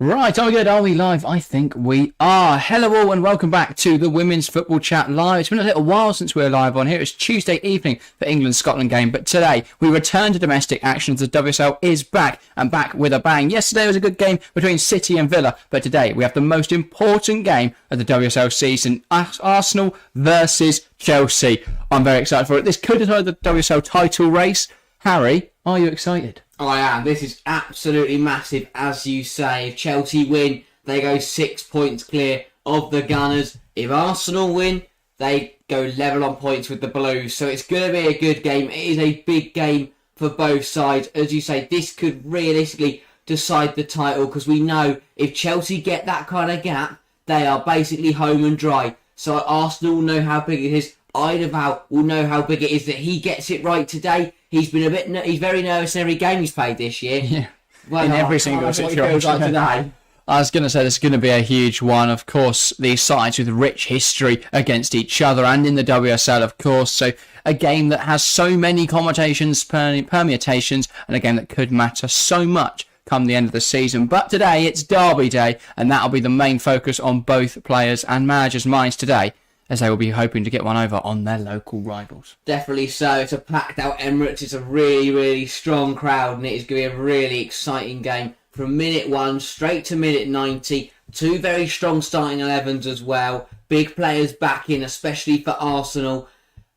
Right, are we good? Are we live? I think we are. Hello all and welcome back to the Women's Football Chat Live. It's been a little while since we were live on here. It's Tuesday evening for England-Scotland game, but today we return to domestic action as the WSL is back and back with a bang. Yesterday was a good game between City and Villa, but today we have the most important game of the WSL season, Arsenal versus Chelsea. I'm very excited for it. This could decide the WSL title race. Harry, are you excited? I am. This is absolutely massive, as you say. If Chelsea win, they go 6 points clear of the Gunners. If Arsenal win, they go level on points with the Blues. So it's going to be a good game. It is a big game for both sides. As you say, this could realistically decide the title because we know if Chelsea get that kind of gap, they are basically home and dry. So Arsenal will know how big it is. Ida will know how big it is that he gets it right today. He's been he's very nervous in every game he's played this year. Yeah, well, in every single situation. Like today. I was going to say this is going to be a huge one. Of course, these sides with rich history against each other and in the WSL, of course. So a game that has so many permutations, and a game that could matter so much come the end of the season. But today it's Derby Day, and that'll be the main focus on both players' and managers' minds today, as they will be hoping to get one over on their local rivals. Definitely so. It's a packed out Emirates. It's a really, really strong crowd, and it is going to be a really exciting game from minute 1 straight to minute 90. Two very strong starting 11s as well. Big players back in, especially for Arsenal,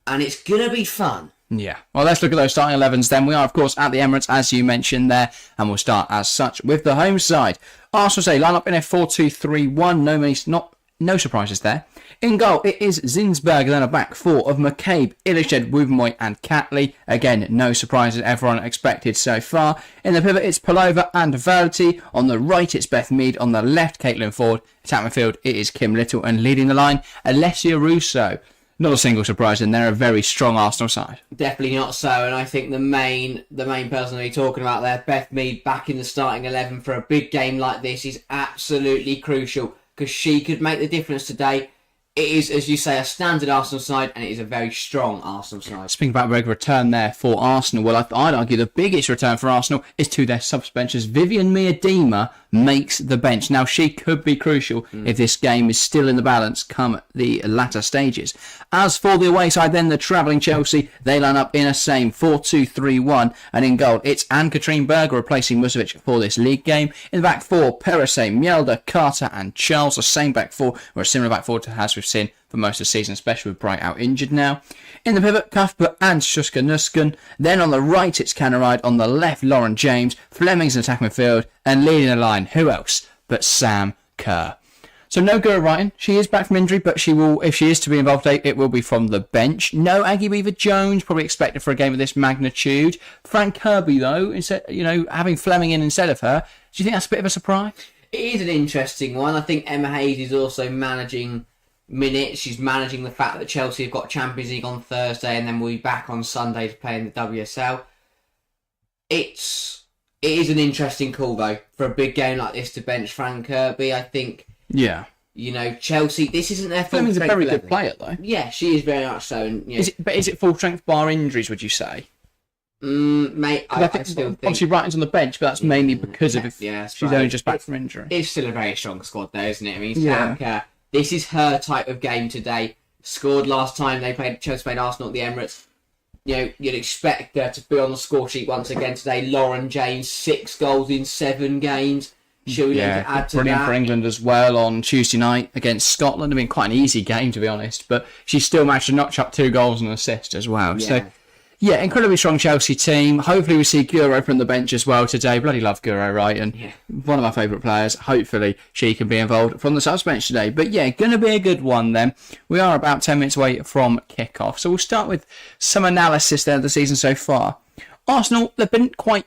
and it's going to be fun. Yeah. Well, let's look at those starting 11s then. We are, of course, at the Emirates, as you mentioned there, and we'll start as such with the home side. Arsenal say line up in a 4-2-3-1. No surprises there. In goal, it is Zinsberg, then a back four of McCabe, Illiched, Wubenmoy and Catley. Again, no surprises, everyone expected so far. In the pivot, it's Palova and Verity. On the right, it's Beth Mead. On the left, Caitlin Ford. Attack midfield, it is Kim Little. And leading the line, Alessia Russo. Not a single surprise, and they're a very strong Arsenal side. Definitely not so, and I think the main person that you're talking about there, Beth Mead, back in the starting 11 for a big game like this is absolutely crucial, because she could make the difference today. It is, as you say, a standard Arsenal side, and it is a very strong Arsenal side. Speaking about regular return there for Arsenal, well, I'd argue the biggest return for Arsenal is to their subbenchers. Vivian Miedema makes the bench. Now, she could be crucial if this game is still in the balance come the latter stages. As for the away side, then the travelling Chelsea, they line up in a same 4-2-3-1, and in goal, it's Anne-Katrine Berger replacing Musovic for this league game. In the back four, Perisset, Mjelder, Carter and Charles, the same back four, or a similar back four to as we've seen for most of the season, especially with Bright out injured now. In the pivot, Cuthbert and Shuska Nusken. Then on the right, it's Canaride. On the left, Lauren James. Fleming's in attack midfield. And leading the line, who else but Sam Kerr. So no Gura Wrighton. She is back from injury, but she will, if she is to be involved, it will be from the bench. No Aggie Beaver-Jones, probably expected for a game of this magnitude. Frank Kirby, though, instead, having Fleming in instead of her. Do you think that's a bit of a surprise? It is an interesting one. I think Emma Hayes is also managing minutes. She's managing the fact that Chelsea have got Champions League on Thursday and then we'll be back on Sunday to play in the WSL. It is an interesting call, though, for a big game like this to bench Frank Kirby. I think, Chelsea, this isn't their full Fleming's strength. a very good player, though. Yeah, she is very much so. And, Is it full strength bar injuries, would you say? Mate, I still think... Obviously, Wrighton's on the bench, but that's mainly because of she's only just back from injury. It's still a very strong squad, though, isn't it? I mean, Sam Kerr, this is her type of game today. Scored last time Chelsea played Arsenal at the Emirates. You'd expect her to be on the score sheet once again today. Lauren James, 6 goals in 7 games. She'll be able to add to brilliant that. for England as well on Tuesday night against Scotland. I mean, quite an easy game, to be honest, but she still managed to notch up 2 goals and an assist as well. Yeah. So, yeah, incredibly strong Chelsea team. Hopefully we see Guro from the bench as well today. Bloody love Guro, right? And one of my favourite players. Hopefully she can be involved from the subs bench today. But yeah, going to be a good one then. We are about 10 minutes away from kickoff. So we'll start with some analysis there of the season so far. Arsenal, they've been quite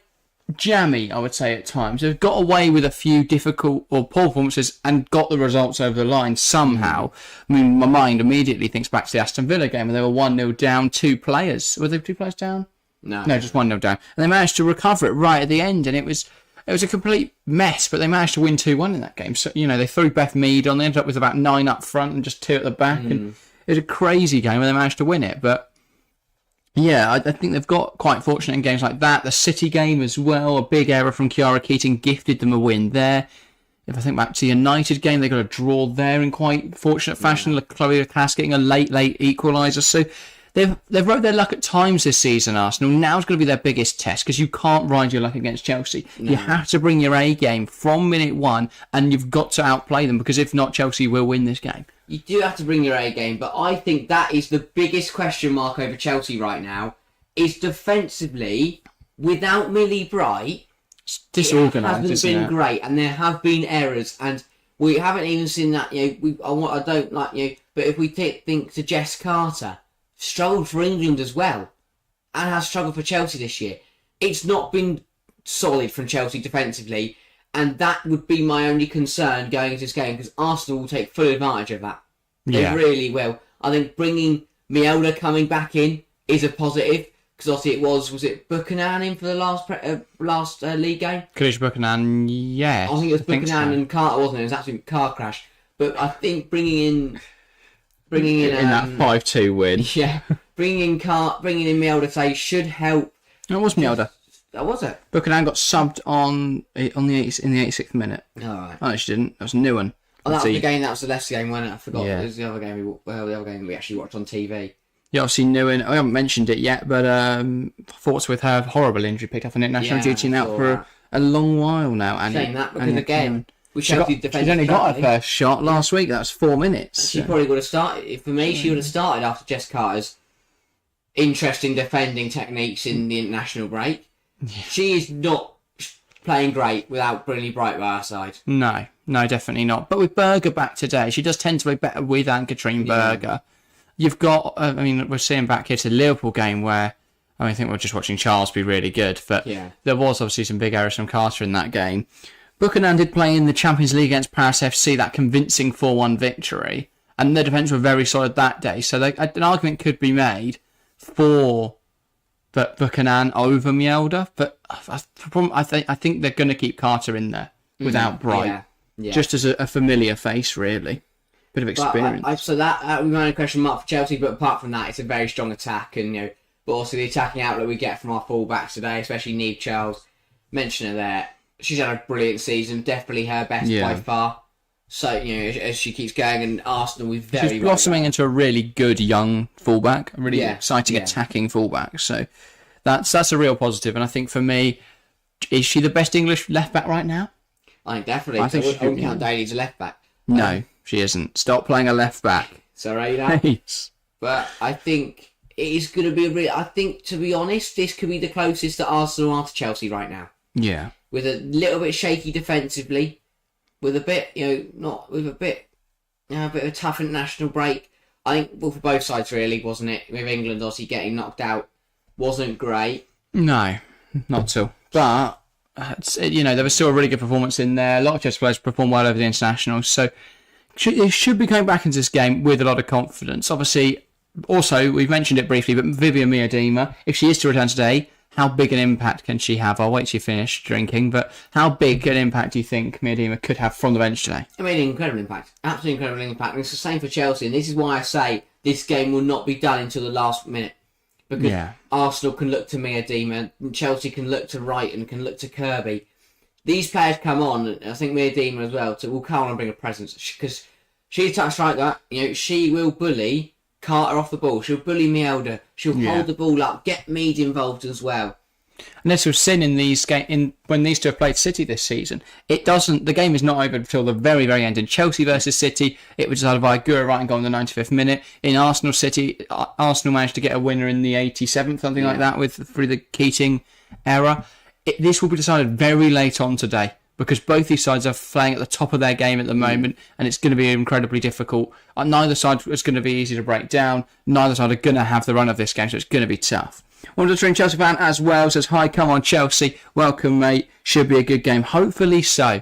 jammy, I would say, at times. They've got away with a few difficult or poor performances and got the results over the line somehow. I mean, my mind immediately thinks back to the Aston Villa game where they were 1-0 down, 2 players. Were there 2 players down? No, just 1-0 down. And they managed to recover it right at the end, and it was a complete mess, but they managed to win 2-1 in that game. So, they threw Beth Mead on. They ended up with about 9 up front and just 2 at the back, and it was a crazy game where they managed to win it, but yeah, I think they've got quite fortunate in games like that. The City game as well, a big error from Kiara Keating gifted them a win there. If I think back to the United game, they got a draw there in quite fortunate fashion. Chloe Class getting a late equaliser. So they've rode their luck at times this season, Arsenal. Now's going to be their biggest test because you can't ride your luck against Chelsea. No. You have to bring your A game from minute one, and you've got to outplay them because if not, Chelsea will win this game. You do have to bring your A game, but I think that is the biggest question mark over Chelsea right now, is defensively, without Millie Bright, it's disorganised, it hasn't been great, and there have been errors, and we haven't even seen that. I don't like but if we think to Jess Carter, struggled for England as well, and has struggled for Chelsea this year. It's not been solid from Chelsea defensively, and that would be my only concern going into this game, because Arsenal will take full advantage of that. They really will. I think bringing Mielda coming back in is a positive. Because obviously was it Buchanan in for the last league game? Kalish Buchanan, yeah. I think it was Buchanan and Carter, wasn't it? It was actually a car crash. But I think bringing in that 5-2 win. Yeah, bringing in Mielda today should help. It was Mielda. That was it. Buchanan got subbed in the 86th minute. All right. Oh, she didn't. That was Newen. Oh, that was the game. That was the Leicester game, wasn't it? I forgot. Yeah. It was the other game we actually watched on TV. Yeah, obviously Newen. I haven't mentioned it yet, but thoughts with her horrible injury picked up on international duty now for a long while now. And saying that because again, she's only got her first shot last week. That was 4 minutes. She probably would have started. For me, she would have started after Jess Carter's interesting defending techniques in the international break. Yeah. She is not playing great without Brilliant Bright by our side. No, definitely not. But with Berger back today, she does tend to play better with Anne-Katrine Berger. You've got, we're seeing back here to the Liverpool game where, I think we're just watching Charles be really good, but there was obviously some big errors from Carter in that game. Buchanan did play in the Champions League against Paris FC, that convincing 4-1 victory, and their defence were very solid that day, so an argument could be made for Buchanan over Mielda, but I think they're going to keep Carter in there without Bright, just as a familiar face, really. Bit of experience. So that remains a question mark for Chelsea, but apart from that, it's a very strong attack, and but also the attacking outlet we get from our fullbacks today, especially Niamh Charles. Mention her there. She's had a brilliant season, definitely her best by far. So as she keeps going, and Arsenal with she's blossoming into a really good young fullback, a really exciting attacking fullback. So that's a real positive, and I think for me, is she the best English left back right now? I think definitely. I wouldn't count Daly as a left back. No. She isn't. Stop playing a left back. Sorry, but I think it is going to be I think, to be honest, this could be the closest that Arsenal are to Chelsea right now. Yeah. With a little bit shaky defensively, with a bit, a bit of a tough international break. I think, for both sides really, wasn't it? With England obviously getting knocked out, wasn't great. No, not so. But there was still a really good performance in there. A lot of Chelsea players performed well over the internationals, so. They should be coming back into this game with a lot of confidence. Obviously, also, we've mentioned it briefly, but Vivian Miedema, if she is to return today, how big an impact can she have? I'll wait till you finish drinking, but how big an impact do you think Miedema could have from the bench today? Incredible impact. Absolutely incredible impact. And it's the same for Chelsea, and this is why I say this game will not be done until the last minute. Because Arsenal can look to Miedema, and Chelsea can look to Wright and can look to Kirby. These players come on, and I think Miedema as well, will come on and bring a presence. Because she's a touch striker, she will bully Carter off the ball. She'll bully Mielda. She'll hold the ball up, get Mead involved as well. And this we've seen in these when these two have played City this season, the game is not over until the very, very end. In Chelsea versus City, it was decided by Gura Wright and goal in the 95th minute. In Arsenal City, Arsenal managed to get a winner in the 87th, something like that, through the Keating era. This will be decided very late on today because both these sides are playing at the top of their game at the moment, and it's going to be incredibly difficult. Neither side is going to be easy to break down. Neither side are going to have the run of this game, so it's going to be tough. One of the String Chelsea fan as well says, "Hi, come on Chelsea, welcome mate. Should be a good game. Hopefully so.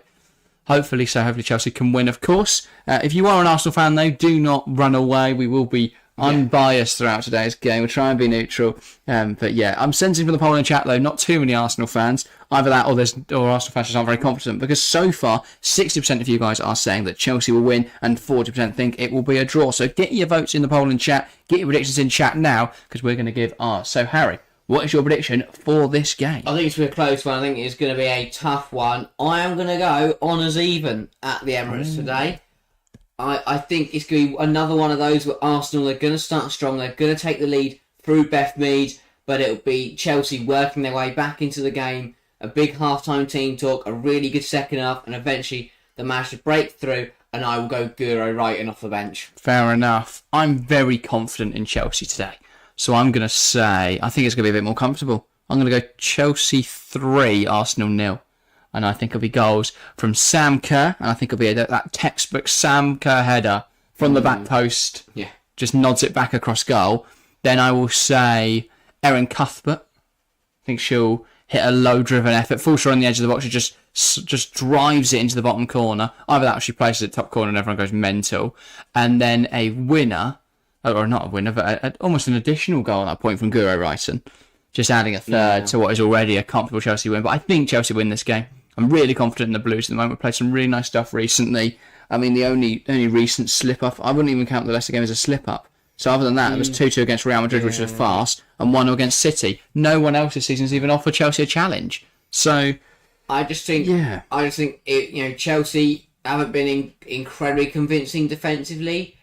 Hopefully Chelsea can win, of course. If you are an Arsenal fan though, do not run away. We will be unbiased throughout today's game. We'll try and be neutral. But yeah, I'm sensing from the poll in chat though, not too many Arsenal fans. Either that or Arsenal fans just aren't very confident, because so far 60% of you guys are saying that Chelsea will win and 40% think it will be a draw. So get your votes in the poll in chat. Get your predictions in chat now, because we're going to give ours. So Harry, what is your prediction for this game? I think it's going to be a close one. I think it's going to be a tough one. I am going to go honours even at the Emirates today. I think it's going to be another one of those where Arsenal are going to start strong. They're going to take the lead through Beth Mead, but it'll be Chelsea working their way back into the game. A big half-time team talk, a really good second half, and eventually they manage to break through, and I will go Guro Wrighton off the bench. Fair enough. I'm very confident in Chelsea today. So I'm going to say, I think it's going to be a bit more comfortable. I'm going to go Chelsea 3, Arsenal 0. And I think it'll be goals from Sam Kerr, and I think it'll be that textbook Sam Kerr header from the back post. Yeah. Just nods it back across goal. Then I will say Erin Cuthbert. I think she'll hit a low-driven effort, falls short on the edge of the box, she just drives it into the bottom corner. Either that or she places it top corner and everyone goes mental. And then a winner, or not a winner, but almost an additional goal at that point from Guro Wrighton. Just adding a third to what is already a comfortable Chelsea win. But I think Chelsea win this game. I'm really confident in the Blues at the moment. We've played some really nice stuff recently. I mean, the only recent slip-up, I wouldn't even count the Leicester game as a slip-up. So other than that, it was 2-2 against Real Madrid, which was a farce, and 1-0 against City. No one else this season has even offered Chelsea a challenge. So I just think, Chelsea haven't been incredibly convincing defensively,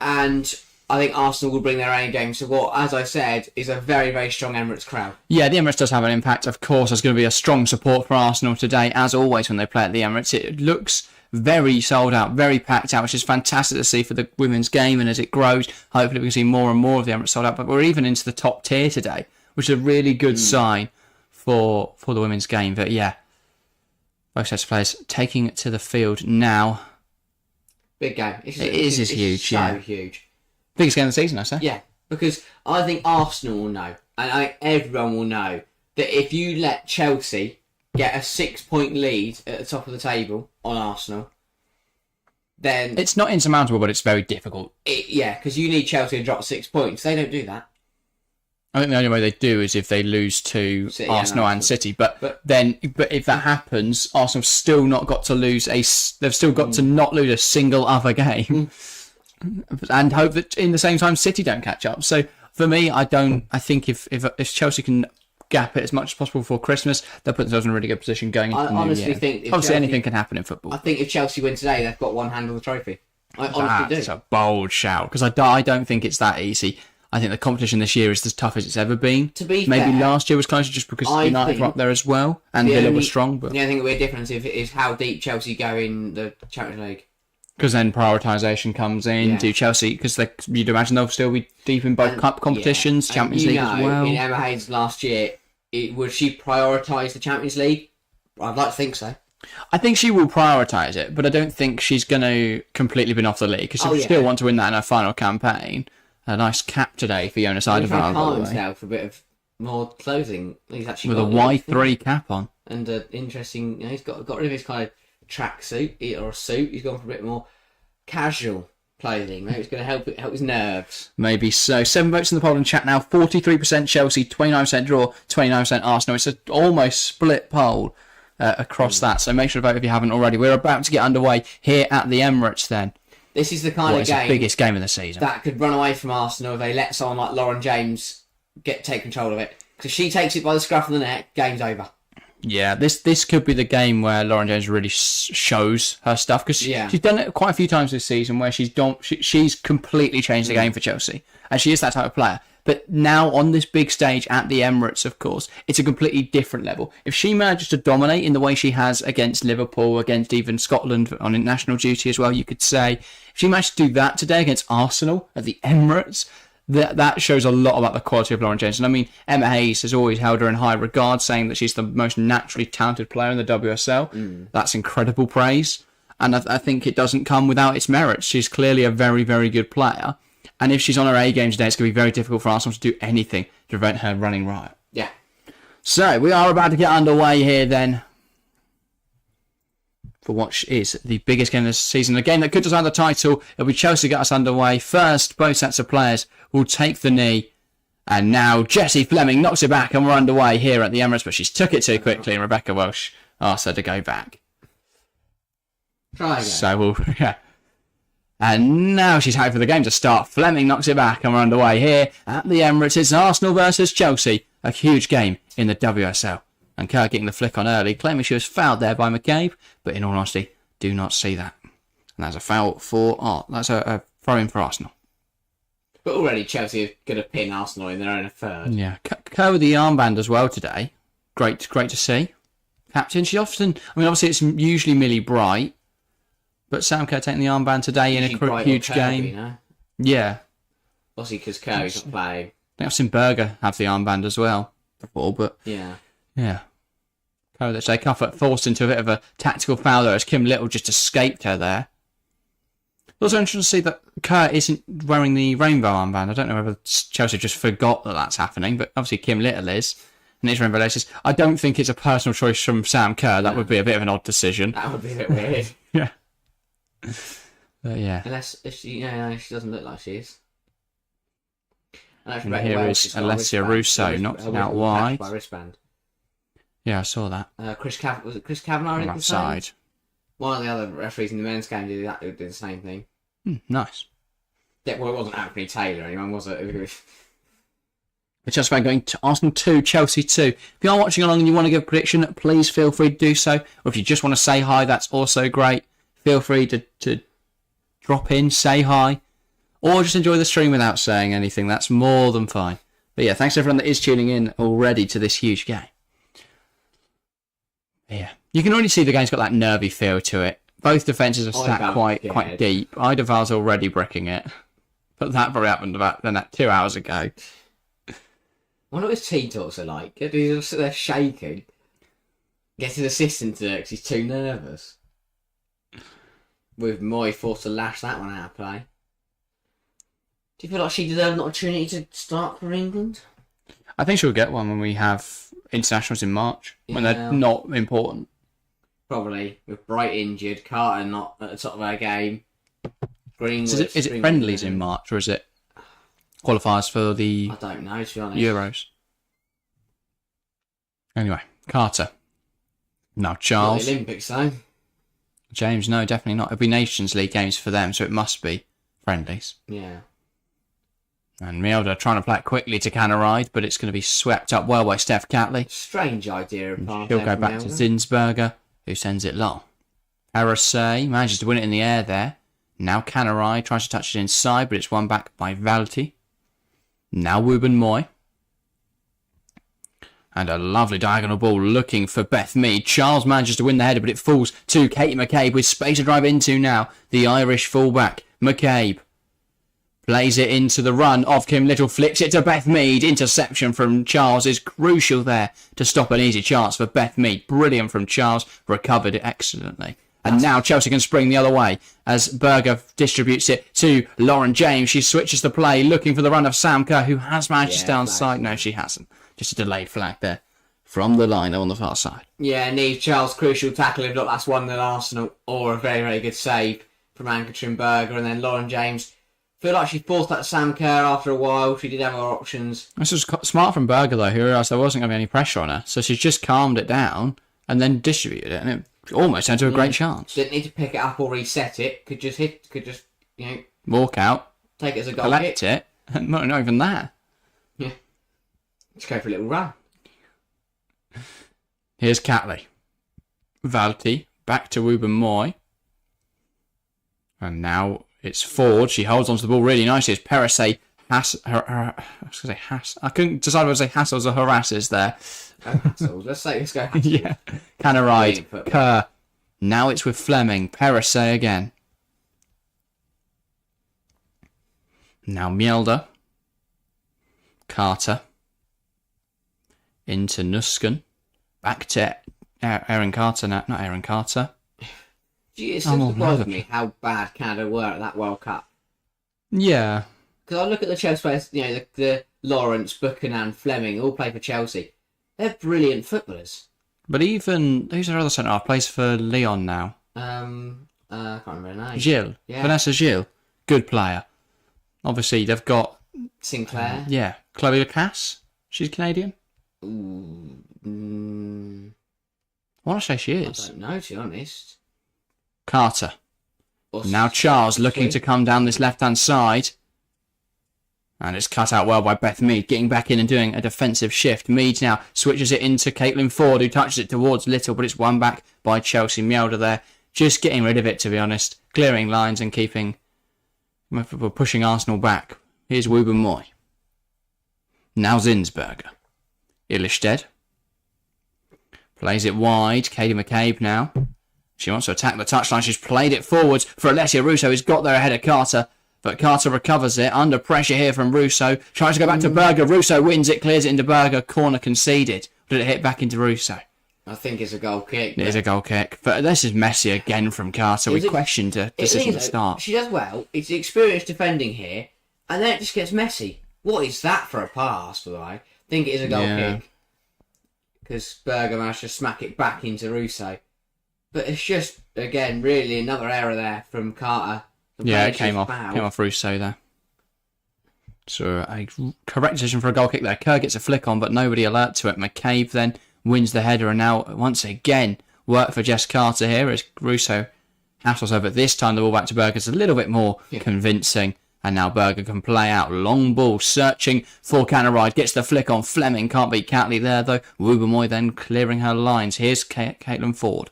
and I think Arsenal will bring their own game. So what, as I said, is a very, very strong Emirates crowd. Yeah, the Emirates does have an impact. Of course, there's going to be a strong support for Arsenal today, as always when they play at the Emirates. It looks very sold out, very packed out, which is fantastic to see for the women's game. And as it grows, hopefully we can see more and more of the Emirates sold out. But we're even into the top tier today, which is a really good sign for the women's game. But yeah, both sets of players taking it to the field now. Big game. It's huge. So huge. Biggest game of the season, I say. Yeah, because I think Arsenal will know, and I think everyone will know, that if you let Chelsea get a 6-point lead at the top of the table on Arsenal, then it's not insurmountable, but it's very difficult. Because you need Chelsea to drop 6 points. They don't do that. I think the only way they do is if they lose to City Arsenal and City. But if that happens, Arsenal still not got to lose they've still got to not lose a single other game, and hope that in the same time City don't catch up. So for me, I think if Chelsea can gap it as much as possible before Christmas, they'll put themselves in a really good position going into the new year. Think obviously Chelsea, anything can happen in football. I think if Chelsea win today, they've got one hand on the trophy. I honestly do. That's a bold shout, because I don't think it's that easy. I think the competition this year is as tough as it's ever been. To be maybe fair, last year was closer just because United were up there as well, and Villa was strong. But the only thing that we're different is how deep Chelsea go in the Champions League. Because then prioritisation comes in. Do Chelsea, because you'd imagine they'll still be deep in both cup competitions, Champions League as well. In Emma Hayes last year, would she prioritise the Champions League? I'd like to think so. I think she will prioritise it, but I don't think she's going to completely bin off the league, because she still want to win that in her final campaign. A nice cap today for Jonas Eidevall, by the way. Now for a bit of more clothing. He's actually with a Y3 cap on. And interesting, he's got rid of his kind of track suit or a suit. He's gone for a bit more casual clothing. Maybe it's going to help his nerves. Maybe so. 7 votes in the poll and chat now. 43% Chelsea, 29% draw, 29% Arsenal. It's an almost split poll across that. So make sure to vote if you haven't already. We're about to get underway here at the Emirates then. This is the kind of game, the biggest game of the season, that could run away from Arsenal if they let someone like Lauren James take control of it. Because if she takes it by the scruff of the neck, game's over. Yeah, this could be the game where Lauren James really shows her stuff, because she's done it quite a few times this season where she's completely changed the game for Chelsea, and she is that type of player. But now on this big stage at the Emirates, of course, it's a completely different level. If she manages to dominate in the way she has against Liverpool, against even Scotland on international duty as well, you could say, if she managed to do that today against Arsenal at the Emirates, that shows a lot about the quality of Lauren James. And I mean, Emma Hayes has always held her in high regard, saying that she's the most naturally talented player in the WSL. That's incredible praise. And I think it doesn't come without its merits. She's clearly a very, very good player. And if she's on her A game today, it's going to be very difficult for Arsenal to do anything to prevent her running riot. Yeah. So, we are about to get underway here then for what is the biggest game of the season. A game that could decide the title. It'll be Chelsea get us underway. First, both sets of players will take the knee. And now Jessie Fleming knocks it back and we're underway here at the Emirates, but she's took it too quickly and Rebecca Welsh asked her to go back. Try again. So, and now she's happy for the game to start. Fleming knocks it back and we're underway here at the Emirates. It's Arsenal versus Chelsea. a huge game in the WSL. And Kerr getting the flick on early, claiming she was fouled there by McCabe, but in all honesty, do not see that. And that's a foul for that's a throw-in for Arsenal. But already Chelsea are going to pin Arsenal in their own third. Yeah, Kerr with the armband as well today. Great to see. Captain, she often, obviously it's usually Millie Bright, but Sam Kerr taking the armband today in a huge game. You know? Yeah. Obviously because Kirby's not playing. I think I've seen Berger have the armband as well before, but yeah. Kerr that today, Cuffert forced into a bit of a tactical foul there as Kim Little just escaped her there. Also interesting to see that Kerr isn't wearing the rainbow armband. I don't know whether Chelsea just forgot that that's happening, but obviously Kim Little is. And it's rainbow laces. I don't think it's a personal choice from Sam Kerr. That would be a bit of an odd decision. That would be a bit weird. Yeah. But yeah. Unless she doesn't look like she is. And here is Alessia Russo knocked out wide. By wristband. Yeah, I saw that. Was it Chris Kavanagh On that side. One of the other referees in the men's game did the same thing. Nice. Yeah, well, it wasn't Anthony Taylor, anyone, was it? The Chelsea fan going to Arsenal 2, Chelsea 2. If you are watching along and you want to give a prediction, please feel free to do so. Or if you just want to say hi, that's also great. Feel free to drop in, say hi. Or just enjoy the stream without saying anything. That's more than fine. But yeah, thanks to everyone that is tuning in already to this huge game. Yeah. You can already see the game's got that nervy feel to it. Both defences are sat quite deep. Idaval's already bricking it. But that probably happened about 2 hours ago. I wonder what his team talks are like. He's they're shaking. Gets his assistant to do it because he's too nervous. With Moy forced to lash that one out of play. Do you feel like she deserved an opportunity to start for England? I think she'll get one when we have internationals in March. When they're not important. Probably. With Bright injured, Carter not at the top of her game. Greenwood. Is it friendlies in March or is it qualifiers for the I don't know, to be honest. Euros? Anyway, Carter. Now Charles. Not the Olympics though. James, no, definitely not. It'll be Nations League games for them, so it must be friendlies. Yeah. And Mielda trying to play it quickly to Canaride, but it's going to be swept up well by Steph Catley. Strange idea of pass. He'll go back to Zinsberger, who sends it long. Arasay manages to win it in the air there. Now Canaride tries to touch it inside, but it's won back by Valti. Now Wooben Moy. And a lovely diagonal ball looking for Beth Mead. Charles manages to win the header, but it falls to Katie McCabe with space to drive into now. The Irish fullback, McCabe. Plays it into the run of Kim Little, flicks it to Beth Mead. Interception from Charles is crucial there to stop an easy chance for Beth Mead. Brilliant from Charles, recovered it excellently. And now Chelsea can spring the other way as Berger distributes it to Lauren James. She switches the play, looking for the run of Sam Kerr, who has managed to stay on side. No, she hasn't. Just a delayed flag there from the line on the far side. Yeah, Neve Charles, crucial tackle. If not, that's 1-0 Arsenal, or a very, very good save from Ann-Katrin Berger. And then Lauren James, feel like she forced that to Sam Kerr after a while. She did have her options. This was smart from Berger, though, who realised there wasn't going to be any pressure on her. So she just calmed it down and then distributed it. And it almost turned to a great chance. Didn't need to pick it up or reset it. Could just, walk out, take it as a goal collect it. Not even that. Yeah. Just go for a little run. Here's Catley. Valti, back to Wooben Moy. And now it's Ford. She holds onto the ball really nicely as Perisay I couldn't decide whether to say hassles or harasses there. Hassles. Let's go hassles. Yeah. Canaride, Kerr. Now it's with Fleming. Perisay again. Now Mjelder. Carter. Into Nusken. Back to Aaron Carter now. Not Aaron Carter. It still surprised me how bad Canada were at that World Cup. Yeah. Because I look at the Chelsea players, the Lawrence, Buchanan, Fleming, all play for Chelsea. They're brilliant footballers. But even, who's our other centre-half? Plays for Lyon now. I can't remember her name. Gilles. Yeah. Vanessa Gilles. Good player. Obviously, they've got... Sinclair. Yeah. Chloe Lacasse. She's Canadian. I want to say she is. I don't know, to be honest. Carter. Now Charles looking to come down this left-hand side. And it's cut out well by Beth Mead, getting back in and doing a defensive shift. Mead now switches it into Caitlin Ford, who touches it towards Little, but it's won back by Chelsea Mielder there. Just getting rid of it, to be honest. Clearing lines and pushing Arsenal back. Here's Wubben-Moy. Now Zinsberger. Illistead. Plays it wide. Katie McCabe now. She wants to attack the touchline. She's played it forwards for Alessia Russo, who's got there ahead of Carter. But Carter recovers it. Under pressure here from Russo. Tries to go back to Berger. Russo wins it. Clears it into Berger. Corner conceded. Did it hit back into Russo? I think it's a goal kick. It is a goal kick. But this is messy again from Carter. We questioned her decision to start. She does well. It's experienced defending here. And then it just gets messy. What is that for a pass, by the way? I think it is a goal kick. Because Berger managed to smack it back into Russo. But it's just, again, really another error there from Carter. It came off Russo there. So a correct decision for a goal kick there. Kerr gets a flick on, but nobody alert to it. McCabe then wins the header, and now once again work for Jess Carter here as Russo hassles over. This time the ball back to Berger is a little bit more convincing, and now Berger can play out. Long ball searching for Canaride, gets the flick on. Fleming can't beat Catley there though. Wubben-Moy then clearing her lines. Here's Caitlin Ford.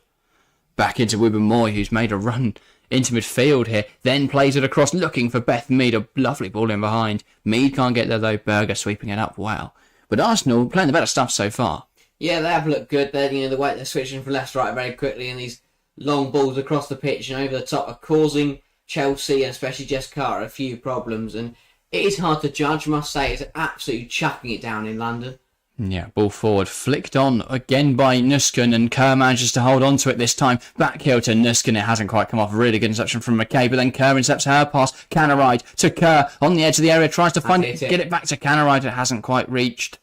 Back into Wubben-Moy, who's made a run into midfield here, then plays it across looking for Beth Mead. A lovely ball in behind. Mead can't get there though. Berger sweeping it up well. But Arsenal playing the better stuff so far. Yeah, they have looked good. They're, the way they're switching from left to right very quickly, and these long balls across the pitch and over the top are causing Chelsea and especially Jess Carter a few problems. And it is hard to judge, I must say. It's absolutely chucking it down in London. Yeah, ball forward, flicked on again by Nusken, and Kerr manages to hold on to it this time. Back heel to Nusken, it hasn't quite come off. Really good interception from McKay, but then Kerr intercepts her pass. Canaride to Kerr on the edge of the area, tries to get it back to Canaride. It hasn't quite reached.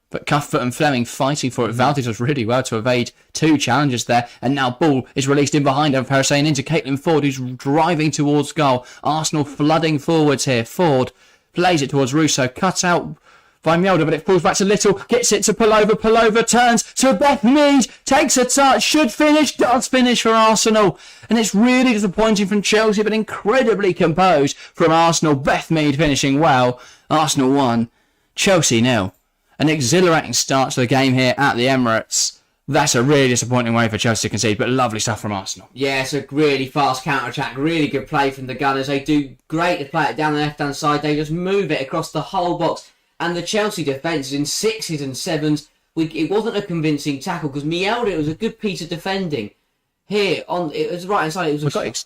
But Cuthbert and Fleming fighting for it. Valdi does really well to evade two challenges there. And now ball is released in behind of Parasay and into Caitlin Ford, who's driving towards goal. Arsenal flooding forwards here. Ford plays it towards Russo, cut out by Mielder, but it falls back to Little, gets it to Pullover. Pullover turns to Beth Mead, takes a touch, should finish, does finish for Arsenal. And it's really disappointing from Chelsea, but incredibly composed from Arsenal. Beth Mead finishing well. Arsenal 1, Chelsea 0. An exhilarating start to the game here at the Emirates. That's a really disappointing way for Chelsea to concede, but lovely stuff from Arsenal. Yeah, it's a really fast counter-attack, really good play from the Gunners. They do great to play it down the left-hand side. They just move it across the whole box. And the Chelsea defence is in 6s and 7s. It wasn't a convincing tackle because Mielder, it was a good piece of defending. Here, it was right inside.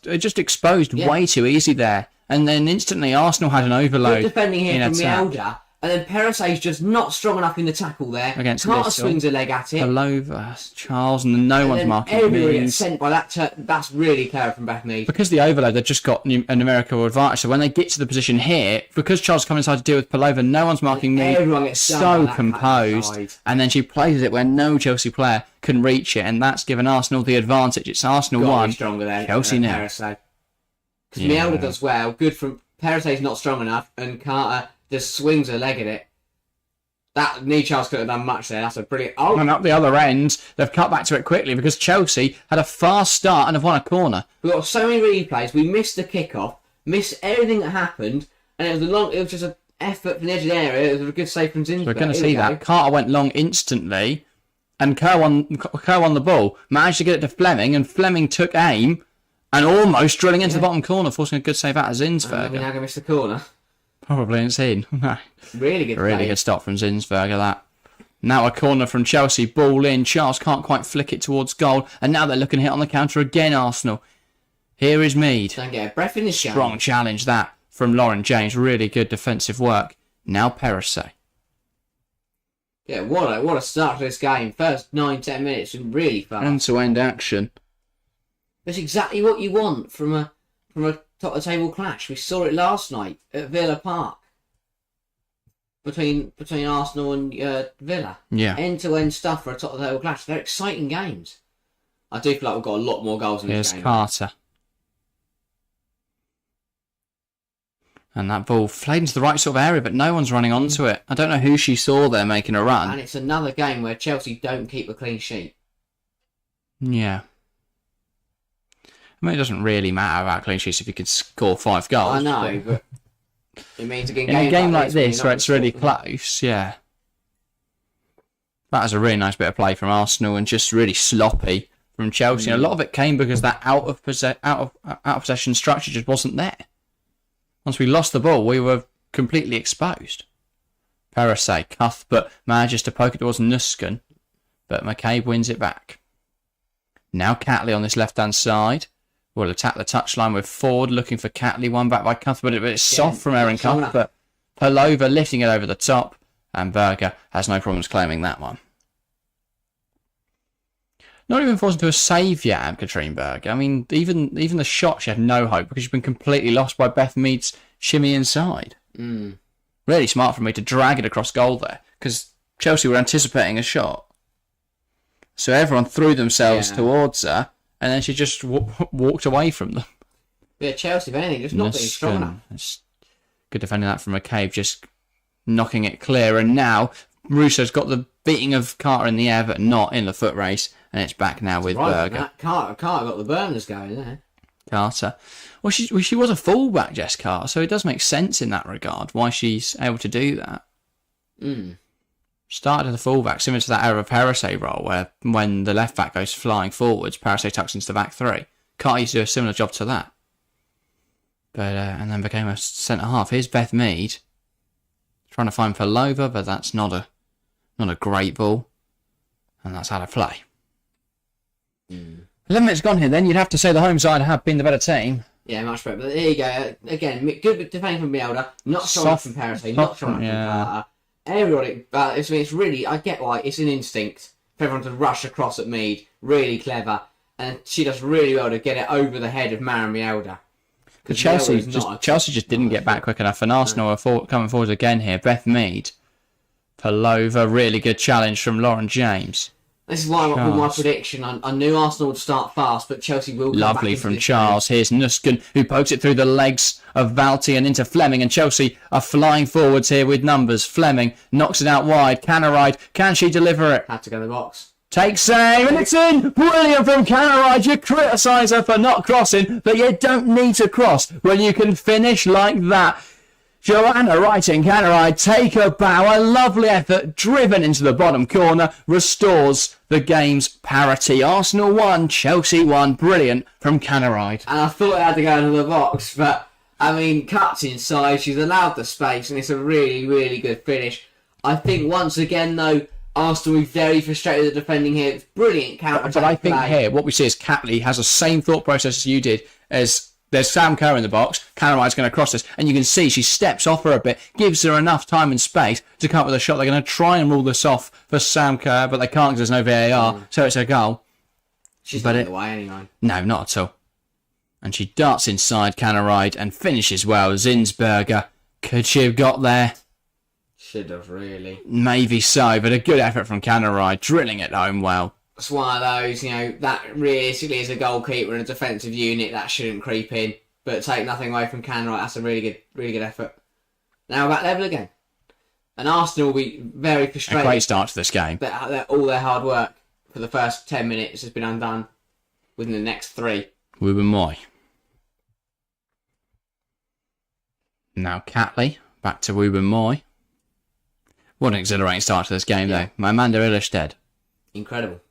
It just exposed way too easy there. And then instantly Arsenal had an overload. Good defending here from Mielder. And then Parasay's just not strong enough in the tackle there. Against Carter swings a leg at it. Pullover, Charles, and no one's marking. Everybody gets sent by that. That's really clever from Beth Mead. Because the overload, they've just got a numerical advantage. So when they get to the position here, because Charles coming inside to deal with Pullover, no one's marking me. Everyone gets so composed. And then she plays it where no Chelsea player can reach it. And that's given Arsenal the advantage. It's Arsenal 1, Chelsea 0. Because Mielder does well. Good from Parasay's not strong enough. And Carter just swings a leg at it. That Charles could have done much there. That's a brilliant. Oh, and up the other end, they've cut back to it quickly because Chelsea had a fast start and have won a corner. We got so many replays. We missed the kickoff, missed everything that happened, and it was just an effort from the edge of the area. It was a good save from Zinsberg. We're going to see that Carter went long instantly, and Kerr won the ball. Managed to get it to Fleming, and Fleming took aim and almost drilling into the bottom corner, forcing a good save out of Zinsberg. We're now going to miss the corner. Probably insane. Really good good stop from Zinsberger, that. Now a corner from Chelsea, ball in. Charles can't quite flick it towards goal, and now they're looking to hit on the counter again, Arsenal. Here is Mead. Don't get a breath in this game. Strong challenge, that, from Lauren James. Really good defensive work. Now Parasay. Yeah, what a start to this game. First 9-10 minutes, and really fun. End-to-end action. That's exactly what you want from a top-of-the-table clash. We saw it last night at Villa Park between Arsenal and Villa. Yeah. End-to-end stuff for a top-of-the-table clash. They're exciting games. I do feel like we've got a lot more goals in this game. Here's Carter. And that ball flayed into the right sort of area, but no one's running onto it. I don't know who she saw there making a run. And it's another game where Chelsea don't keep a clean sheet. Yeah. I mean, it doesn't really matter about clean sheets if you could score 5 goals. I know, but It means again, In a game like when this, you're where not it's really scoring. close, yeah. That was a really nice bit of play from Arsenal and just really sloppy from Chelsea. And a lot of it came because that out of possession structure just wasn't there. Once we lost the ball, we were completely exposed. Parasay, Cuthbert manages to poke it towards Nusken, but McCabe wins it back. Now Catley on this left-hand side will attack the touchline with Ford looking for Catley, one back by Cuthbert, but it's soft from Aaron Cuthbert. Palova lifting it over the top, and Berger has no problems claiming that one. Not even forced into a save yet, Katrine Berger. I mean, even the shot, she had no hope because she's been completely lost by Beth Mead's shimmy inside. Really smart for me to drag it across goal there because Chelsea were anticipating a shot. So everyone threw themselves towards her, and then she just walked away from them. Yeah, Chelsea, if anything, just not being strong enough. It's good defending that from McCabe, just knocking it clear. And now Russo's got the beating of Carter in the air, but not in the foot race. And it's back now with Berger. Carter got the burners going there. Carter. Well, she was a fullback, Jess Carter, so it does make sense in that regard why she's able to do that. Started as a fullback, similar to that era of Parasay role, where when the left back goes flying forwards, Parasay tucks into the back three. Carter used to do a similar job to that. But and then became a centre half. Here's Beth Mead trying to find Palova, but that's not a great ball, and that's how to play. 11 minutes gone here. Then you'd have to say the home side have been the better team. Yeah, much better. But there you go. Again, good defending from Mielda, not strong enough from Parasay, not strong enough from Carter. Everybody, but it's really, I get why it's an instinct for everyone to rush across at Mead. Really clever, and she does really well to get it over the head of Maren Mielda. Chelsea just didn't get back quick enough, and Arsenal are coming forward again here. Beth Mead, Palova, really good challenge from Lauren James. This is why I got my prediction. I knew Arsenal would start fast, but Chelsea will come Lovely back from Charles. Here's Nusken, who pokes it through the legs of Valti and into Fleming, and Chelsea are flying forwards here with numbers. Fleming knocks it out wide. Canaride, can she deliver it? Had to go in the box. Takes save, and it's in! Brilliant from Canaride. You criticise her for not crossing, but you don't need to cross when you can finish like that. Joanna writing Canaride, take a bow, a lovely effort, driven into the bottom corner, restores the game's parity. Arsenal 1, Chelsea 1, brilliant from Canaride. And I thought it had to go into the box, but, I mean, cuts inside, she's allowed the space, and it's a really, really good finish. I think once again, though, Arsenal will be very frustrated with the defending here. It's brilliant counter-attack But I think play. here, what we see is Catley has the same thought process as you did, as there's Sam Kerr in the box, Canaride's going to cross this, and you can see she steps off her a bit, gives her enough time and space to come up with a shot. They're going to try and rule this off for Sam Kerr, but they can't because there's no VAR, so it's a goal. She's not in the way anyway. No, not at all. And she darts inside Canaride and finishes well. Zinsberger, could she have got there? Should have, really. Maybe so, but a good effort from Canaride, drilling it home well. It's one of those, that realistically as a goalkeeper and a defensive unit, that shouldn't creep in. But take nothing away from Canright, that's a really good effort. Now back level again. And Arsenal will be very frustrated. A great start to this game. That all their hard work for the first 10 minutes has been undone within the next 3. Wooben Moy. Now Catley, back to Wooben Moy. What an exhilarating start to this game, though. Amanda Illerstedt. Incredible.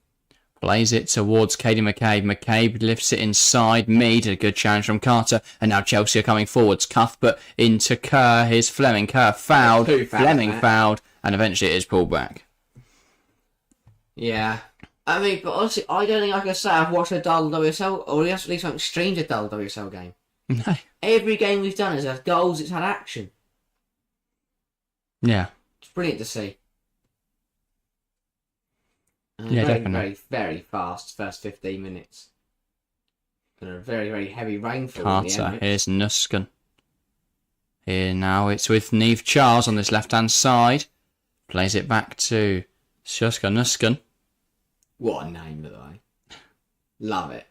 Plays it towards Katie McCabe. McCabe lifts it inside. Mead, a good challenge from Carter. And now Chelsea are coming forwards. Cuthbert into Kerr. Here's Fleming. Kerr fouled. Fleming fouled. And eventually it is pulled back. Yeah. I mean, but honestly, I don't think I can say I've watched a dull WSL, or at least something strange a dull WSL game. No. Every game we've done has had goals, it's had action. Yeah. It's brilliant to see. And Yeah, very, definitely. very, very fast first 15 minutes. And a very, very heavy rainfall. Carter. Here's Nusken. Here now it's with Neve Charles on this left-hand side. Plays it back to Sjuska Nusken. What a name, by the way. Love it.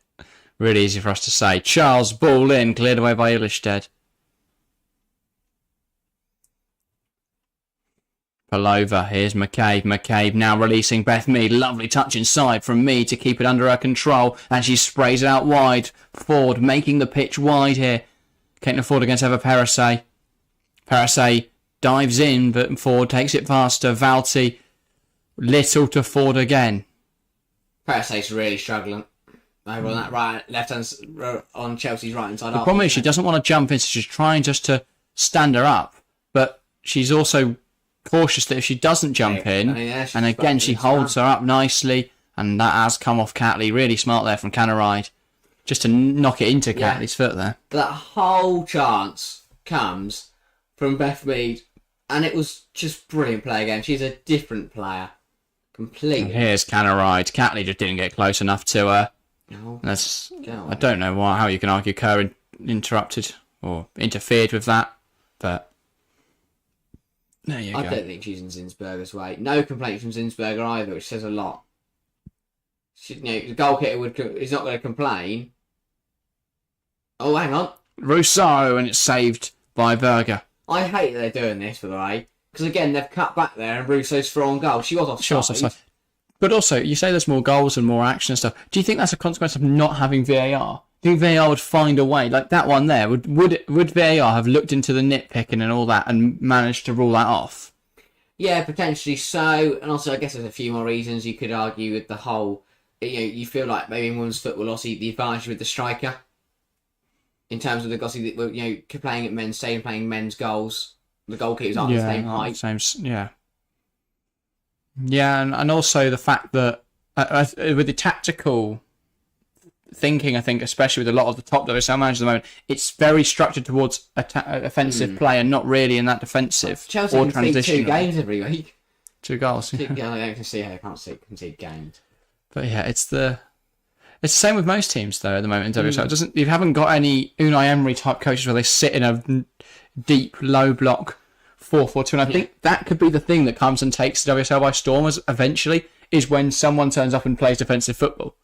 Really easy for us to say. Charles, ball in, cleared away by Illerstedt. Palova, here's McCabe. McCabe now releasing Beth Mead. Lovely touch inside from Mead to keep it under her control. And she sprays it out wide. Ford making the pitch wide here. Can't afford against Eva Parasay. Parasay dives in, but Ford takes it faster. Valti, little to Ford again. Parasay's really struggling over on that on Chelsea's right hand side. The problem is she doesn't want to jump in, so she's trying just to stand her up, but she's also cautious that if she doesn't jump in, and again she holds her up nicely, and that has come off Catley. Really smart there from Canaride, just to knock it into Catley's foot there. That whole chance comes from Beth Mead, and it was just brilliant play again. She's a different player, completely. And here's Canaride. Catley just didn't get close enough to her. Oh, I don't know how you can argue Kerr interrupted or interfered with that, but there you go. I don't think she's in Zinsberger's way. No complaint from Zinsberger either, which says a lot. The goal kicker is not going to complain. Oh, hang on. Rousseau, and it's saved by Berger. I hate that they're doing this, by the way, because again they've cut back there and Rousseau's thrown goal. She was offside. But also, you say there's more goals and more action and stuff. Do you think that's a consequence of not having VAR? Do you think VAR would find a way? Like that one there, would VAR have looked into the nitpicking and all that and managed to rule that off? Yeah, potentially so. And also, I guess there's a few more reasons you could argue with the whole. You feel like maybe in women's football, obviously the advantage with the striker, in terms of the playing at men's stadium, playing men's goals, the goalkeepers aren't the same height. Yeah, and also the fact that with the tactical thinking, I think, especially with a lot of the top WSL managers at the moment, it's very structured towards offensive play and not really in that defensive Chelsea or can transition. 2 games every week. 2 goals. Yeah, I can see how they can't see games. But yeah, it's the same with most teams though at the moment in WSL. You haven't got any Unai Emery type coaches where they sit in a deep low block 4-4-2, and I think that could be the thing that comes and takes the WSL by storm eventually, is when someone turns up and plays defensive football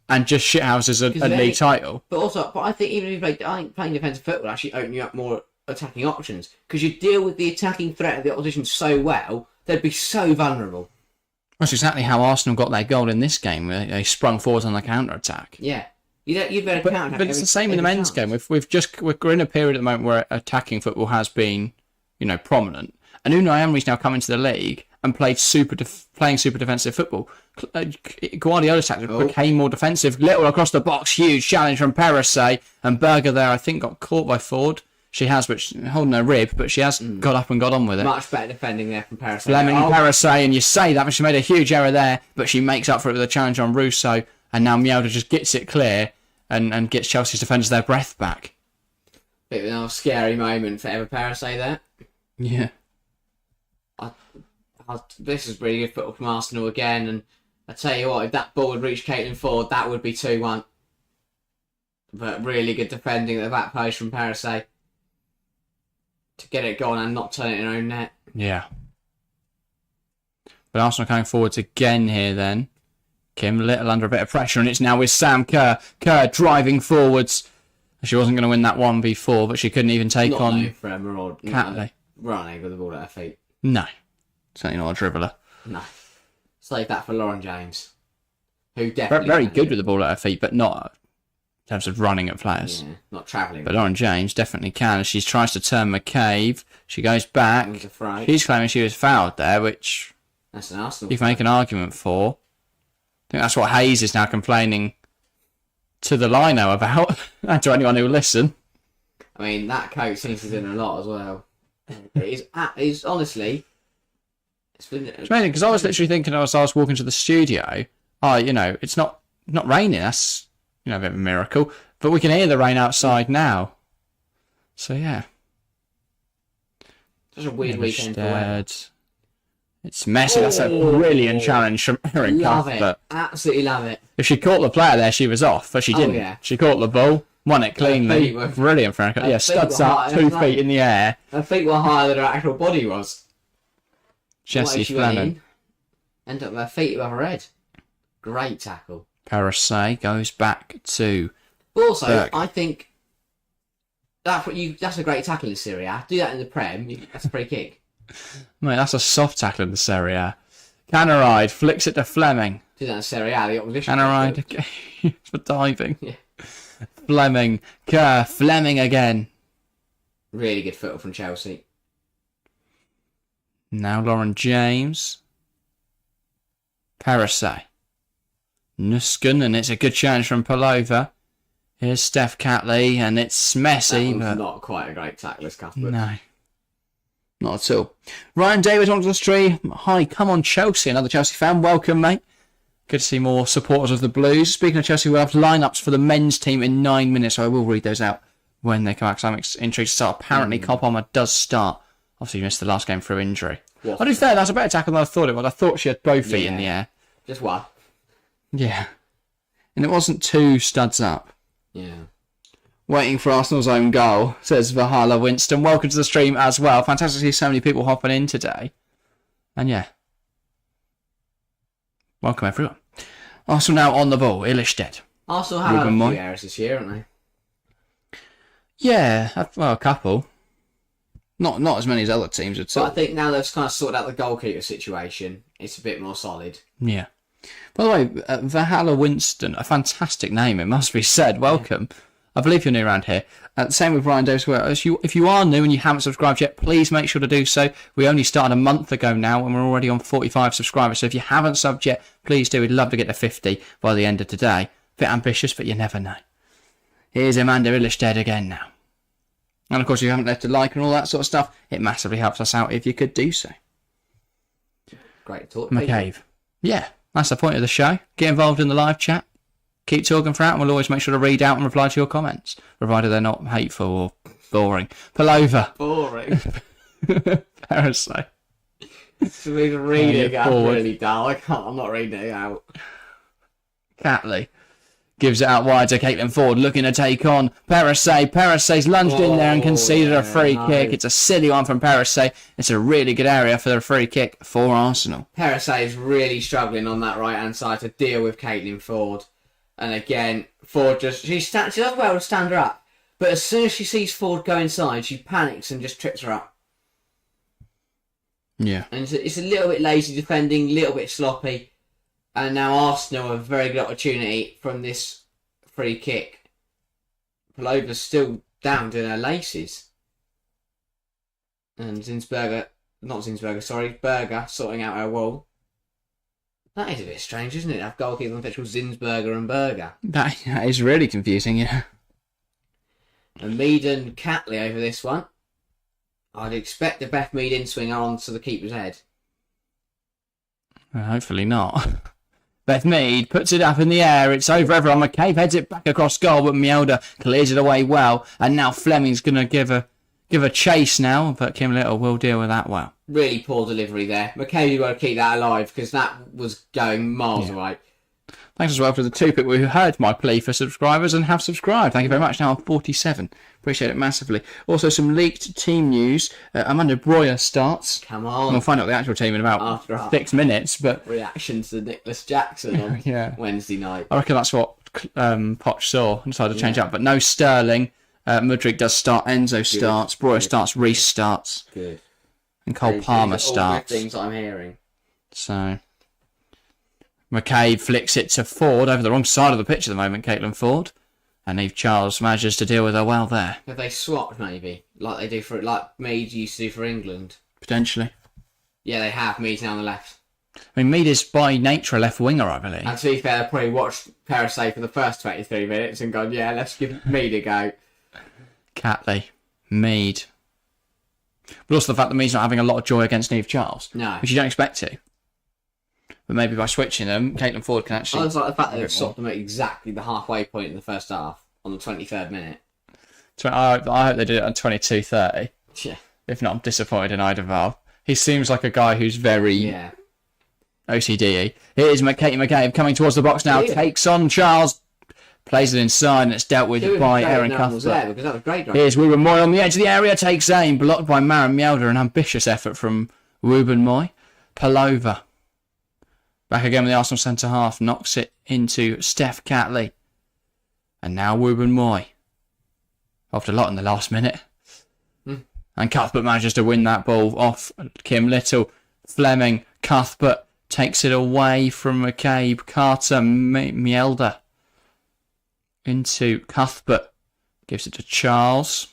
and just shithouses a league title. But I think even if playing defensive football actually open you up more attacking options, because you deal with the attacking threat of the opposition so well, they'd be so vulnerable. That's exactly how Arsenal got their goal in this game. They sprung forwards on the counter attack. Yeah, you'd better counter. But it's the same in the men's game. We're in a period at the moment where attacking football has been, prominent, and Unai Emery's now come into the league and playing super defensive football. Guardiola's tactic became more defensive. Little across the box, huge challenge from Parasay, and Berger there I think got caught by Ford. She has, but she's holding her rib, but she has got up and got on with it. Much better defending there from Parasay. Fleming Parasay, and you say that, but she made a huge error there, but she makes up for it with a challenge on Rousseau, and now Mjelde just gets it clear and gets Chelsea's defenders their breath back. Bit of a scary moment for Eva Parasay there. Yeah. This is really good football from Arsenal again, and I tell you what, if that ball would reach Caitlin Ford, that would be 2-1. But really good defending at the back post from Parasay to get it gone and not turn it in her own net. Yeah. But Arsenal coming forwards again here then. Kim Little under a bit of pressure, and it's now with Sam Kerr. Kerr driving forwards. She wasn't going to win that 1v4, but she couldn't even take on Catley. Running with the ball at her feet. No. Certainly not a dribbler. No. Save that for Lauren James. Who definitely... Very good with the ball at her feet, but not in terms of running at players. Yeah, not travelling. But Lauren James definitely can. As she tries to turn McCabe, she goes back. She's claiming she was fouled there, which that's an Arsenal. You can make an argument for. I think that's what Hayes is now complaining to the lino about, and to anyone who will listen. I mean, that coach seems to do a lot as well. It is honestly... It's amazing, because I was literally thinking as I was walking to the studio, it's not raining, that's a bit of a miracle, but we can hear the rain outside now. So yeah. Such a weird weekend for weather. It's messy. That's a brilliant challenge from Erin Cuthbert. Absolutely love it. If she caught the player there, she was off, but she didn't. Yeah. She caught the ball, won it cleanly. Brilliant for Erin Cuthbert. Yeah, studs up, 2 feet in the air. Her feet were higher than her actual body was. Jessie Fleming. Ended up with her feet above her head. Great tackle. Parasay goes back to Also, Berg. I think that's a great tackle in Serie A. Do that in the Prem, that's a free kick. Mate, that's a soft tackle in the Serie A. Canaride flicks it to Fleming. Do that in Serie A, the opposition. Canaride again for diving. Yeah. Fleming. Kerr. Fleming again. Really good football from Chelsea. Now Lauren James. Parasay. Nuskin, and it's a good challenge from Palova. Here's Steph Catley, and it's messy, That was but not quite a great tackle, Cuthbert. no. Not at all. Ryan Davis onto the stream. Hi, come on Chelsea. Another Chelsea fan. Welcome, mate. Good to see more supporters of the Blues. Speaking of Chelsea, we'll have lineups for the men's team in 9 minutes, so I will read those out when they come out, because I'm intrigued to start. Apparently, Cole Palmer does start. Obviously, he missed the last game through injury. What? To be fair, that's a better tackle than I thought it was. I thought she had both feet in the air. Just one. Yeah. And it wasn't two studs up. Yeah. Waiting for Arsenal's own goal, says Valhalla Winston. Welcome to the stream as well. Fantastic to see so many people hopping in today. And yeah. Welcome everyone. Arsenal now on the ball. Illistead. Arsenal have had a few errors this year, haven't they? Yeah, well, a couple. Not as many as other teams would say. But I think now they've kind of sorted out the goalkeeper situation, it's a bit more solid. Yeah. By the way, Valhalla Winston, a fantastic name, it must be said. Welcome. I believe you're new around here. Same with Ryan Davis. If you are new and you haven't subscribed yet, please make sure to do so. We only started a month ago now, and we're already on 45 subscribers. So if you haven't subbed yet, please do. We'd love to get to 50 by the end of today. Bit ambitious, but you never know. Here's Amanda Illistead again now. And of course, if you haven't left a like and all that sort of stuff, it massively helps us out if you could do so. Great talk. McCabe. Yeah, that's the point of the show. Get involved in the live chat. Keep talking throughout, and we'll always make sure to read out and reply to your comments, provided they're not hateful or boring. Palova. Boring. Parasite. So even reading it forward. really dull. I'm not reading it out. Catley gives it out wide to Caitlin Ford, looking to take on Parasay. Parasay's lunged in there and conceded a free kick. It's a silly one from Parasay. It's a really good area for the free kick for Arsenal. Parasay is really struggling on that right-hand side to deal with Caitlin Ford. And again, Ford she does well to stand her up. But as soon as she sees Ford go inside, she panics and just trips her up. Yeah. And it's a little bit lazy defending, a little bit sloppy. And now Arsenal have a very good opportunity from this free kick. Palova's still down doing her laces. And Berger sorting out her wall. That is a bit strange, isn't it? Have goalkeeper on the pitch called Zinsberger and Berger. That is really confusing, yeah. And Mead and Catley over this one. I'd expect a Beth Mead in-swinger onto the keeper's head. Well, hopefully not. Beth Mead puts it up in the air. It's over everyone. McCabe heads it back across goal, but Mjolnir clears it away well. And now Fleming's going to give a chase now, but Kim Little will deal with that well. Really poor delivery there. McCabe, you've got to keep that alive because that was going miles away. Thanks as well for the 2 people who heard my plea for subscribers and have subscribed. Thank you very much. Now I'm 47. Appreciate it massively. Also, some leaked team news. Amanda Breuer starts. Come on. We'll find out the actual team in about 6 minutes. But reactions to Nicholas Jackson on Wednesday night. I reckon that's what Poch saw and decided to change up. But no Sterling. Mudryk does start. Enzo starts. Breuer starts. Reece starts. Good. And Cole Palmer starts. All things I'm hearing. So McCabe flicks it to Ford over the wrong side of the pitch at the moment, Caitlin Ford. And Eve Charles manages to deal with her well there. Have they swapped maybe? Like they do like Mead used to do for England? Potentially. Yeah, they have. Mead's now on the left. I mean, Mead is by nature a left winger, I believe. And to be fair, they probably watched Parasay for the first 23 minutes and gone, yeah, let's give Mead a go. Catley. Mead. But also the fact that Mead's not having a lot of joy against Eve Charles. No. Which you don't expect to. But maybe by switching them, Caitlin Ford can actually... I was like the fact that they've stopped them at exactly the halfway point in the first half, on the 23rd minute. I hope they did it on 22:30. Yeah. If not, I'm disappointed in Idaval. He seems like a guy who's very OCD-y. Here's Katie McCabe coming towards the box now, takes on Charles, plays it inside, and it's dealt with by Erin Cuthbert. Because that was great. Here's Ruben Moy on the edge of the area, takes aim, blocked by Maren Mjolnir, an ambitious effort from Ruben Moy. Palova. Back again with the Arsenal centre-half, knocks it into Steph Catley. And now Ruben Moy. After a lot in the last minute. And Cuthbert manages to win that ball off Kim Little. Fleming, Cuthbert takes it away from McCabe. Carter, Mjolnir. Into Cuthbert. Gives it to Charles.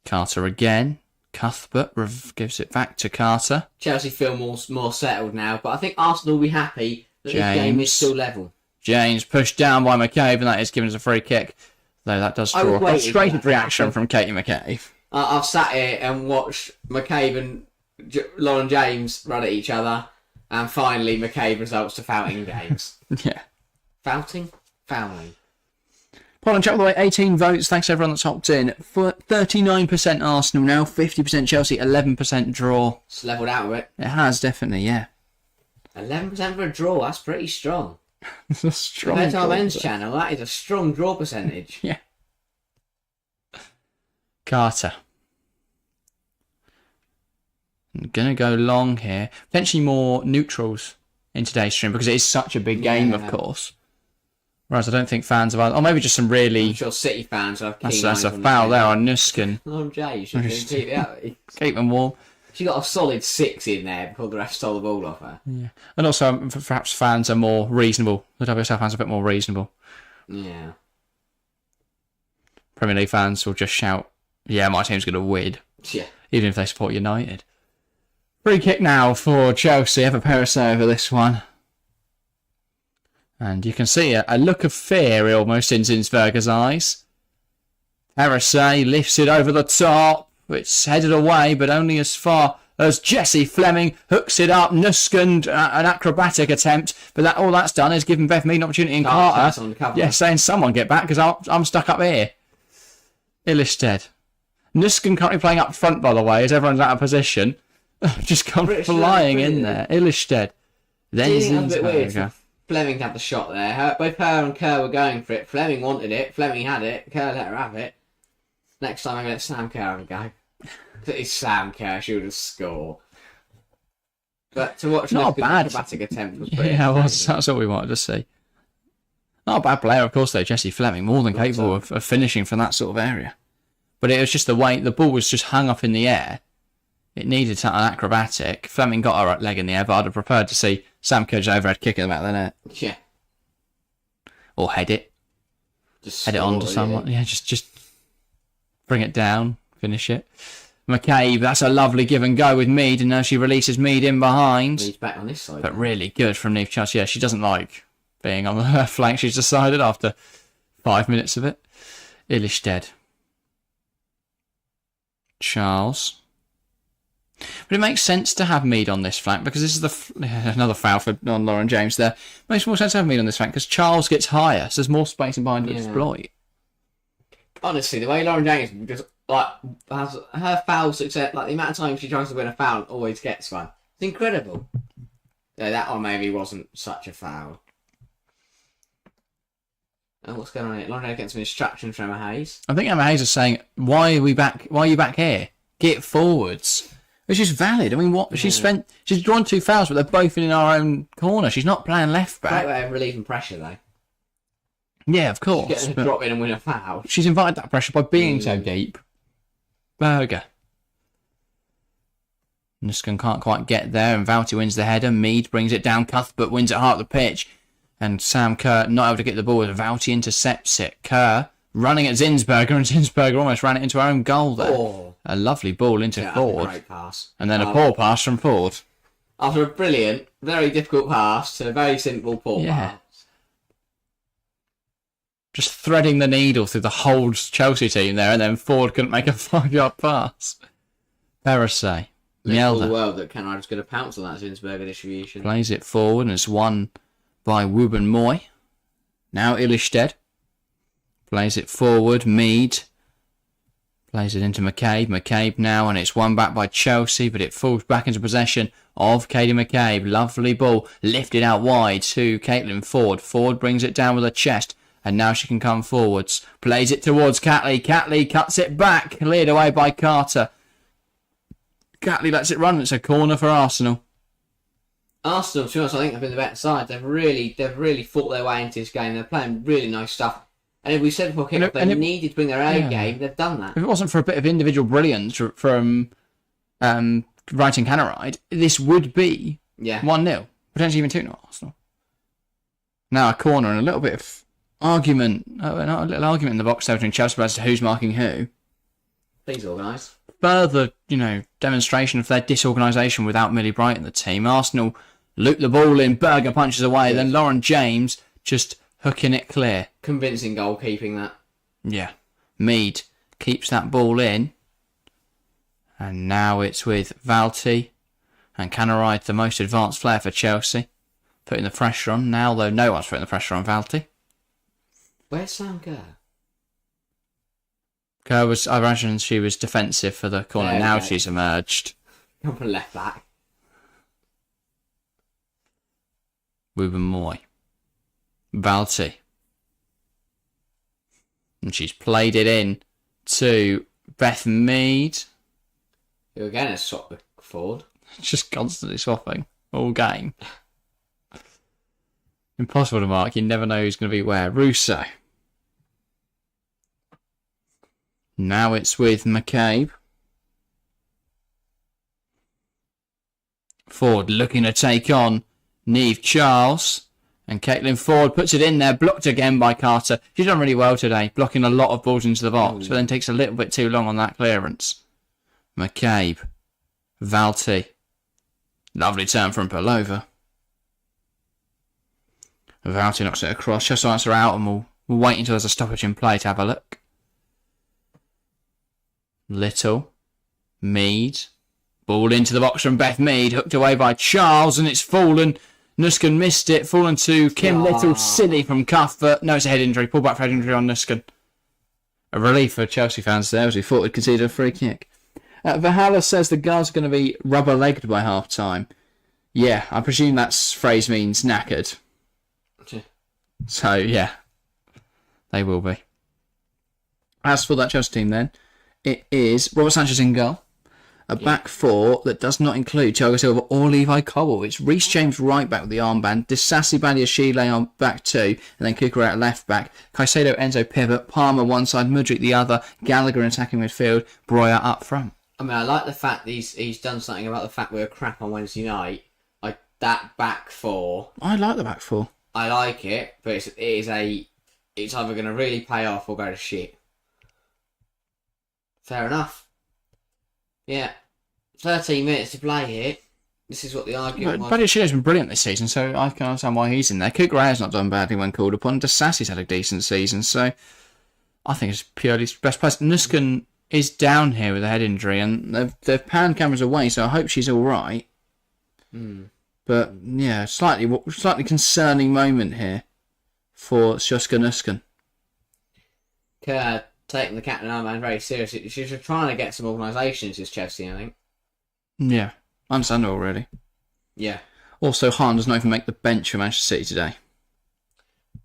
Carter again. Cuthbert gives it back to Carter. Chelsea feel more settled now, but I think Arsenal will be happy that this game James. is still level. James pushed down by McCabe, and that is given us a free kick. Though that does draw a frustrated reaction from Katie McCabe. I've sat here and watched McCabe and Lauren James run at each other, and finally McCabe results to fouling games. Yeah. Fouling? Paul, check all the way, 18 votes. Thanks everyone that's hopped in. For 39% Arsenal now, 50% Chelsea, 11% draw. It's levelled out a bit. It has, definitely, yeah. 11% for a draw, that's pretty strong. It's a strong Compared to our draw, men's but- channel, that is a strong draw percentage. Yeah. Carter. I'm going to go long here. Potentially more neutrals in today's stream because it is such a big game, of course. Whereas I don't think fans of... Or maybe just some really... I'm sure City fans have keen That's a eyes on foul the there on Nuskin. Lauren J, you should keep it out. Keep them warm. She got a solid 6 in there before the ref stole the ball off her. Yeah. And also, perhaps fans are more reasonable. The WSL fans are a bit more reasonable. Yeah. Premier League fans will just shout, yeah, my team's going to win. Yeah. Even if they support United. Free kick now for Chelsea. Have a Perisset over this one. And you can see a look of fear almost in Zinsberger's eyes. Perisset lifts it over the top. It's headed away, but only as far as Jessie Fleming hooks it up. Nuskin, an acrobatic attempt. But all that's done is given Beth Mead an opportunity in Carter. Yeah, saying someone get back because I'm stuck up here. Illistead. Nuskin currently playing up front, by the way, as everyone's out of position. Just gone flying in there. Illistead. Then Zinsberger. Fleming had the shot there. Both her and Kerr were going for it. Fleming wanted it. Fleming had it. Kerr let her have it. Next time I'm going to let Sam Kerr have a go. It's Sam Kerr. She'll just score. But to watch Not an bad. acrobatic attempt was pretty Yeah, entertaining. that's what we wanted to see. Not a bad player, of course, though, Jessie Fleming. More than capable of finishing from that sort of area. But it was just the way the ball was just hung up in the air. It needed an acrobatic. Fleming got her leg in the air, but I'd have preferred to see Sam Kerr just overhead kick in the back of the net. Yeah. Or head it. Just Head it on to score, someone. Yeah, just bring it down. Finish it. McCabe, that's a lovely give and go with Mead, and now she releases Mead in behind. He's back on this side. But really good from Neve Charles. Yeah, she doesn't like being on her flank. She's decided after 5 minutes of it. Illistead. Charles. But it makes sense to have Mead on this flank because this is another foul on Lauren James there. Makes more sense to have Mead on this flank because Charles gets higher, so there's more space in behind to exploit. Honestly, the way Lauren James just has her foul success, the amount of times she tries to win a foul, always gets one. It's incredible. Yeah, that one maybe wasn't such a foul. And what's going on here? Lauren James gets some instructions from Emma Hayes. I think Emma Hayes is saying, "Why are we back? Why are you back here? Get forwards." Which is valid. I mean, what she's drawn 2 fouls, but they're both in our own corner. She's not playing left back. Great way of relieving pressure, though. Yeah, of course. Getting a drop in and win a foul. She's invited that pressure by being so deep. Berger. Nuskin can't quite get there, and Vouty wins the header. Mead brings it down. Cuthbert wins it hard at the pitch. And Sam Kerr not able to get the ball as Vouty intercepts it. Kerr running at Zinsberger, and Zinsberger almost ran it into her own goal there. Oh. A lovely ball into Ford. Great pass. And then a poor pass from Ford. After a brilliant, very difficult pass to a very simple poor pass. Just threading the needle through the whole Chelsea team there, and then Ford couldn't make a 5-yard pass. Perisset. The Mielder world that Canada's going to pounce on that Zinsberger distribution. plays it forward, and it's won by Wooben Moy. Now Illistead plays it forward. Mead plays it into McCabe. McCabe now, and it's won back by Chelsea, but it falls back into possession of Katie McCabe. Lovely ball lifted out wide to Caitlin Ford. Ford brings it down with her chest, and now she can come forwards. Plays it towards Catley. Catley cuts it back, cleared away by Carter. Catley lets it run. It's a corner for Arsenal. Arsenal, to be honest, I think have been the better side. They've really fought their way into this game. They're playing really nice stuff. And if we said before kickoff they needed to bring their A game, they've done that. If it wasn't for a bit of individual brilliance from Wright and Canaride, this would be 1-0, potentially even 2-0 Arsenal. Now a corner and a little bit of argument, a little argument in the box there between Chelsea as to who's marking who. Please organise. further, demonstration of their disorganisation without Millie Bright in the team. Arsenal loop the ball in, Berger punches away, then Lauren James just hooking it clear. Convincing goalkeeping, that. Yeah. Mead keeps that ball in. And now it's with Valti and Canaride, the most advanced player for Chelsea, putting the pressure on. Now, though, no one's putting the pressure on Valti. Where's Sam Kerr? Kerr was, I imagine she was defensive for the corner. Now she's emerged. Come on, left back. Ruben Moy. Valti. And she's played it in to Beth Mead. Who again has swapped forward. Just constantly swapping all game. Impossible to mark. You never know who's going to be where. Russo. Now it's with McCabe. Ford looking to take on Niamh Charles. And Caitlin Ford puts it in there, blocked again by Carter. She's done really well today, blocking a lot of balls into the box, but then takes a little bit too long on that clearance. McCabe. Valti. Lovely turn from Pelova. Valti knocks it across. Just answer out, and we'll wait until there's a stoppage in play to have a look. Little. Mead. Ball into the box from Beth Mead. Hooked away by Charles, and it's fallen. Nuskin missed it. Fallen to Kim Little. Silly from Cuthbert. No, it's a head injury. Pull back for head injury on Nuskin. A relief for Chelsea fans there, as we thought we'd conceded a free kick. Vahala says the guards are going to be rubber-legged by half-time. Yeah, I presume that phrase means knackered. So, yeah, they will be. As for that Chelsea team then, it is Robert Sanchez in goal. A back four that does not include Thiago Silva or Levi Cobble. It's Reece James right back with the armband, Disasi Badiashile on back two, and then Kuka at left back. Caicedo, Enzo pivot, Palmer one side, Mudryk the other, Gallagher in attacking midfield, Breuer up front. I mean, I like the fact that he's done something about the fact we were crap on Wednesday night. Like, that back four. I like the back four. I like it, but it's either going to really pay off or go to shit. Fair enough. Yeah. 13 minutes to play here. This is what the argument was. Badiashile's been brilliant this season, so I can understand why he's in there. Kukra's not done badly when called upon. Disasi's had a decent season, so I think it's purely best place. Nuskin is down here with a head injury, and they've panned cameras away, so I hope she's all right. But yeah, slightly concerning moment here for Sjoska Nuskin. Kerr taking the captain armband very seriously. She's trying to get some organisation into Chelsea, I think. Yeah, understandable, really. Yeah. Also, Hahn does not even make the bench for Manchester City today.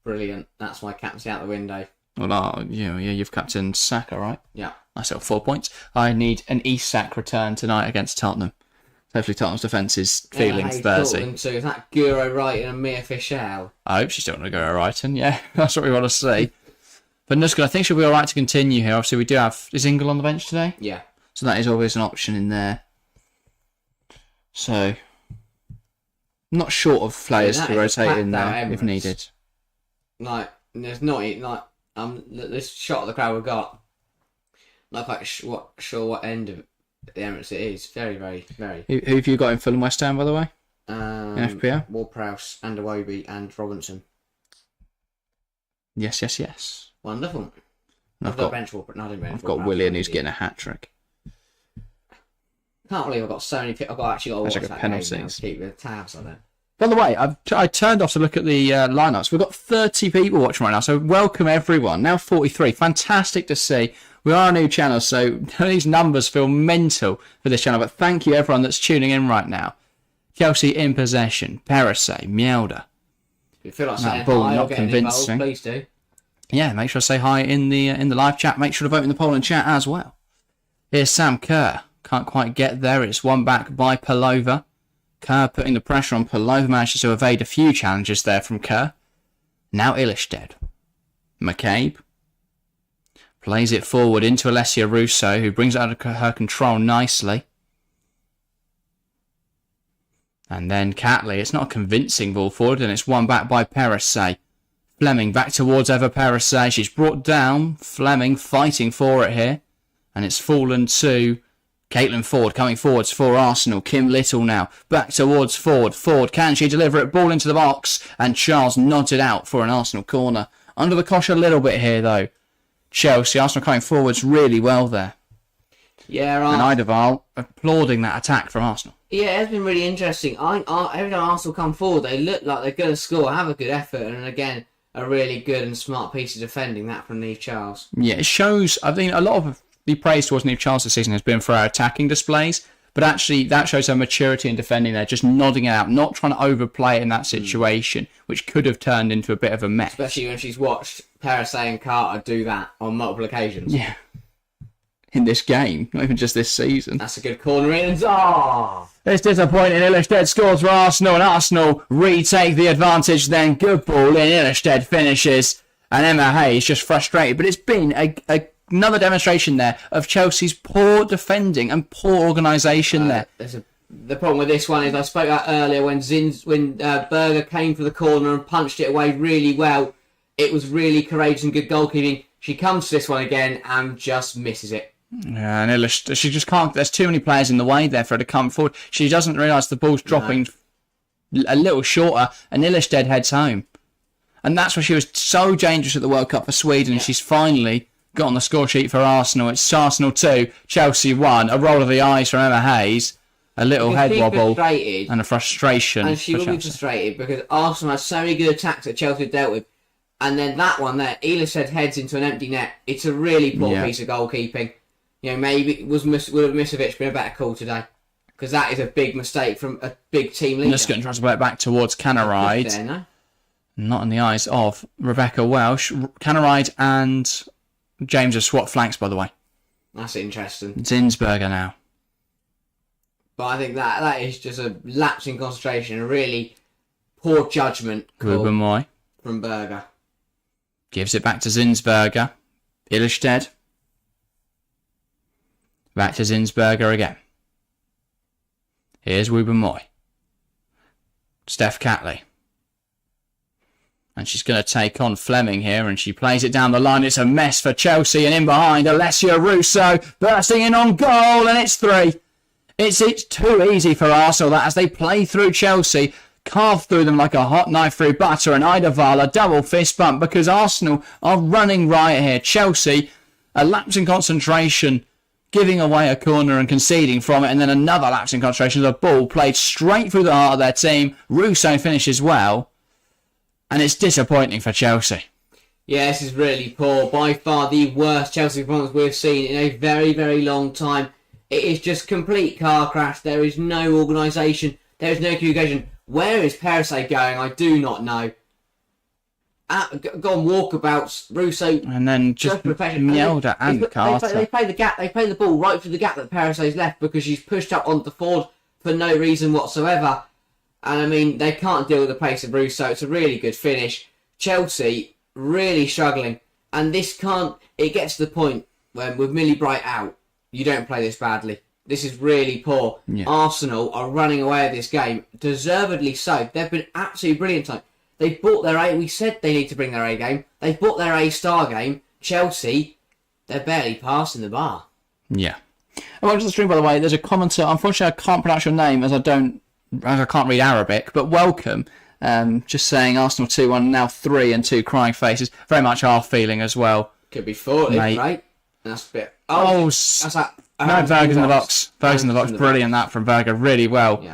Brilliant. That's my captaincy out the window. Well, you've captained Saka, right? Yeah. I still have 4 points. I need an Isak return tonight against Tottenham. Hopefully Tottenham's defence is feeling Thursday. Is that Guro Wright and Mia Fischel? I hope she's still going to go right, and yeah, that's what we want to see. But Nuskin, I think she'll be alright to continue here. Obviously, we do have... Is Ingle on the bench today? Yeah. So that is always an option in there. So, not short of players to rotate in there if needed. Like, there's not... Like, this shot of the crowd we've got... Not quite sure what end of the Emirates it is. Very, very, very. Who have you got in Fulham West Ham, by the way? In FPL? Ward-Prowse, and Iwobi, and Robinson. Yes. Wonderful. I've got Willian who's getting a hat-trick. Can't believe I've got so many people. I've actually got to watch that penalties. game now to keep the tabs on it. By the way, I turned off to look at the lineups. We've got 30 people watching right now, so welcome everyone. Now 43. Fantastic to see. We are a new channel, so these numbers feel mental for this channel, but thank you everyone that's tuning in right now. Chelsea in possession. Perisic, Mjelde. If you feel like That saying ball hi not or getting convincing. involved, please do. Yeah, make sure to say hi in the live chat. Make sure to vote in the poll and chat as well. Here's Sam Kerr. Can't quite get there. It's one back by Pelova. Kerr putting the pressure on. Pelova manages to evade a few challenges there from Kerr. Now Ilestead. McCabe. Plays it forward into Alessia Russo, who brings it out of her control nicely. And then Catley. It's not a convincing ball forward, and it's one back by Perisic. Fleming back towards Eva Perisic. She's brought down. Fleming fighting for it here. And it's fallen to Caitlin Ford coming forwards for Arsenal. Kim Little now back towards Ford. Ford, can she deliver it? Ball into the box, and Charles nods it out for an Arsenal corner. Under the cosh a little bit here though. Chelsea, Arsenal coming forwards really well there. Yeah, And Idaval applauding that attack from Arsenal. Yeah, it's been really interesting. Every time Arsenal come forward, they look like they're going to score, have a good effort, and again, a really good and smart piece of defending that from Neve Charles. Yeah, it shows, I think a lot of the praise towards Neve Charles this season has been for her attacking displays, but actually that shows her maturity in defending there, just nodding it out, not trying to overplay it in that situation, which could have turned into a bit of a mess. Especially when she's watched Parasay and Carter do that on multiple occasions. Yeah. In this game, not even just this season. That's a good corner in. It's disappointing. Illerstedt scores for Arsenal, and Arsenal retake the advantage then. Good ball in. Illerstedt finishes, and Emma Hayes just frustrated. But it's been another demonstration there of Chelsea's poor defending and poor organisation there. The problem with this one is I spoke about earlier when Berger came for the corner and punched it away really well. It was really courageous and good goalkeeping. She comes to this one again and just misses it. Yeah, and she just can't. There's too many players in the way there for her to come forward. She doesn't realise the ball's dropping a little shorter, and Illerstedt heads home. And that's why she was so dangerous at the World Cup for Sweden. Yeah. She's finally got on the score sheet for Arsenal. It's Arsenal 2, Chelsea 1. A roll of the eyes from Emma Hayes, a little head wobble, and a frustration. And she will be frustrated because Arsenal has so many good attacks that Chelsea dealt with. And then that one there, Illerstedt heads into an empty net. It's a really poor piece of goalkeeping. You know, maybe would have Misovic been a better call today? Because that is a big mistake from a big team leader. Just going to try to play it back towards Canaride. No? Not in the eyes of Rebecca Welsh. Canaride and James have swapped flanks, by the way. That's interesting. Zinsberger now. But I think that is just a lapse in concentration, a really poor judgment call from Berger. Gives it back to Zinsberger. Illerstedt. Back to Zinsberger again. Here's Wubben-Moy. Steph Catley. And she's going to take on Fleming here, and she plays it down the line. It's a mess for Chelsea, and in behind, Alessia Russo bursting in on goal, and it's 3. It's too easy for Arsenal, that as they play through Chelsea, carve through them like a hot knife through butter, and Idaval a double fist bump because Arsenal are running riot here. Chelsea, a lapse in concentration, giving away a corner and conceding from it, and then another lapse in concentration. The ball played straight through the heart of their team. Russo finishes well, and it's disappointing for Chelsea. Yeah, this is really poor. By far the worst Chelsea performance we've seen in a very, very long time. It is just complete car crash. There is no organisation. There is no communication. Where is Parasay going? I do not know. Gone walkabouts, Russo, and then just Mielda and Carter. They play the gap. They play the ball right through the gap that Parasay's left because she's pushed up onto Ford for no reason whatsoever. And I mean, they can't deal with the pace of Russo. It's a really good finish. Chelsea really struggling, and this can't. It gets to the point when with Millie Bright out, you don't play this badly. This is really poor. Yeah. Arsenal are running away with this game, deservedly so. They've been absolutely brilliant tonight. They bought their A. We said they need to bring their A game. They've bought their A-star game. Chelsea, they're barely passing the bar. Yeah. Welcome to the stream, by the way. There's a commenter. Unfortunately, I can't pronounce your name as I can't read Arabic. But welcome. Just saying, Arsenal 2-1, now 3 and 2 crying faces. Very much our feeling as well. Could be 4, right? That's a bit. That's that. No, Berger's in the box. Berger's in the box. Brilliant that from Berger. Really well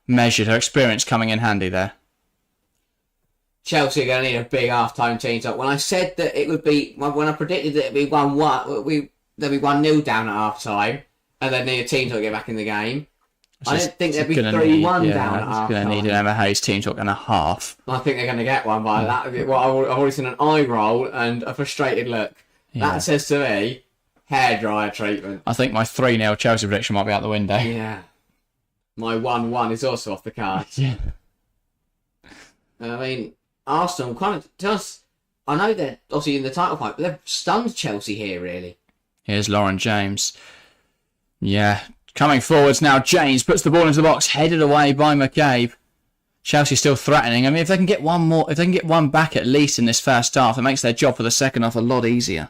measured. Her experience coming in handy there. Chelsea are going to need a big half-time team talk. When I said that it would be, when I predicted that it would be 1-1, they'll be 1-0 down at half-time, and they'd need a team talk to get back in the game. I don't think they'd be 3-1 down at half-time. Going to need an Emma Hayes team talk and a half. I think they're going to get one by that. Well, I've already seen an eye roll and a frustrated look. Yeah. That says to me, hairdryer treatment. I think my 3-0 Chelsea prediction might be out the window. Yeah. My 1-1 is also off the cards. Yeah. I mean, Arsenal kind of just. I know they're obviously in the title fight, but they've stunned Chelsea here, really. Here's Lauren James. Yeah. Coming forwards now, James puts the ball into the box, headed away by McCabe. Chelsea still threatening. I mean, if they can get one back at least in this first half, it makes their job for the second half a lot easier.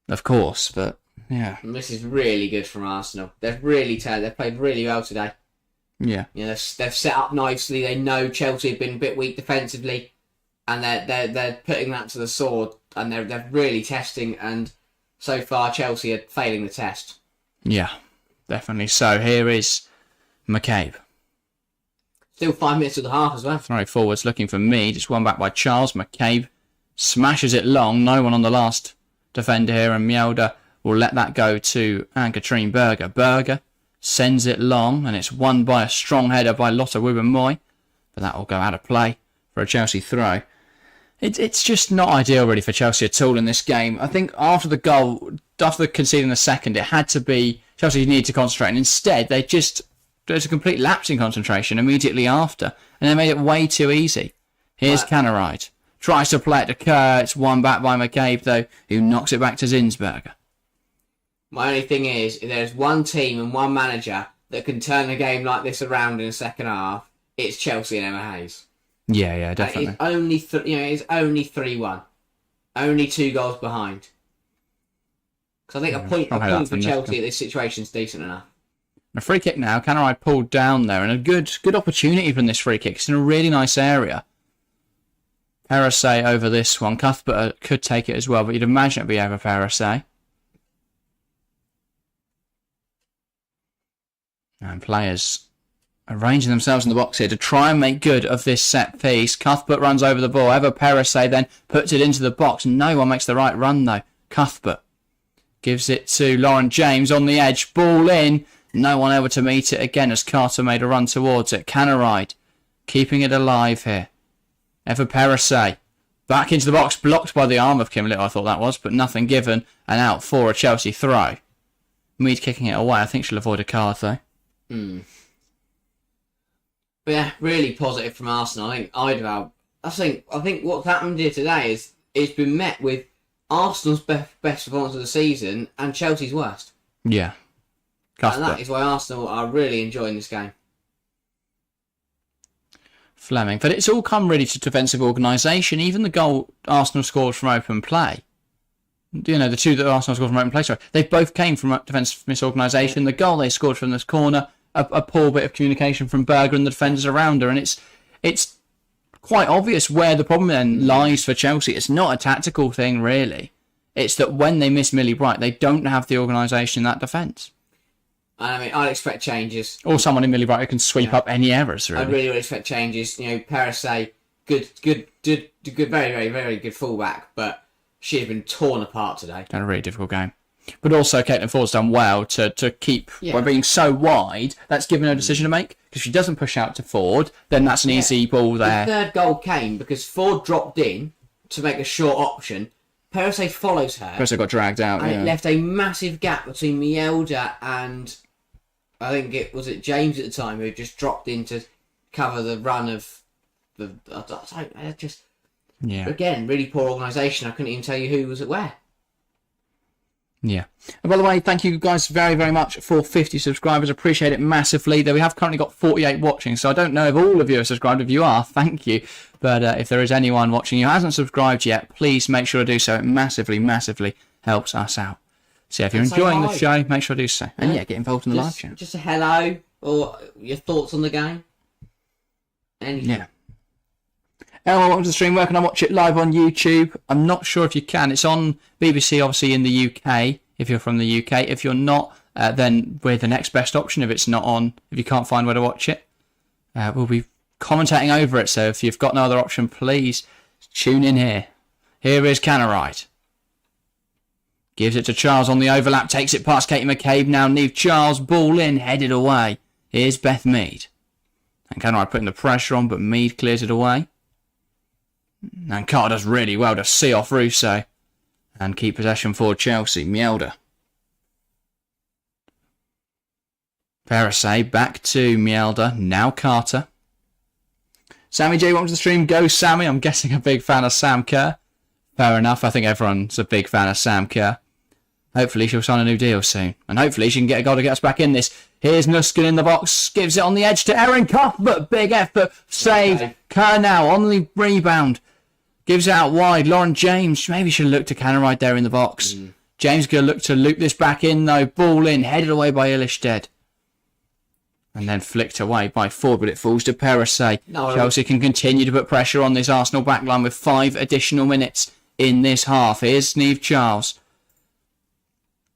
Of course, but Yeah. And this is really good from Arsenal. They've played really well today. Yeah. You know, they've set up nicely. They know Chelsea have been a bit weak defensively, and they're putting that to the sword, and they're really testing. And so far, Chelsea are failing the test. Yeah, definitely. So here is McCabe. Still 5 minutes of the half as well. Throw forwards looking for me. Just one back by Charles. McCabe smashes it long. No one on the last defender here, and Mjelder will let that go to Anne-Katrine Berger. Berger sends it long, and it's won by a strong header by Lotte Wubben-Moy. But that will go out of play for a Chelsea throw. It's just not ideal really for Chelsea at all in this game. I think after the goal, after conceding the second, it had to be Chelsea needed to concentrate, and instead there's a complete lapse in concentration immediately after, and they made it way too easy. Here's Canneride. Tries to play it to Kerr. It's won back by McCabe though, who knocks it back to Zinsberger. My only thing is, if there's one team and one manager that can turn a game like this around in the second half, it's Chelsea and Emma Hayes. Yeah, definitely. It's only 3-1, only 2 goals behind. Because I think a point for Chelsea at this situation is decent enough. A free kick now. Canneride pulled down there, and a good opportunity from this free kick. It's in a really nice area. Perisse over this one. Cuthbert could take it as well, but you'd imagine it'd be over Perisse. And players arranging themselves in the box here to try and make good of this set piece. Cuthbert runs over the ball. Ever Perisse then puts it into the box. No one makes the right run though. Cuthbert gives it to Lauren James on the edge. Ball in. No one able to meet it again as Carter made a run towards it. Canneride keeping it alive here. Ever Perisse back into the box. Blocked by the arm of Kim Little, I thought that was, but nothing given. And out for a Chelsea throw. Mead kicking it away. I think she'll avoid a card though. But yeah, really positive from Arsenal. I think what's happened here today is it's been met with Arsenal's best performance of the season and Chelsea's worst. Yeah. Cuthbert. And that is why Arsenal are really enjoying this game. Fleming. But it's all come really to defensive organisation. Even the goal Arsenal scored from open play. You know, the two that Arsenal scored from open play, sorry, they both came from defensive misorganisation. The goal they scored from this corner, a poor bit of communication from Berger and the defenders around her. And it's quite obvious where the problem then lies for Chelsea. It's not a tactical thing, really. It's that when they miss Millie Bright, they don't have the organisation in that defence. I mean, I'd expect changes. Or someone in Millie Bright who can sweep up any errors, really. I really would expect changes. You know, Perisse, good, very, very, very good fullback, but she's been torn apart today. Done a really difficult game. But also, Caitlin Ford's done well to keep by being so wide. That's given her a decision to make. Because if she doesn't push out to Ford, then that's an easy ball there. The third goal came because Ford dropped in to make a short option. Perisse follows her. Perisse got dragged out, and it left a massive gap between Mjelder and I think it James at the time who just dropped in to cover the run of the. Again, really poor organisation. I couldn't even tell you who was at where. Yeah. And by the way, thank you guys very, very much for 50 subscribers. Appreciate it massively. Though we have currently got 48 watching, so I don't know if all of you are subscribed. If you are, thank you. But if there is anyone watching who hasn't subscribed yet, please make sure to do so. It massively, massively helps us out. So if you're enjoying the show, make sure to do so. And get involved in the live chat. Just a hello or your thoughts on the game. Anything. Yeah. Elmo, welcome to the stream. Where can I watch it live on YouTube? I'm not sure if you can. It's on BBC, obviously, in the UK, if you're from the UK. If you're not, then we're the next best option if it's not on, if you can't find where to watch it. We'll be commentating over it, so if you've got no other option, please tune in here. Here is Canneride. Gives it to Charles on the overlap, takes it past Katie McCabe now. Neve Charles, ball in, headed away. Here's Beth Mead. And Canneride putting the pressure on, but Mead clears it away. And Carter does really well to see off Russo and keep possession for Chelsea. Mjelder. Perisse back to Mjelder. Now Carter. Sammy J, welcome to the stream. Go Sammy. I'm guessing a big fan of Sam Kerr. Fair enough. I think everyone's a big fan of Sam Kerr. Hopefully she'll sign a new deal soon. And hopefully she can get a goal to get us back in this. Here's Nuskin in the box. Gives it on the edge to Erin Cuthbert. Big effort. Saved. Okay. Kerr now on the rebound. Gives it out wide. Lauren James. Maybe should look to Canneride there in the box. James going to look to loop this back in, though. Ball in, headed away by Illistead. And then flicked away by Ford, but it falls to Perissé. No. Chelsea can continue to put pressure on this Arsenal backline with 5 additional minutes in this half. Here's Niamh Charles.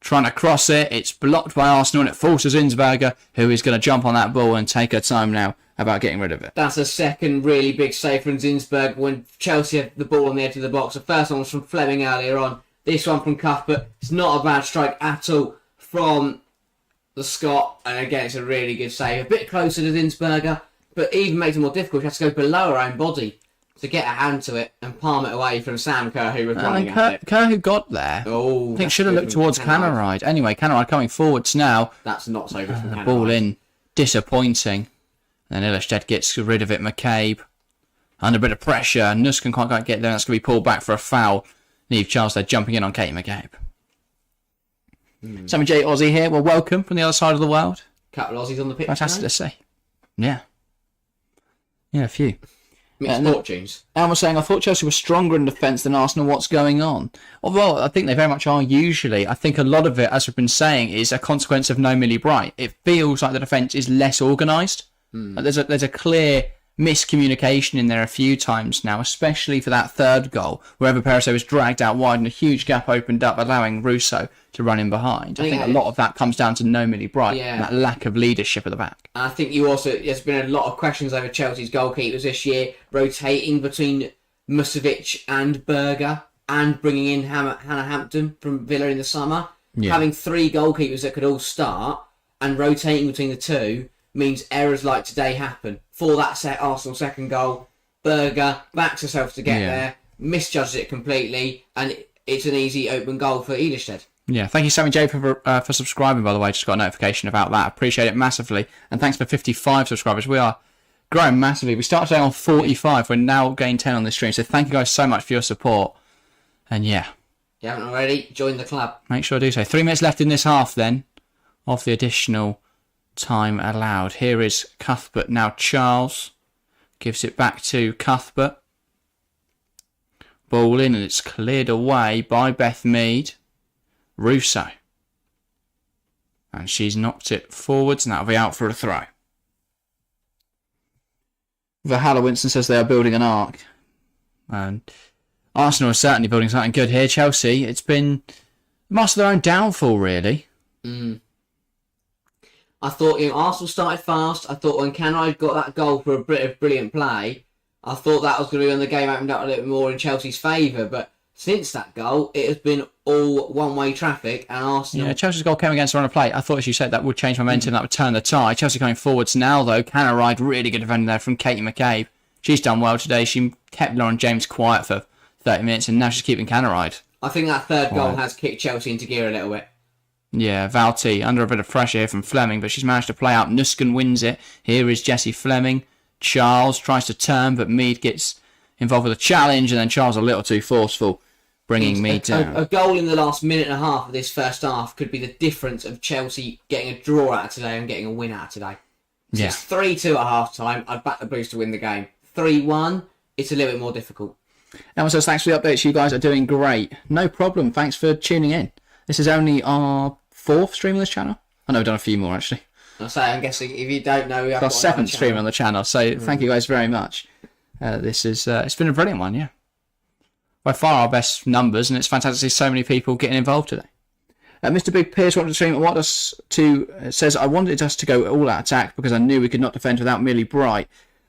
Trying to cross it. It's blocked by Arsenal and it forces Zinsberger, who is going to jump on that ball and take her time now about getting rid of it. That's a second really big save from Zinsberg when Chelsea had the ball on the edge of the box. The first one was from Fleming earlier on. This one from Cuthbert. It's not a bad strike at all from the Scot. And again, it's a really good save. A bit closer to Zinsberger, but even makes it more difficult. She has to go below her own body to get a hand to it and palm it away from Sam Kerr, who was running at it. Kerr, who got there, I think should have looked towards Canaride. Anyway, Canaride coming forwards now. That's not so good from Canaride. Ball in. Disappointing. Then Illistead gets rid of it. McCabe under a bit of pressure. Nuss can quite get there. That's going to be pulled back for a foul. Niamh Charles there jumping in on Katie McCabe. Sammy J. Aussie here. Well, welcome from the other side of the world. Couple of Aussies on the pitch. Fantastic to see. Yeah. Yeah, a few. Mixed fortunes. Alan was saying, I thought Chelsea was stronger in defence than Arsenal. What's going on? Well, I think they very much are usually. I think a lot of it, as we've been saying, is a consequence of no Millie Bright. It feels like the defence is less organised. There's a clear miscommunication in there a few times now, especially for that third goal, wherever Perissé was dragged out wide and a huge gap opened up, allowing Russo to run in behind. I think a lot of that comes down to no Millie Bright and that lack of leadership at the back. I think there's been a lot of questions over Chelsea's goalkeepers this year, rotating between Musovic and Berger and bringing in Hannah Hampton from Villa in the summer. Having 3 goalkeepers that could all start and rotating between the two means errors like today happen. For that Arsenal second goal, Berger backs herself to get there, misjudges it completely, and it's an easy open goal for Illistead. Yeah, thank you, Sammy J, for subscribing, by the way. Just got a notification about that. Appreciate it massively. And thanks for 55 subscribers. We are growing massively. We started today on 45. We're now getting 10 on this stream. So thank you guys so much for your support. And yeah. If you haven't already, join the club. Make sure I do so. 3 minutes left in this half then of the additional time allowed. Here is Cuthbert now. Charles gives it back to Cuthbert. Ball in and it's cleared away by Beth Mead. Russo. And she's knocked it forwards and that'll be out for a throw. Valhalla Winston says they are building an arc. And Arsenal are certainly building something good here. Chelsea, it's been most of their own downfall, really. I thought Arsenal started fast. I thought when Canaride got that goal for a bit of brilliant play, I thought that was going to be when the game opened up a little bit more in Chelsea's favour. But since that goal, it has been all one-way traffic, and Arsenal... Yeah, Chelsea's goal came against the run of play. I thought, as you said, that would change momentum, that would turn the tide. Chelsea coming forwards now, though. Canaride, really good defending there from Katie McCabe. She's done well today. She kept Lauren James quiet for 30 minutes, and now she's keeping Canaride. I think that third goal has kicked Chelsea into gear a little bit. Yeah, Valti under a bit of pressure here from Fleming, but she's managed to play out. Nusken wins it. Here is Jessie Fleming. Charles tries to turn, but Mead gets involved with a challenge, and then Charles a little too forceful, bringing Mead down. A goal in the last minute and a half of this first half could be the difference of Chelsea getting a draw out of today and getting a win out of today. So it's 3-2 at half time. I'd back the Blues to win the game. 3-1, it's a little bit more difficult. Everyone says thanks for the updates. You guys are doing great. No problem. Thanks for tuning in. This is only our 4th stream on this channel. I know we've done a few more, actually. I'm guessing if you don't know, we have our 7th stream on the channel. So thank you guys very much. This is it's been a brilliant one, yeah. By far our best numbers, and it's fantastic to see so many people getting involved today. Mr. Big Pierce wanted to stream. Says I wanted us to go all out attack because I knew we could not defend without Millie Bright.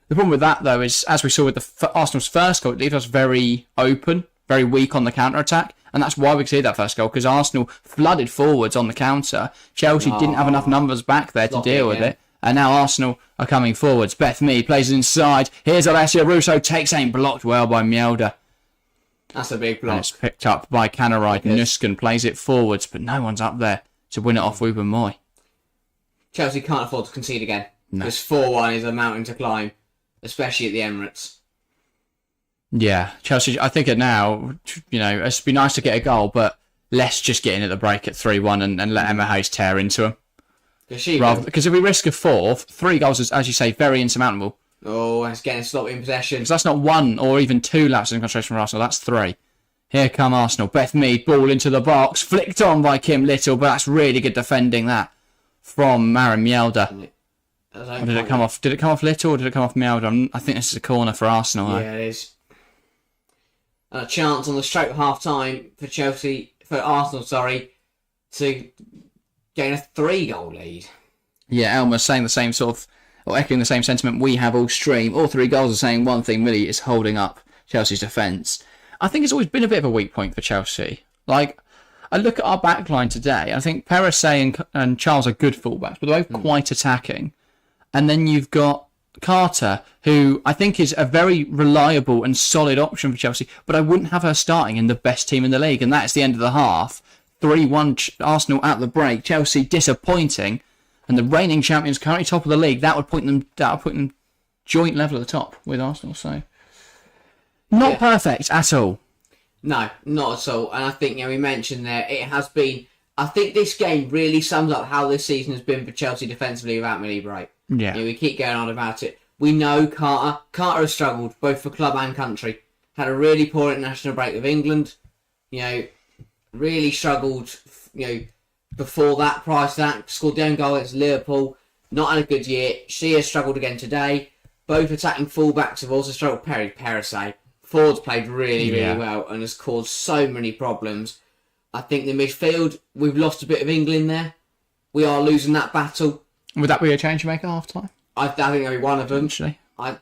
The problem with that, though, is as we saw with the Arsenal's first goal, it left us very open, very weak on the counter attack. And that's why we could see that first goal, because Arsenal flooded forwards on the counter. Chelsea didn't have enough numbers back there to deal with it. And now Arsenal are coming forwards. Beth Mead plays it inside. Here's Alessia Russo. Takes aim, blocked well by Mjelder. That's a big block. And it's picked up by Canaride. Nusken plays it forwards, but no one's up there to win it off Wubben Moy. Chelsea can't afford to concede again. No. Because 4-1 is a mountain to climb, especially at the Emirates. Yeah, Chelsea, I think now, it'd be nice to get a goal, but let's just get in at the break at 3-1 and let Emma Hayes tear into them. Because if we risk a 4th, 3 goals is, as you say, very insurmountable. Oh, it's getting sloppy in possession. Because that's not 1 or even 2 lapses in concentration from Arsenal, that's 3. Here come Arsenal. Beth Mead, ball into the box. Flicked on by Kim Little, but that's really good defending that from Maren Mjelder. Or did it come off? Did it come off Little or did it come off Mjelder? I think this is a corner for Arsenal. Yeah, it is. And a chance on the stroke of half time for Arsenal, to gain a 3-goal lead. Yeah, Elmer's saying the same sort of, or echoing the same sentiment we have all stream. All 3 goals are saying one thing, really, is holding up Chelsea's defence. I think it's always been a bit of a weak point for Chelsea. Like, I look at our backline today, I think Perisset and Charles are good fullbacks, but they're both quite attacking. And then you've got Carter, who I think is a very reliable and solid option for Chelsea, but I wouldn't have her starting in the best team in the league, and that's the end of the half. 3-1 Arsenal at the break. Chelsea disappointing, and the reigning champions currently top of the league. That would put them joint level at the top with Arsenal. So not perfect at all. No, not at all. And I think we mentioned there it has been. I think this game really sums up how this season has been for Chelsea defensively without Millie Bright. Yeah, we keep going on about it. We know Carter has struggled both for club and country. Had a really poor international break with England. Really struggled. Before that, prior to that, scored the own goal against Liverpool. Not had a good year. She has struggled again today. Both attacking fullbacks have also struggled. Perisset. Ford's played really well and has caused so many problems. I think the midfield, we've lost a bit of England there. We are losing that battle. Would that be a change to make at half time? I think that'll be one of them. Actually. I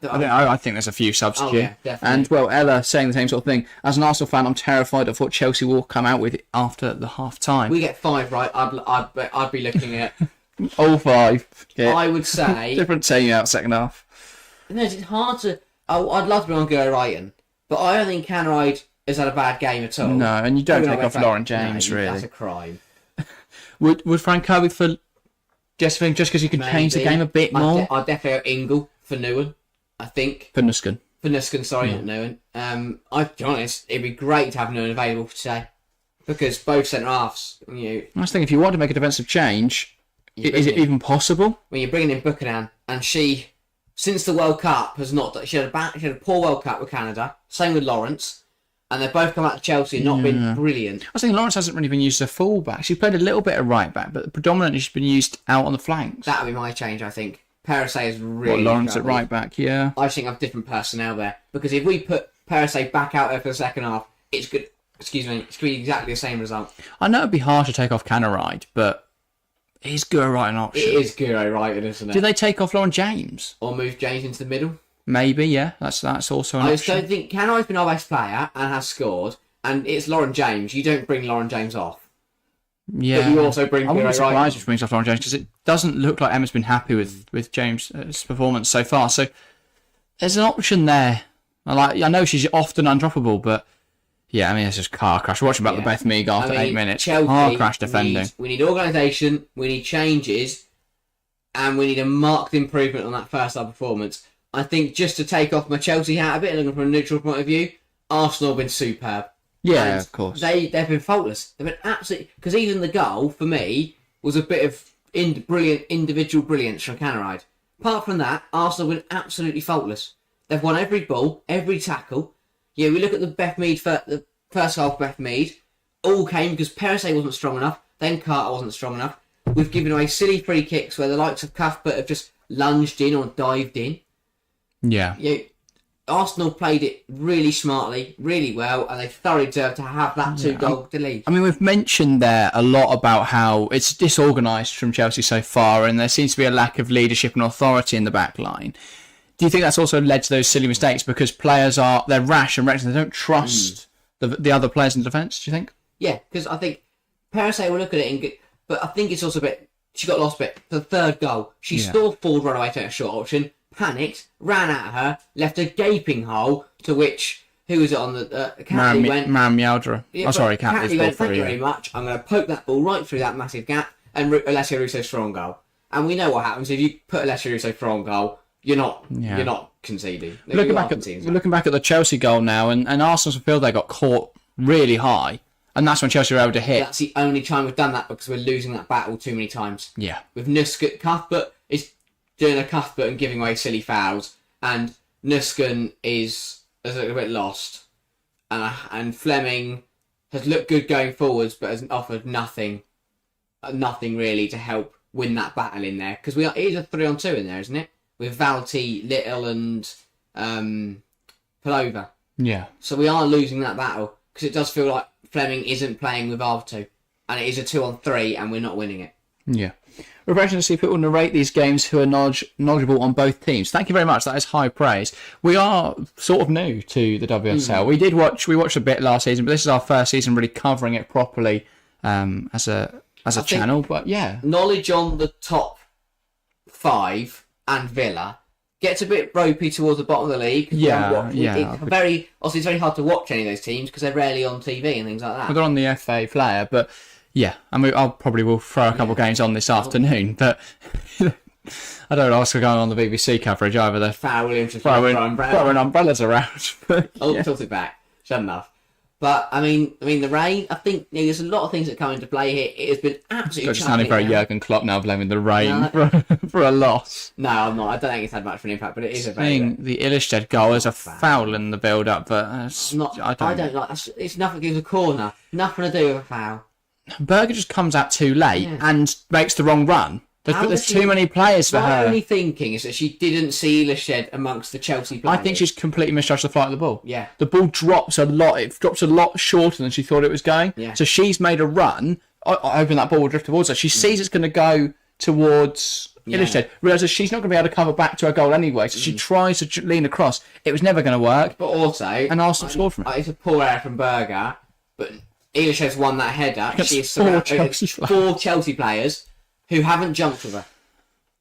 think there's a few subs Oh, here. yeah, definitely. And, well, Ella saying the same sort of thing. As an Arsenal fan, I'm terrified of what Chelsea will come out with after the half-time. We get 5 right, I'd be looking at... All 5. Yeah. I would say... Different team out second half. No, it's hard to... I'd love to be on Guro Wrighton, but I don't think Canride has had a bad game at all. No, and you don't take off Lauren James, really. That's a crime. Would Frank Kirby for just because you can change the game a bit more? I'd definitely go Ingle for Newen, I think. For Nuskin. Not Newen. I'd be honest, it'd be great to have Newen available for today. Because both centre-halves, I was thinking, if you want to make a defensive change, is it even possible? When you're bringing in Buchanan, and she, since the World Cup, she had a poor World Cup with Canada, same with Lawrence, and they've both come out to Chelsea and not been brilliant. I was thinking Lawrence hasn't really been used as a full-back. She played a little bit of right-back, but predominantly she's been used out on the flanks. That would be my change, I think. Perisset is really Lawrence struggled. at right-back, yeah. I think I've different personnel there. Because if we put Perisset back out there for the second half, it's good. It's going to be exactly the same result. I know it'd be hard to take off Canaride, but is Guro Wrighton an option? It is Guro Wrighton, isn't it? Do they take off Lauren James? Or move James into the middle? Maybe, yeah. That's also an I option. just don't think Canaride's been our best player and has scored, and it's Lauren James. You don't bring Lauren James off. Yeah. But you also bring I wouldn't Guro be surprised Wrighton. if she brings off Lauren James, because it doesn't look like Emma's been happy with James' performance so far. So there's an option there. I know she's often undroppable, but yeah, I mean, it's just car crash. We're watching about the Beth Mead after 8 minutes. Chelsea Car crash defending. We need organisation, we need changes, and we need a marked improvement on that first half performance. I think just to take off my Chelsea hat a bit, looking from a neutral point of view, Arsenal have been superb. Yeah, And of course. They've been faultless. They've been absolutely... Because even the goal, for me, was a bit of brilliant individual brilliance from Canaride. Apart from that, Arsenal have been absolutely faultless. They've won every ball, every tackle. Yeah, we look at the Beth Mead, the first half of Beth Mead. All came because Perisset wasn't strong enough. Then Carter wasn't strong enough. We've given away silly free kicks where the likes of Cuthbert have just lunged in or dived in. Yeah. Arsenal played it really smartly, really well, and they thoroughly deserve to have that 2-goal lead. I mean, we've mentioned there a lot about how it's disorganised from Chelsea so far, and there seems to be a lack of leadership and authority in the back line. Do you think that's also led to those silly mistakes because players they're rash and reckless, they don't trust the other players in the defence, do you think? Yeah, because I think Perisset will look at it, but I think it's also a bit, she got lost a bit. For the third goal, she saw Ford run away to a short option, panicked, ran at her, left a gaping hole, to which, who was it on the... Catley went... Maren Mjelder. Catley went, thank you very much, I'm going to poke that ball right through that massive gap, and Alessia Russo's through on goal. And we know what happens if you put Alessia Russo through on goal. You're not conceding. Looking back at the Chelsea goal now, and Arsenal's midfield, they got caught really high, and that's when Chelsea were able to hit. That's the only time we've done that because we're losing that battle too many times. Yeah. With Nuskin, Cuthbert is doing a Cuthbert and giving away silly fouls, and Nuskin is a little bit lost. and Fleming has looked good going forwards, but has offered nothing really to help win that battle in there. Because it is a 3-on-2 in there, isn't it? With Valty, Little, and Pullover. Yeah. So we are losing that battle because it does feel like Fleming isn't playing with Arto, and it is a 2-on-3, and we're not winning it. Yeah. We're actually to see people narrate these games who are knowledgeable on both teams. Thank you very much. That is high praise. We are sort of new to the WSL. We watched a bit last season, but this is our first season really covering it properly as a channel. But yeah, knowledge on the top 5 and Villa gets a bit ropey towards the bottom of the league. It's very hard to watch any of those teams because they're rarely on TV and things like that. Well, they're on the FA Player, but yeah, I mean, I'll probably will throw a couple of games on this afternoon, but I don't know what's going on the BBC coverage either. They're throwing umbrellas around. Tilt it back. Shut enough. But I mean, the rain. I think there's a lot of things that come into play here. It has been absolutely. It's sounding very Jurgen Klopp now, blaming the rain for a loss. No, I'm not. I don't think it's had much of an impact, but it is a very. The Ilestead goal is a foul in the build-up, but I don't like. It's nothing to do with a corner. Nothing to do with a foul. Berger just comes out too late and makes the wrong run. There's too many players for her. My only thinking is that she didn't see Ilestead amongst the Chelsea players. I think she's completely misjudged the flight of the ball. Yeah. The ball drops a lot. It drops a lot shorter than she thought it was going. Yeah. So she's made a run, hoping that ball will drift towards her. She sees it's going to go towards Ilestead, realises she's not going to be able to cover back to her goal anyway, so she tries to lean across. It was never going to work. But also... And Arsenal scored from it. It's a poor error from Berger, but Ilestead's won that header. She's four Chelsea players who haven't jumped with her.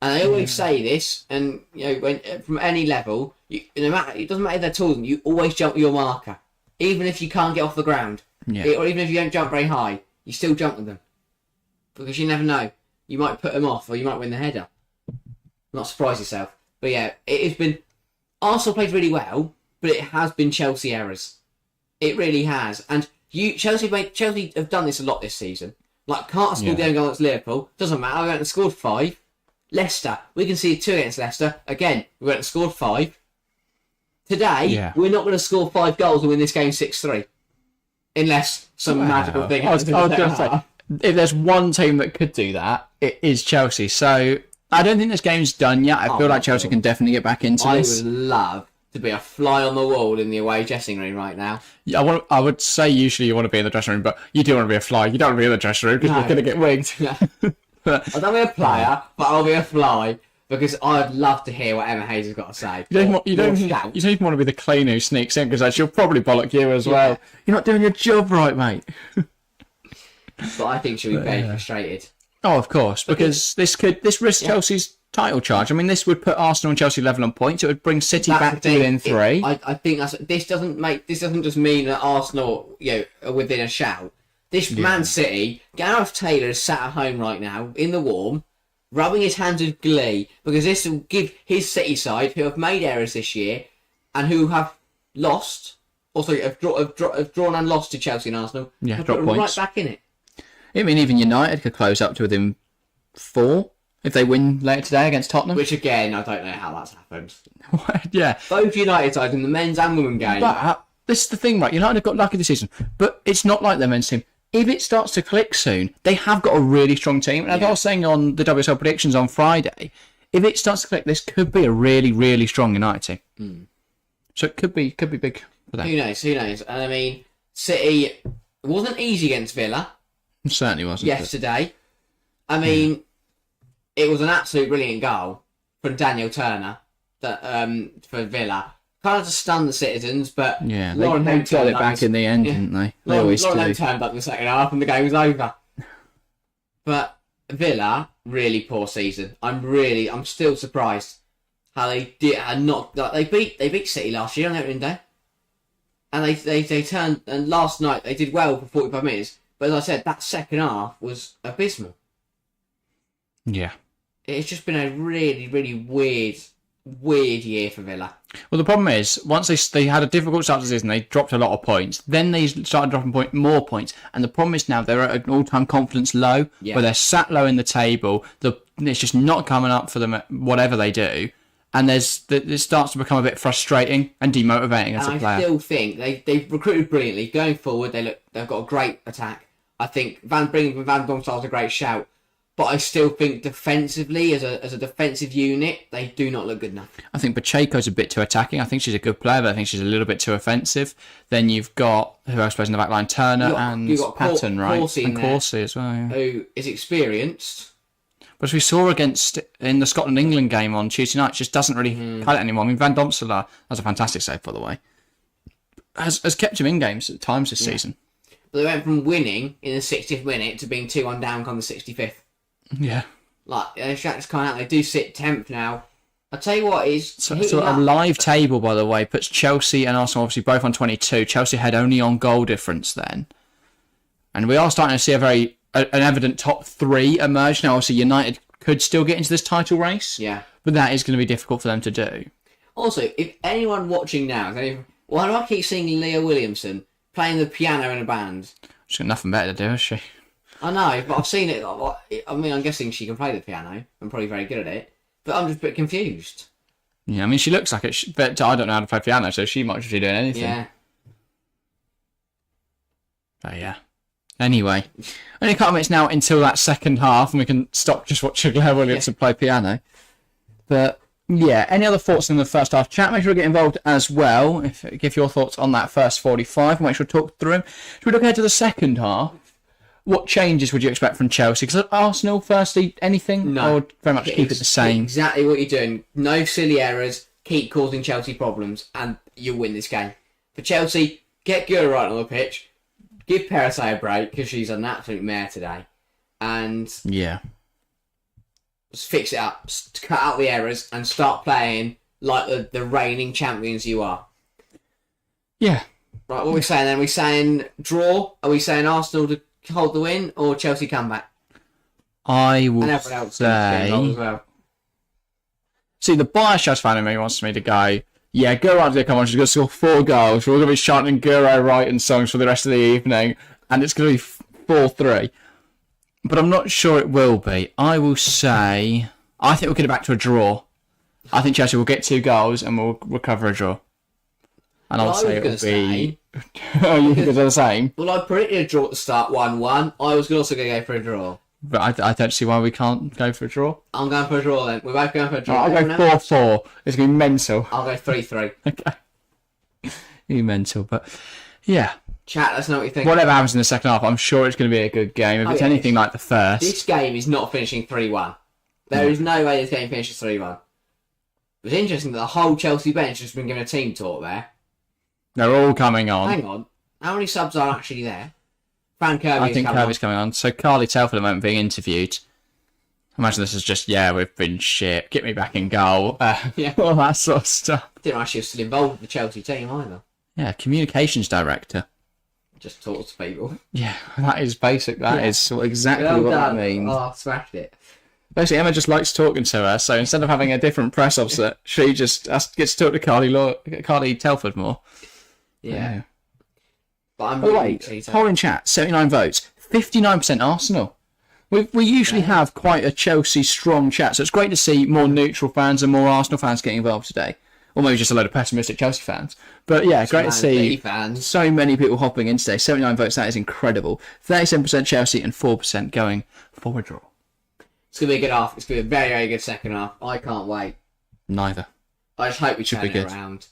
And I always say this, and when from any level, no matter, it doesn't matter if they're taller than you, always jump with your marker, even if you can't get off the ground, or even if you don't jump very high, you still jump with them, because you never know, you might put them off, or you might win the header. Not surprise yourself, but yeah, it has been. Arsenal played really well, but it has been Chelsea errors. It really has, and Chelsea have done this a lot this season. Like Carter scored the only goal against Liverpool. Doesn't matter. We went and scored 5. Leicester, we can see 2 against Leicester. Again, we went and scored 5. Today, we're not going to score 5 goals and win this game 6-3. Unless some magical thing happens. I was going to say, if there's one team that could do that, it is Chelsea. So, I don't think this game's done yet. I feel like Chelsea can definitely get back into this. I would love to be a fly on the wall in the away dressing room right now. Yeah, I would say usually you want to be in the dressing room, but you do want to be a fly. You don't want to be in the dressing room because you're going to get wigged. Yeah. I don't be a player, but I'll be a fly because I'd love to hear what Emma Hayes has got to say. You don't even want to be the cleaner who sneaks in because she'll probably bollock you as well. You're not doing your job right, mate. But I think she'll be very frustrated. Oh, of course, because this risks Chelsea's title charge. I mean, this would put Arsenal and Chelsea level on points. It would bring City back to within 3. I think this doesn't just mean that Arsenal are within a shout. This Man City, Gareth Taylor is sat at home right now in the warm, rubbing his hands with glee because this will give his City side, who have made errors this year and who have lost, also have drawn and lost to Chelsea and Arsenal, drop points right back in it. I mean, even United could close up to within 4 if they win later today against Tottenham. Which again, I don't know how that's happened. Yeah, both United sides in the men's and women's game. But this is the thing, right? United have got lucky this season, but it's not like their men's team. If it starts to click soon, they have got a really strong team. And as I was saying on the WSL predictions on Friday, if it starts to click, this could be a really, really strong United team. So it could be big for them. Who knows? And I mean, City, it wasn't easy against Villa. It certainly wasn't. Yesterday. I mean, it was an absolute brilliant goal from Daniel Turner for Villa. Kind of to stun the citizens, but Lauren they got it back in the end, didn't they? They always do. Lauren turned up in the second half and the game was over. But Villa, really poor season. I'm still surprised how they did not. Like, they beat City last year on opening day, and they turned. And last night they did well for 45 minutes. But as I said, that second half was abysmal. Yeah, it's just been a really, really weird year for Villa. Well, the problem is, once they had a difficult start to the season, they dropped a lot of points. Then they started dropping more points. And the problem is now they're at an all-time confidence low, where they're sat low in the table. It's just not coming up for them at whatever they do. And it starts to become a bit frustrating and demotivating as a player. I still think they've recruited brilliantly. Going forward, they've got a great attack. I think bringing Van Domstal is a great shout. But I still think defensively, as a defensive unit, they do not look good enough. I think Pacheco's a bit too attacking. I think she's a good player, but I think she's a little bit too offensive. Then you've got, who else plays in the back line? Turner and Patton, right? And Corsi as well, yeah. Who is experienced. But as we saw in the Scotland-England game on Tuesday night, just doesn't really cut it anymore. I mean, Van Domselaar, that's a fantastic save, by the way, has kept him in games at times this season. But they went from winning in the 60th minute to being 2-1 down on the 65th. Yeah. Like, Shakhtar's coming out, they do sit 10th now. I'll tell you what is... So a live table, by the way, puts Chelsea and Arsenal obviously both on 22. Chelsea had only on goal difference then. And we are starting to see an evident top three emerge. Now, obviously, United could still get into this title race. Yeah. But that is going to be difficult for them to do. Also, if anyone watching now... Why do I keep seeing Leah Williamson playing the piano in a band? She's got nothing better to do, has she? I know, but I've seen it. I mean, I'm guessing she can play the piano. I'm probably very good at it. But I'm just a bit confused. Yeah, I mean, she looks like it, but I don't know how to play piano, so she might just be doing anything. Yeah. But yeah. Anyway, only a couple of minutes now until that second half, and we can stop just watching Claire Williamson play piano. But yeah, any other thoughts in the first half? Chat, make sure to get involved as well. Give your thoughts on that first 45, and make sure to talk through them. Should we look ahead to the second half? What changes would you expect from Chelsea? Because Arsenal, firstly, anything? No. Or very much keep it the same? Exactly what you're doing. No silly errors. Keep causing Chelsea problems, and you'll win this game. For Chelsea, get Gura right on the pitch. Give Perisay a break, because she's an absolute mare today. And yeah, just fix it up. Cut out the errors, and start playing like the reigning champions you are. Yeah. Right, what are we saying then? Are we saying draw? Are we saying Arsenal to hold the win, or Chelsea comeback? I would and everyone else say... as well. See, the bias Chelsea fan in me wants me to go, yeah, Gura's going to come on, she's going to score 4 goals, we're going to be chanting Gura right and songs for the rest of the evening, and it's going to be 4-3. But I'm not sure it will be. I will say, I think we'll get it back to a draw. I think Chelsea will get 2 goals and we'll recover a draw. And I'll say it'll be... Oh, you think it's the same? Well, I predicted a draw at the start, 1-1. I was also going to go for a draw. But I don't see why we can't go for a draw. I'm going for a draw then. We're both going for a draw. I'll go 4-4. It's going to be mental. I'll go 3-3. Okay. You're mental, but yeah. Chat, let's know what you think. Whatever happens in the second half, I'm sure it's going to be a good game. If it's anything like the first. This game is not finishing 3-1. There is no way this game finishes 3-1. It was interesting that the whole Chelsea bench has been given a team talk there. They're all coming on. Hang on. How many subs are actually there? Fran Kirby's I think Kirby's coming on. So Carly Telford at the moment being interviewed. Imagine this is just, yeah, we've been shit. Get me back in goal. Yeah. All that sort of stuff. Didn't know she was still involved with the Chelsea team either. Yeah, communications director. Just talks to people. Yeah, that is basic. That is exactly what that means. Oh, I smashed it. Basically, Emma just likes talking to her, so instead of having a different press officer, she just gets to talk to Carly Telford more. Yeah. But I'm really polling chat, 79 votes, 59% Arsenal. We usually have quite a Chelsea strong chat, so it's great to see more neutral fans and more Arsenal fans getting involved today. Or maybe just a load of pessimistic Chelsea fans. But yeah, great to see so many people hopping in today. 79 votes, that is incredible. 37% Chelsea and 4% going for a draw. It's going to be a good half. It's going to be a very, very good second half. I can't wait. Neither. I just hope we turn it around.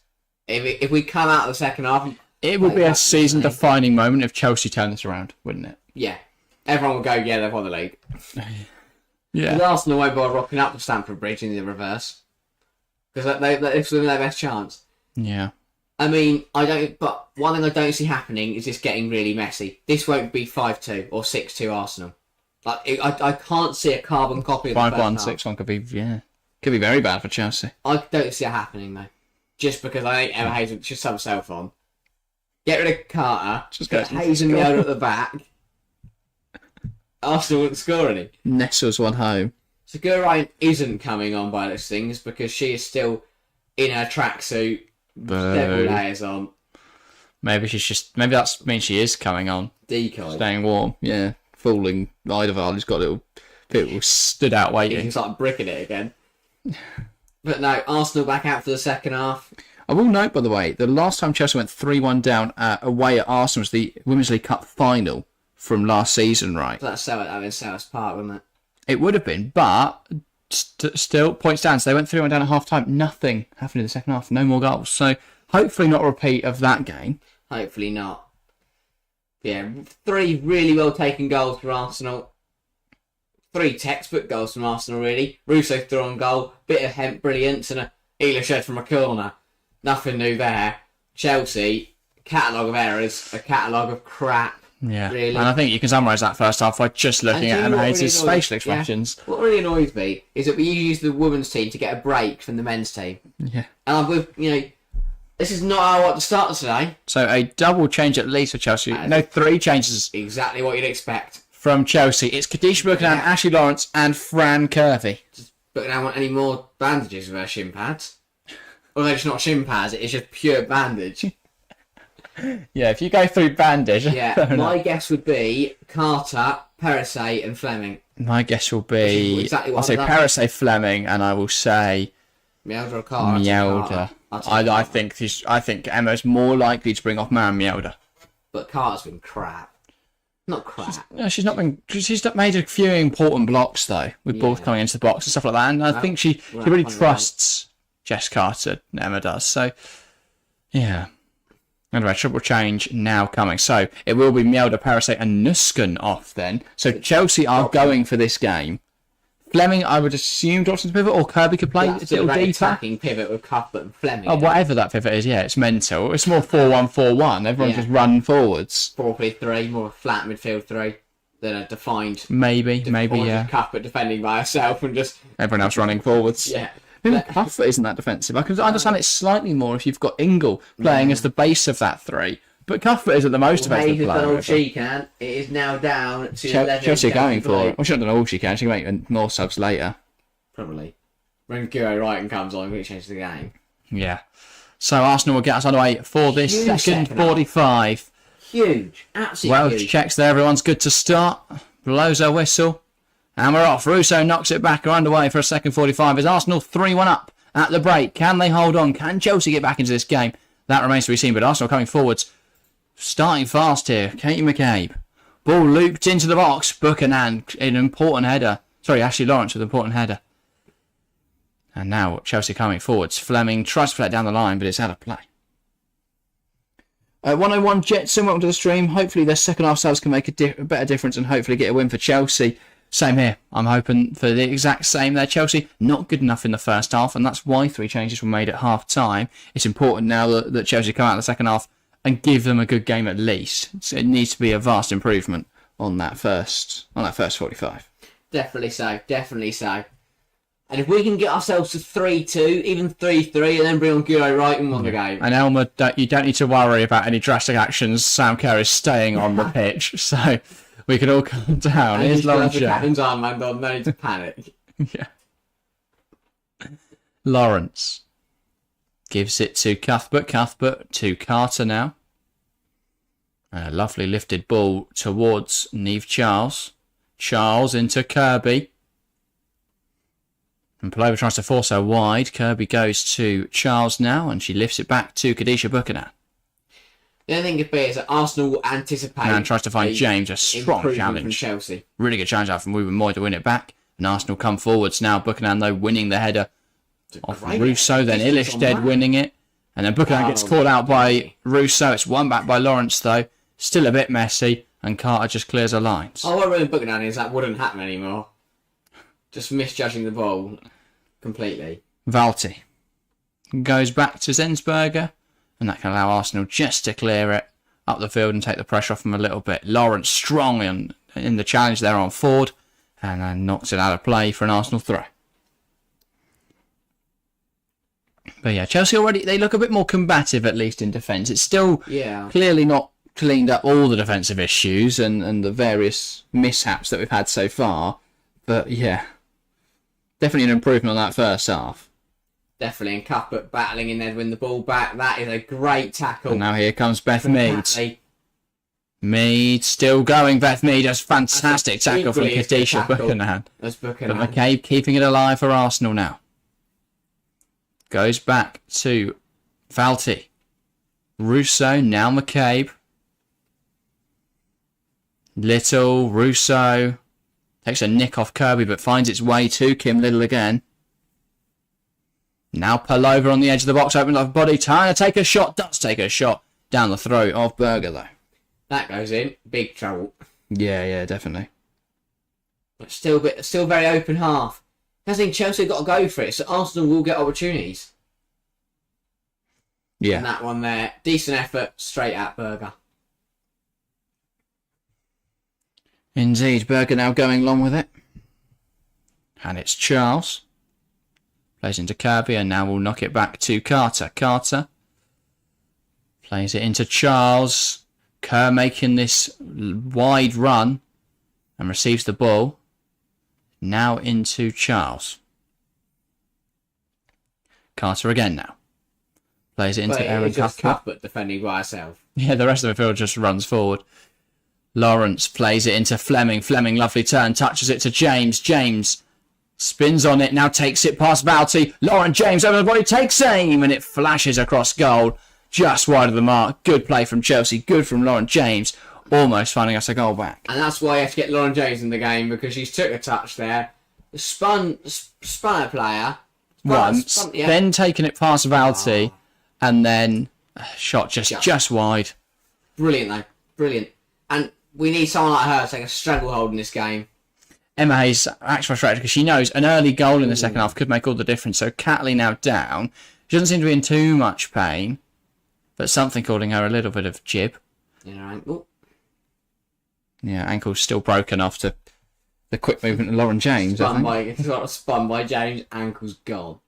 If we come out of the second half... It would be a season-defining moment if Chelsea turn this around, wouldn't it? Yeah. Everyone would go, yeah, they've won the league. Yeah. Because Arsenal won't bother rocking up to Stamford Bridge in the reverse. Because it's their best chance. Yeah. I mean, but one thing I don't see happening is this getting really messy. This won't be 5-2 or 6-2 Arsenal. I can't see a carbon copy of the 5-1, 6-1 could be very bad for Chelsea. I don't see it happening though. Just because I think Emma Hayes should sub herself on. Get rid of Carter. Just get Hayes and Miola at the back. Arsenal wouldn't score any. Nestles one home. So Gurain isn't coming on by those things because she is still in her tracksuit, several layers on. Maybe that means she is coming on. Decoy. Staying warm, yeah. Fooling Eideval, who's got a little stood out waiting. He's like bricking it again. But no, Arsenal back out for the second half. I will note, by the way, the last time Chelsea went 3-1 down away at Arsenal was the Women's League Cup final from last season, right? So that's Selhurst Park, wasn't it? It would have been, but still, points down. So they went 3-1 down at half time. Nothing happened in the second half. No more goals. So hopefully not a repeat of that game. Hopefully not. Yeah, 3 really well taken goals for Arsenal. 3 textbook goals from Arsenal, really. Russo threw on goal, bit of Hemp brilliance, and a Eilish shed from a corner. Nothing new there. Chelsea, catalogue of errors, a catalogue of crap. Yeah, really. And I think you can summarise that first half by just looking at Amaze's facial expressions. Yeah. What really annoys me is that we use the women's team to get a break from the men's team. Yeah. And this is not how I want to start today. So a double change at least for Chelsea. No, 3 changes. Exactly what you'd expect. From Chelsea. It's Kadisha Buchanan, Ashley Lawrence and Fran Kirby. But I don't want any more bandages with her shin pads. Although it's not shin pads, it's just pure bandage. Yeah, if you go through bandage. Yeah, my guess would be Carter, Perisset and Fleming. My guess will be... Exactly I'll say Perisset, Fleming, and I will say... Mjelder or Carter? Mjelder. I think Emma's more likely to bring off Maren Mjelder. But Carter's been crap. Not crap. She's not made a few important blocks, though, with balls coming into the box and stuff like that, and I think she really trusts Jess Carter, Emma does, so... Yeah. Anyway, triple change now coming. So it will be Mjelder, Perisset and Nusken off then. So Chelsea are going for this game. Fleming, I would assume, drops into pivot, or Kirby could play a little deeper. Attacking pivot with Cuthbert and Fleming. Oh, whatever that pivot is, yeah, it's mental. It's more 4-1-4-1. Everyone just run forwards. 4-3-3, more flat midfield 3 than a defined. Maybe, yeah. Cuthbert defending by herself and just everyone else running forwards. Yeah. Maybe Cuthbert isn't that defensive. I can understand it slightly more if you've got Ingle playing as the base of that 3. But Cuthbert isn't the most defensive player. All she can. It is now down to Chelsea are going for it. Well, she hasn't done all she can. She can make more subs later. Probably. When Guro Wrighton comes on, we change the game. Yeah. So Arsenal will get us underway for this second 45. Huge. Absolutely Welsh huge. checks there. Everyone's good to start. Blows her whistle. And we're off. Russo knocks it back. We're underway for a second 45. Is Arsenal 3-1 up at the break? Can they hold on? Can Chelsea get back into this game? That remains to be seen. But Arsenal coming forwards. Starting fast here. Katie McCabe. Ball looped into the box. Buchanan, an important header. Sorry, Ashley Lawrence with an important header. And now Chelsea coming forwards. Fleming tries to play it down the line, but it's out of play. 101 Jetson, welcome to the stream. Hopefully their second half subs can make a better difference and hopefully get a win for Chelsea. Same here. I'm hoping for the exact same there. Chelsea, not good enough in the first half, and that's why 3 changes were made at half time. It's important now that Chelsea come out in the second half and give them a good game at least. So it needs to be a vast improvement on that first 45. Definitely so. And if we can get ourselves to 3-2, even 3-3, and then bring on Guro Wrighton and win the game. And Elmer, you don't need to worry about any drastic actions. Sam Kerr is staying on the pitch, so we can all calm down. And Here's Lawrence. the captain's armband on, no need to panic. Yeah. Lawrence gives it to Cuthbert. Cuthbert to Carter now. And a lovely lifted ball towards Niamh Charles. Charles into Kirby. And Palova tries to force her wide. Kirby goes to Charles now, and she lifts it back to Kadisha Buchanan. The only thing could be is that Arsenal will anticipate. And trying to find James, a strong challenge. From Chelsea. Really good challenge out from Ruben Moy to win it back. And Arsenal come forwards now. Buchanan, though, winning the header off Russo. Then Illishstead winning it. And then Buchanan gets caught out by Russo. It's won back by Lawrence, though. Still a bit messy. And Carter just clears her lines. Oh, what really Buchanan is that wouldn't happen anymore. Just misjudging the ball completely. Valti goes back to Zensberger, and that can allow Arsenal just to clear it up the field and take the pressure off them a little bit. Lawrence strong in the challenge there on Ford, and then knocks it out of play for an Arsenal throw. But yeah, Chelsea already, they look a bit more combative, at least in defence. It's still clearly not cleaned up all the defensive issues and the various mishaps that we've had so far. But yeah, definitely an improvement on that first half. Definitely, and Cuthbert battling in there to win the ball back. That is a great tackle. And now here comes Beth Mead. Mead still going. Beth Mead does fantastic tackle from Kadisha Buchanan. That's Buchanan. But McCabe keeping it alive for Arsenal now. Goes back to Valti. Russo, now McCabe. Little, Russo. Takes a nick off Kirby, but finds its way to Kim Little again. Now Pullover on the edge of the box, opens up body, trying to take a shot. Does take a shot down the throat of Berger, though. That goes in. Big trouble. Yeah, definitely. But still very open half. I think Chelsea got to go for it, so Arsenal will get opportunities. Yeah. And that one there, decent effort, straight at Berger. Indeed, Berger now going along with it. And it's Charles. Plays into Kirby, and now we'll knock it back to Carter. Carter plays it into Charles. Kerr making this wide run and receives the ball. Now into Charles. Carter again now. Plays it into Aaron Cuthbert defending by herself. Yeah, the rest of the field just runs forward. Lawrence plays it into Fleming. Fleming, lovely turn, touches it to James. James spins on it, now takes it past Valti. Lauren James over the body, takes aim, and it flashes across goal. Just wide of the mark. Good play from Chelsea. Good from Lauren James. Almost finding us a goal back. And that's why you have to get Lauren James in the game, because she's took a touch there. Spun a player. Once. Then taking it past Valti. And then shot just wide. Brilliant, though. Brilliant. And we need someone like her to take a stranglehold in this game. Emma Hayes acts frustrated because she knows an early goal in the second half could make all the difference. So Catley now down. She doesn't seem to be in too much pain. But something calling her a little bit of jib. In her ankle. Yeah, ankle's still broken after the quick movement of Lauren James. Spun by James, ankle's gone.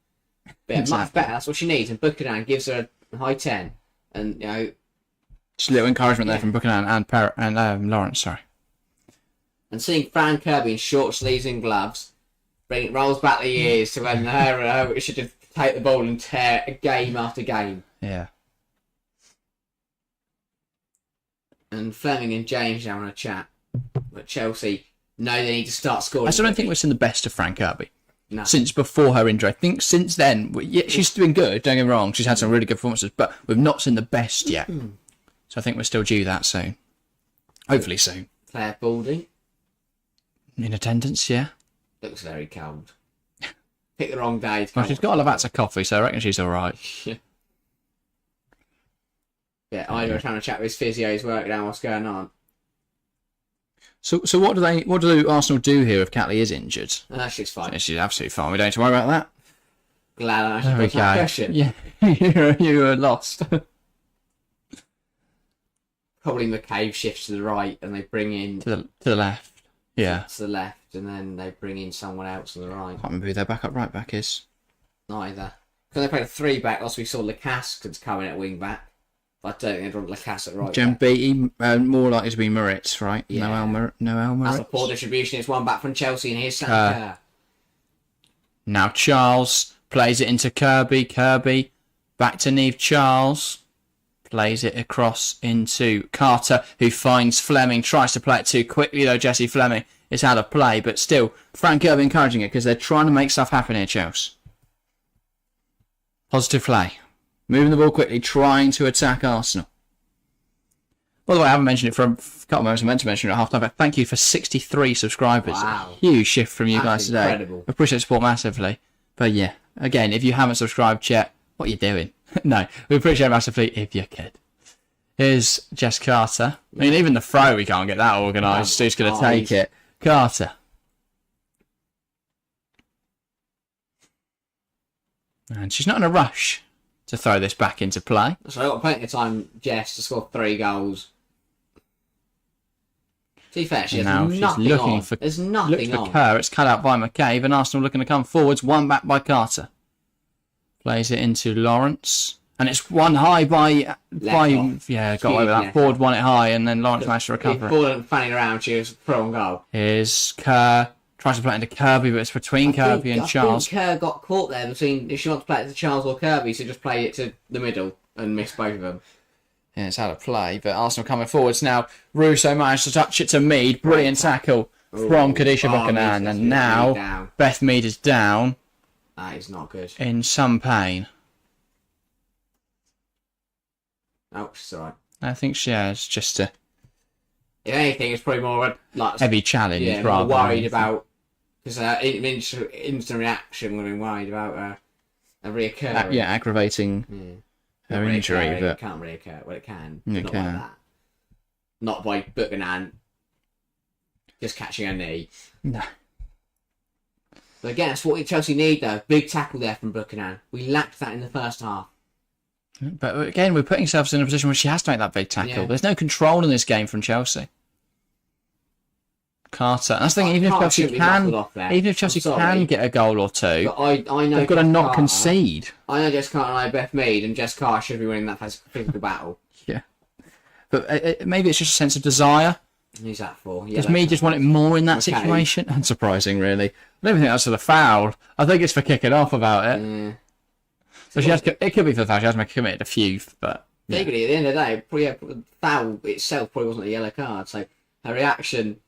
But Exactly. much better, that's what she needs. And Buchanan gives her a high 10. And, you know... Just a little encouragement there from Buchanan and Lawrence, sorry. And seeing Fran Kirby in short sleeves and gloves, rolls back the years to when her should just take the ball and tear game after game. Yeah. And Fleming and James now on a chat. But Chelsea know they need to start scoring. I still don't think we've seen the best of Fran Kirby. No. Since before her injury. I think since then, she's been good, don't get me wrong. She's had some really good performances, but we've not seen the best yet. So I think we're still due that soon. Hopefully soon. Claire Balding. In attendance, yeah. Looks very cold. Pick the wrong day. Well, she's got a Lavazza coffee, so I reckon she's alright. Yeah, Ida trying to chat with his physios, working out what's going on. So what do Arsenal do here if Catley is injured? She's fine. She's absolutely fine. We don't have to worry about that. Glad I actually put that question. Yeah, you were lost. Probably McCabe shifts to the right and they bring in... to the left. Yeah. To the left and then they bring in someone else to the right. Can't remember who their backup right back is. Neither. Because they played a 3-back, also we saw Lacasque coming at wing back. But I don't think they'd want Lacasque at right Jem back. Beattie, more likely to be Moritz, right? Yeah. Noel Moritz. That's a poor distribution. It's one back from Chelsea and here's Sam Now Charles plays it into Kirby. Kirby back to Neve Charles. Plays it across into Carter, who finds Fleming. Tries to play it too quickly, though, Jesse Fleming. It's out of play, but still, Frank Kirby encouraging it because they're trying to make stuff happen here, Chelsea. Positive play. Moving the ball quickly, trying to attack Arsenal. By the way, I haven't mentioned it for a couple of moments. I meant to mention it at half time, but thank you for 63 subscribers. Wow. Huge shift from you guys today. Incredible. Appreciate the support massively. But yeah, again, if you haven't subscribed yet, what are you doing? No, we appreciate it massively if you could. Here's Jess Carter. I mean, even the throw, we can't get that organised. Who's going to take it? Carter. And she's not in a rush to throw this back into play. So I've got plenty of time, Jess, to score 3 goals. To be fair, she has Now nothing she's looking on. for, There's looks nothing for on. Kerr. It's cut out by McCabe, and Arsenal looking to come forwards. One back by Carter. Plays it into Lawrence. And it's one high by yeah, got away with that. Ford won it high, and then Lawrence managed to recover it. Ball and fanning around, she was throw on goal. Here's Kerr. Tries to play it into Kirby, but it's between Kirby and Charles. I think Kerr got caught there between if she wants to play it to Charles or Kirby, so just play it to the middle and miss both of them. Yeah, it's out of play, but Arsenal coming forwards now. Russo managed to touch it to Mead. Brilliant tackle from Kadisha Buchanan. And now down. Beth Mead is down That is not good. in some pain. Oh, it's alright. I think she has just a If anything, it's probably more like heavy challenge. yeah, rather more worried than about because instant reaction. We're worried about a reoccurring. aggravating her injury, It but can't reoccur. Well, it can. It Not can. like that. Not by Buchanan just catching her knee. no. But again, that's what Chelsea need, though. Big tackle there from Buchanan. We lacked that in the first half. But again, we're putting ourselves in a position where she has to make that big tackle. Yeah. There's no control in this game from Chelsea. Carter. And that's the thing. Even if Carter Chelsea shouldn't be muffled off there. even if Chelsea I'm sorry. can get a goal or two, But I know they've got to Jess not Carter- concede. I know Jess Carter and I are Beth Mead, and Jess Carter should be winning that physical battle. Yeah. But maybe it's just a sense of desire. Who's that for? Does me just want it more in that Okay. situation? Unsurprising, really. I don't even think that's for the foul. I think it's for kicking off about it. Yeah. So she has. It could be for the foul. She has committed a few, but Legally, at the end of the day, probably, foul itself probably wasn't a yellow card. So her reaction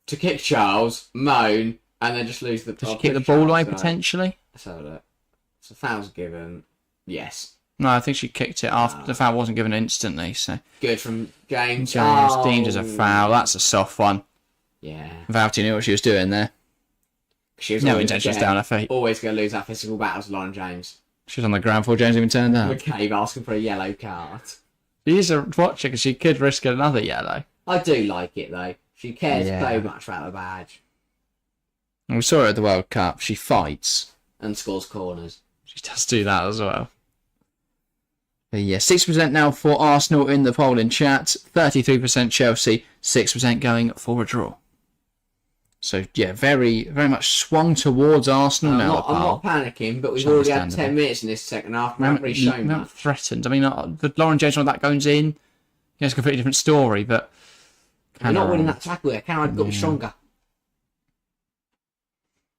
to kick Charles, moan, and then just lose the. does she kick the ball away potentially? Let's have a look. So foul's given. Yes. No, I think she kicked it after the foul wasn't given instantly. So Good from James. James Oh. deemed as a foul. That's a soft one. Yeah. Vouty knew what she was doing there. She was No always, intentions again, down her feet. always going to lose that physical battle to Lauren James. She was on the ground before James even turned up. McCabe asking for a yellow card. She's a watcher because she could risk another yellow. I do like it though. She cares Yeah. so much about the badge And we saw her at the World Cup. She fights. and scores corners. She does do that as well. But yeah, 6% now for Arsenal in the poll in chat. 33% Chelsea. 6% going for a draw. So yeah, very, very much swung towards Arsenal I'm now. not, the I'm poll. not panicking, but we've It's already had understandable. 10 minutes in this second half. We haven't really We shown haven't much. threatened. I mean, the Lauren James one that goes in. Yeah, it's a completely different story, but We're not winning that tackle there. Canada got to be stronger.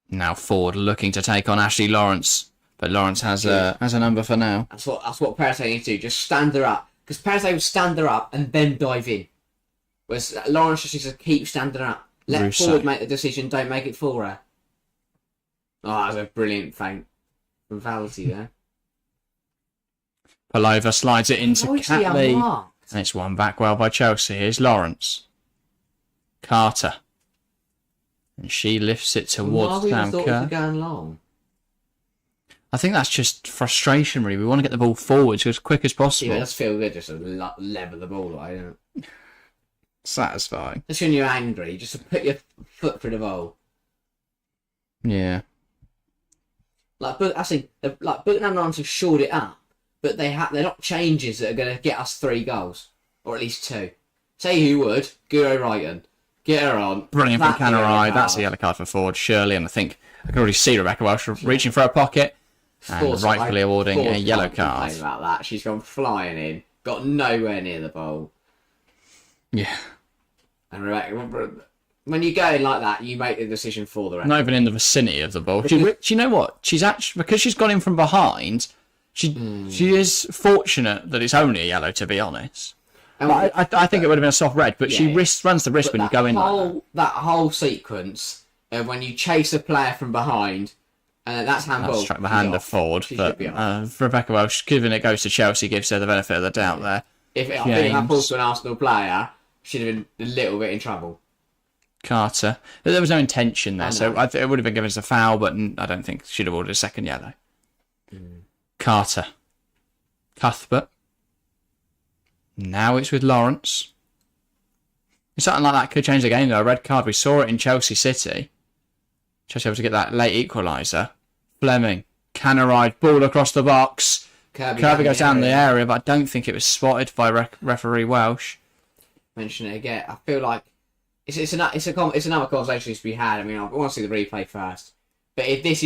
now Ford looking to take on Ashley Lawrence, but Lawrence has a number for now. That's what Perez needs to do. Just stand her up. Because Perez would stand her up and then dive in. Whereas Lawrence just needs to keep standing her up. Let Russo. Ford make the decision. Don't make it for her. Oh, that was a brilliant feint from Valty there. Palova slides it into How is he Catley. unmarked? And it's won back well by Chelsea. Here's Lawrence. Carter. And she lifts it towards Why we Sam thought it was Kerr. going long. I think that's just frustration, really. We want to get the ball forward as quick as Yeah, possible. it does feel good just to level the ball away, doesn't it? Satisfying. Just when you're angry, just to put your foot through the ball. Yeah. I think Buchanan and Lawrence have shored it up, but they're not changes that are going to get us 3 goals, or at least 2. Say who would, Guro Wrighton, get her on. Brilliant from That's a yellow Canarai. That's a card. yellow card for Ford, surely. And I think I can already see Rebecca Welsh reaching for her pocket and Ford's rightfully awarding a Ford yellow can't complain card. about that. She's gone flying in, got nowhere near the ball. Yeah. And Rebecca, when you go in like that, you make the decision for the ref. Not even in the vicinity of the ball. Do you know what? She's actually, because she's gone in from behind, she is fortunate that it's only a yellow, to be honest. And But I think it would have been a soft red, but she Yeah. runs the risk when you go in like that. That whole sequence of when you chase a player from behind, and that's handball. That's struck the she's hand off. of Ford, She but should be off. Rebecca Welsh, given it goes to Chelsea, gives her the benefit of the doubt there. I think if James. that falls to an Arsenal player, she'd have been a little bit in trouble. Carter. But there was no intention there, I so know. it would have been given as a foul, but I don't think she'd have ordered a second yellow. Carter. Cuthbert. Now it's with Lawrence. Something like that could change the game, though. A red card. We saw it in Chelsea City. Chelsea able to get that late equaliser. Fleming. Canarai. Ball across the box. Kirby goes down the area, but I don't think it was spotted by referee Welsh. Mention it again. I feel like it's another conversation to be had. I mean, I want to see the replay first. But if this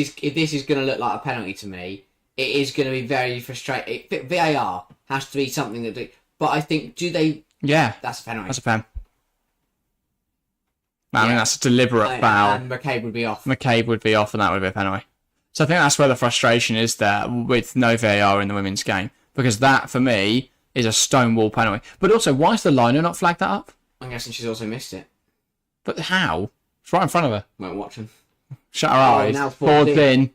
is going to look like a penalty to me, it is going to be very frustrating. VAR has to be something that. But I think Yeah, that's a penalty. that's a pen. I mean, that's a deliberate foul. And McCabe would be off. McCabe would be off, and that would be a penalty. So I think that's where the frustration is there with no VAR in the women's game, because that for me is a stonewall penalty. But also, why is the liner not flagged that up? I'm guessing she's also missed it. But how? It's right in front of her. Weren't watching. Shut her Oh, eyes. now Ford's Ford's in.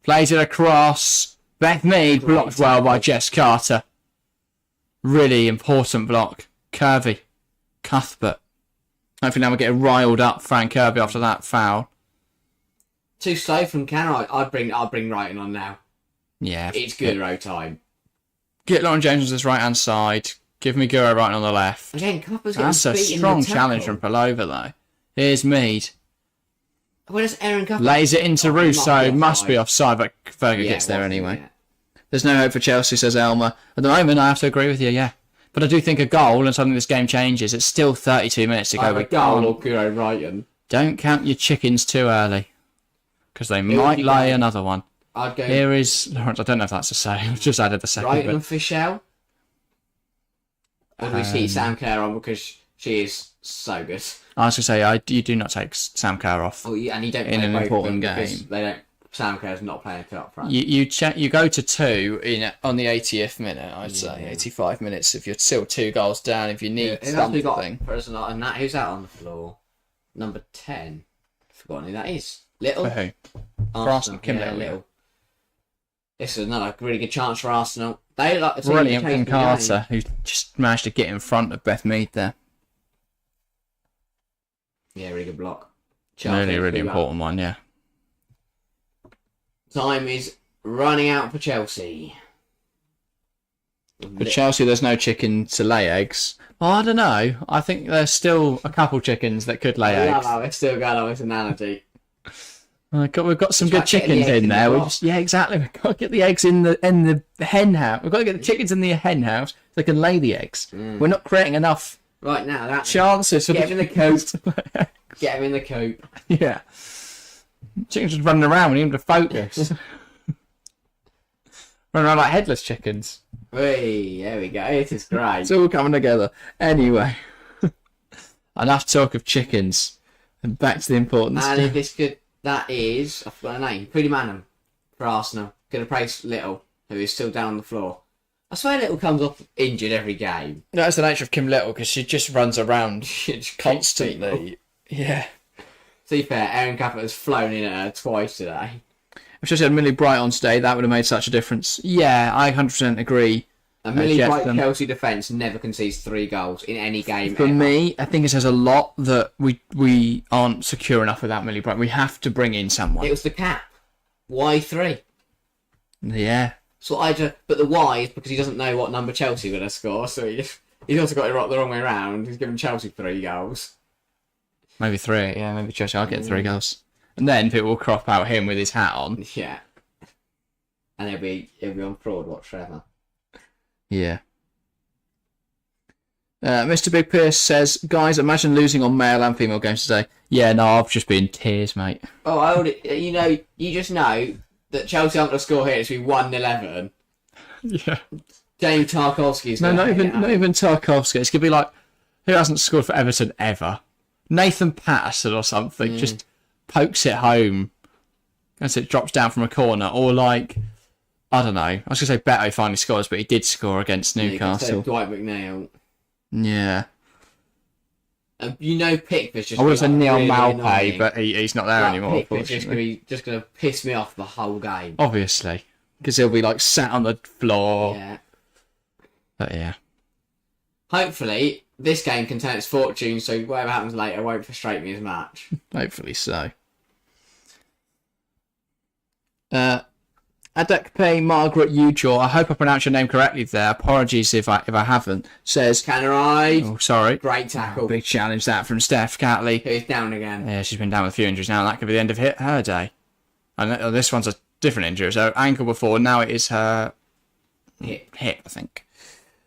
Plays it across. Beth Mead Great blocked well by tackle. Jess Carter. Really important block. Kirby. Cuthbert. Hopefully now we're getting riled up Frank Kirby after that foul. Too slow from Canner. I'd bring Wrighton on now. Yeah. It's Guro time. Get Lauren James on this right-hand side. Give me Guro right on the left. Again, Copper's getting That's a beaten in strong the tackle. challenge from Palova, though. Here's Mead. Where does Aaron Copper... Lays it into Russo. Must be offside, but Ferger Yeah, gets there wasn't, anyway. yeah. There's no hope for Chelsea, says Elmer. At the moment, I have to agree with you, yeah. But I do think a goal and suddenly this game changes. It's still 32 minutes to go. Either a goal or Guro Wrighton. Don't count your chickens too early. Because they might lay another one. I'd go Here is... Lawrence, I don't know if that's a say. I've just added the second Wrighton bit. and Fischel. Or do we keep Sam Kerr on because she is so good? I was going to say, you do not take Sam Kerr off. Oh, yeah, and you don't In play an both of important them because game. They don't. Sam Kerr's not playing up front. You go to 2 on the 80th minute, I'd say. 85 minutes if you're still 2 goals down, if you need something. And that, who's that on the floor? Number 10. Forgotten who that is. Little? For who? For Arsenal. Kim Little. Little. This is another really good chance for Arsenal. They like the team Brilliant that chased from the Carter, who just managed to get in front of Beth Mead there. game. Yeah, really good block. Really important one, yeah. Time is running out for Chelsea. For Chelsea, there's no chicken to lay eggs. Well, I don't know. I think there's still a couple chickens that could lay eggs. We're still going on this analogy. We've got some good Try getting chickens the eggs in in there. the We box. just, yeah, exactly. We've got to get the eggs in the hen house. We've got to get the chickens in the hen house so they can lay the eggs. We're not creating enough Right now, that's chances for Get the him in the coop. Get him in the coop. Yeah. Chickens just running around. We need them to focus. Running around like headless chickens. Hey, there we go. It is great. It's all coming together. Anyway. Enough talk of chickens. And back to the important And stuff. if this could, that is, I forgot her name, Pretty Manham for Arsenal. Going to praise Little, who is still down on the floor. I swear Little comes off injured every game. That's the nature of Kim Little because she just runs around She just kicks constantly. people. Yeah. To be fair, Aaron Capper has flown in at her twice today. If she had Millie Bright on today, that would have made such a difference. Yeah, I 100% agree. A Millie Jeff, Bright Chelsea defence never concedes 3 goals in any game For ever. me, I think it says a lot that we aren't secure enough without Millie Bright. We have to bring in someone. It was the cap. Why 3? Yeah. So but the why is because he doesn't know what number Chelsea are going to score, so he's also got it the wrong way around. He's given Chelsea 3 goals. Maybe 3. Yeah, maybe Chelsea will get 3 goals. And then people will crop out him with his hat on. Yeah. And he'll be on fraud watch forever. Yeah. Mr. Big Pierce says, guys, imagine losing on male and female games today. Yeah, no, I've just been in tears, mate. Oh, you just know that Chelsea aren't going to score here. It's going to be 1-11. Yeah. Jamie Tarkowski is No, going not even Tarkovsky. It's going to be like, who hasn't scored for Everton ever? Nathan Patterson or something just pokes it home as it drops down from a corner. Or like, I don't know. I was going to say Beto finally scores, but he did score against Newcastle. Dwight McNeil. Yeah. Pickford's just. I would have said Neil really Maupay, annoying. but he's not there anymore, Pickford's unfortunately. just going to piss me off the whole game. Obviously. Because he'll be like sat on the floor. Yeah. But yeah. Hopefully, this game can turn its fortune, so whatever happens later won't frustrate me as much. Hopefully so. Adekpe Margaret Ujaw, I hope I pronounced your name correctly there. Apologies if I haven't. Says, Canneride. oh, sorry. Great tackle. Big challenge that from Steph Catley. Who's down again. Yeah, she's been down with a few injuries now, and that could be the end of her day. And this one's a different injury. So ankle before, now it is her hip, I think.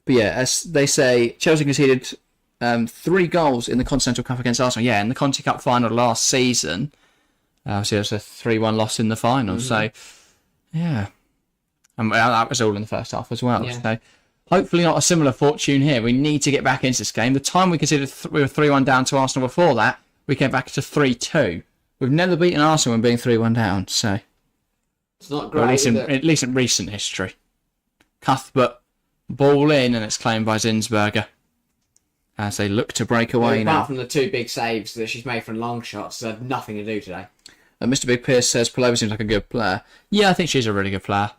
But yeah, as they say, Chelsea conceded 3 goals in the Continental Cup against Arsenal. Yeah, in the Conti Cup final last season. Obviously, it was a 3-1 loss in the final. So, yeah. And that was all in the first half as well. Yeah. So, hopefully not a similar fortune here. We need to get back into this game. The time we conceded we were 3-1 down to Arsenal before that, we came back to 3-2. We've never beaten Arsenal when being 3-1 down. So, It's not great. at least in recent history. Cuthbert, ball in, and it's claimed by Zinsberger as they look to break away now. Apart from the 2 big saves that she's made from long shots, they had nothing to do today. Mr. Big Pierce says Palova seems like a good player. Yeah, I think she's a really good player.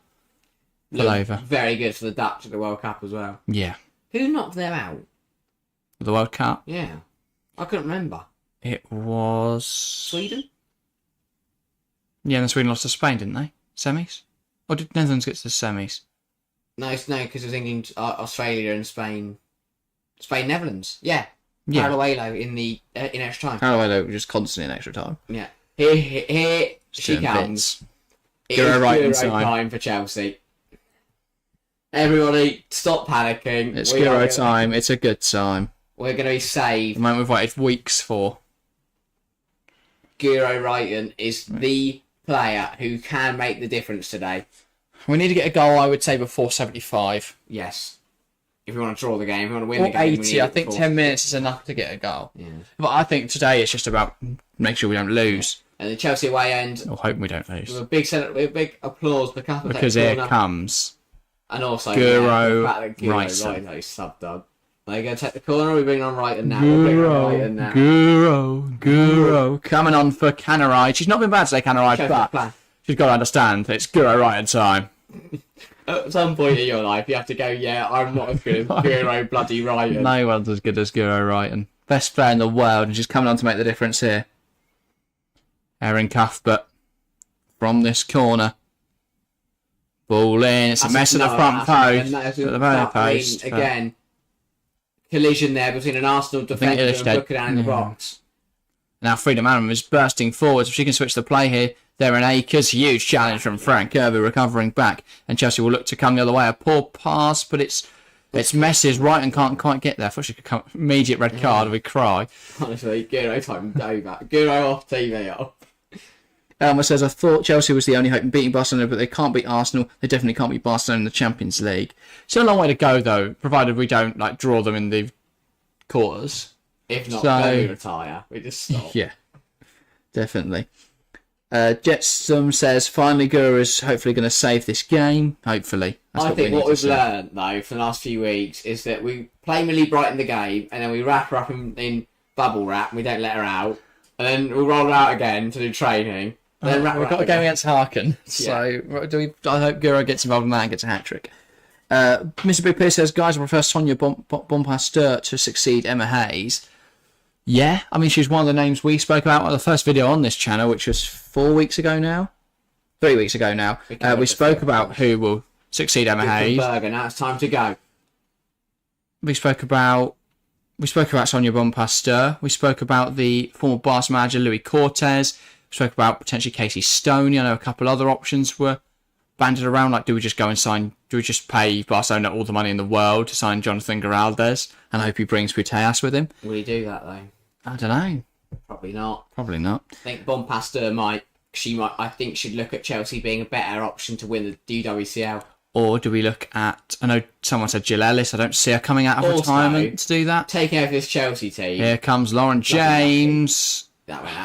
Palova. Very good for the Dutch at the World Cup as well. Yeah. Who knocked them out? The World Cup. Yeah. I couldn't remember. It was Sweden? Yeah, and then Sweden lost to Spain, didn't they? Semis? Or did Netherlands get to the semis? No, because it was England, Australia and Spain. Spain, Netherlands. Yeah. Yeah. Paraluelo in extra time. Paraluelo was just constantly in extra time. Yeah. Here she doing comes. bits. It Euro is right Euro time. time for Chelsea. Everybody, stop panicking. It's Euro time. It's a good time. We're going to be saved. The moment we've waited weeks for. Guro Wrighton is the player who can make the difference today. We need to get a goal, I would say, before 75. Yes. If we want to draw the game, if we want to win Or the game. 80. I think 10 minutes is enough to get a goal. Yeah. But I think today it's just about making sure we don't lose. And the Chelsea away end. Or hoping we don't lose. With a big applause for Kappa. Because here comes And also Guro the fact that Guro Wrighton. Wrighton is subbed on. They're going to take the corner. We bring on Wrighton now. We'll bring on Wrighton now. Guro. Coming on for Canaride. She's not been bad today, Canaride, Chelsea but plan. she's got to understand it's Guro Wrighton time. At some point in your life, you have to go, yeah, I'm not as good as Guro bloody Wrighton. No one's as good as Guro Wrighton. Best player in the world, and she's coming on to make the difference here. Erin Cuthbert from this corner. Ball in. It's a mess at the front post. At the back post. Again, collision there between an Arsenal defender and Booker down in the box. Now Frida Manham is bursting forwards. If she can switch the play here, Darren Akers, huge challenge from Frank Kirby recovering back, and Chelsea will look to come the other way. A poor pass, but it's Messi's right and can't quite get there. I thought she could come immediate red card. We cry. Honestly, Guro time over. Guro off TV off. Elmer says, I thought Chelsea was the only hope in beating Barcelona, but they can't beat Arsenal. They definitely can't beat Barcelona in the Champions League. Still a long way to go, though, provided we don't draw them in the quarters. If not, then we retire. We just stop. Yeah, definitely. Jetsum says, finally Guru is hopefully going to save this game. Hopefully. That's I think what we've learned, though, for the last few weeks is that we play Millie Brighton the game, and then we wrap her up in bubble wrap, and we don't let her out. And then we'll roll her out again to do training. Then we've got a game against Harkin, so I hope Guro gets involved in that and gets a hat-trick. Mr. Big P says, guys, I prefer Sonia Bompasteur to succeed Emma Hayes. Yeah, I mean, she's one of the names we spoke about on the first video on this channel, which was 3 weeks ago now. We spoke about who will succeed Emma Hayes. Burger, now it's time to go. We spoke about Sonia Bompasteur. We spoke about the former Barca manager Louis Cortez. We spoke about potentially Casey Stoney. I know a couple other options were banded around. Like, do we just pay Barcelona all the money in the world to sign Jonathan Giraldes and hope he brings Putellas with him? Will he do that though? I don't know. Probably not. Probably not. I think Bompasteur might. I think she'd look at Chelsea being a better option to win the DWCL. Or do we look at... I know someone said Jill Ellis. I don't see her coming out of retirement to do that. Taking over this Chelsea team. Here comes Lauren James. That went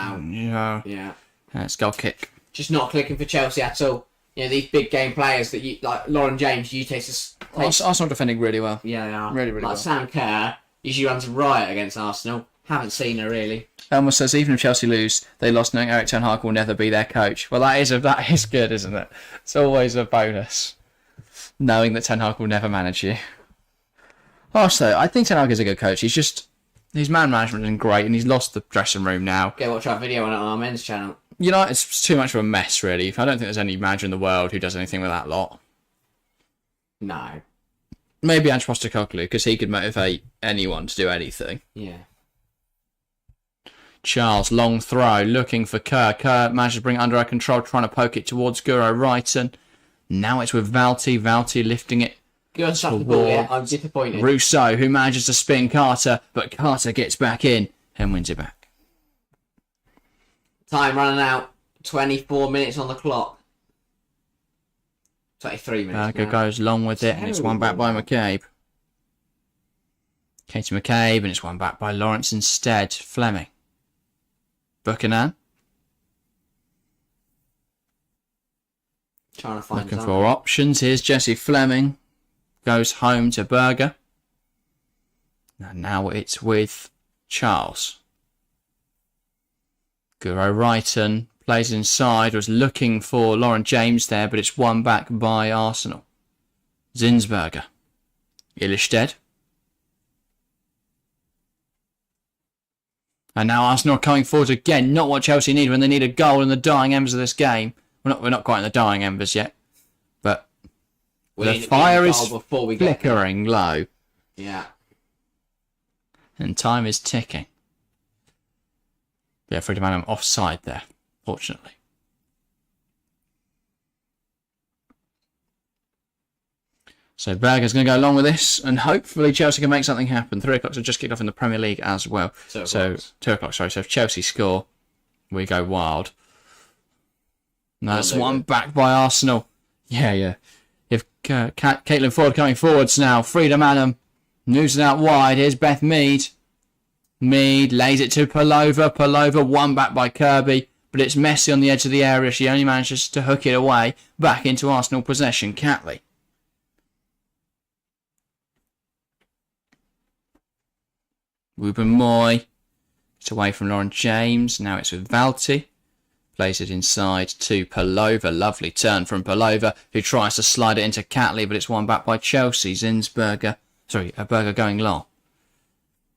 out. Yeah. It's goal kick. Just not clicking for Chelsea at all. You know, these big game players that you like, Lauren James, you take. Arsenal defending really well. Yeah, they are. Really well. Like Sam Kerr, usually runs a riot against Arsenal. Haven't seen her really. Elmer says, even if Chelsea lose, they lost knowing Eric Ten Hag will never be their coach. Well, that is good, isn't it? It's always a bonus, knowing that Ten Hag will never manage you. Also, I think Ten Hag is a good coach. His man management isn't great, and he's lost the dressing room now. Go watch our video on it on our men's channel. It's too much of a mess, really. I don't think there's any manager in the world who does anything with that lot. No. Maybe Ange Postecoglou, because he could motivate anyone to do anything. Yeah. Charles, long throw, looking for Kerr. Kerr managed to bring it under her control, trying to poke it towards Guro Wrighton. Now it's with Valti. Valti lifting it Good stuff the ball, yeah. I'm disappointed. Rousseau, who manages to spin Carter, but Carter gets back in and wins it back. Time running out. 24 minutes on the clock. 23 minutes. Berger goes long with it, and it's one back by McCabe. Katie McCabe, and it's one back by Lawrence instead. Fleming. Buchanan. Trying to find Looking something. for options. Here's Jesse Fleming. Goes home to Berger. And now it's with Charles. Guro Wrighton plays inside. Was looking for Lauren James there, but it's one back by Arsenal. Zinsberger. Illistead. And now Arsenal are coming forward again. Not what Chelsea need when they need a goal in the dying embers of this game. We're not quite in the dying embers yet. But the fire is flickering low. Yeah. And time is ticking. Yeah, Freedom Adam offside there, fortunately. So Berger's going to go along with this, and hopefully Chelsea can make something happen. 3 o'clock have just kicked off in the Premier League as well. 2 o'clock, sorry. So if Chelsea score, we go wild. That's one back by Arsenal. Yeah. If Caitlin Ford coming forwards now. Freedom Adam moves it out wide. Here's Beth Mead. Mead lays it to Palova. Palova, one back by Kirby. But it's messy on the edge of the area. She only manages to hook it away. Back into Arsenal possession. Catley. Ruben Moy. It's away from Lauren James. Now it's with Valti. Plays it inside to Palova. Lovely turn from Palova, who tries to slide it into Catley, but it's one back by Chelsea. Zinsberger. Sorry, Berger going long.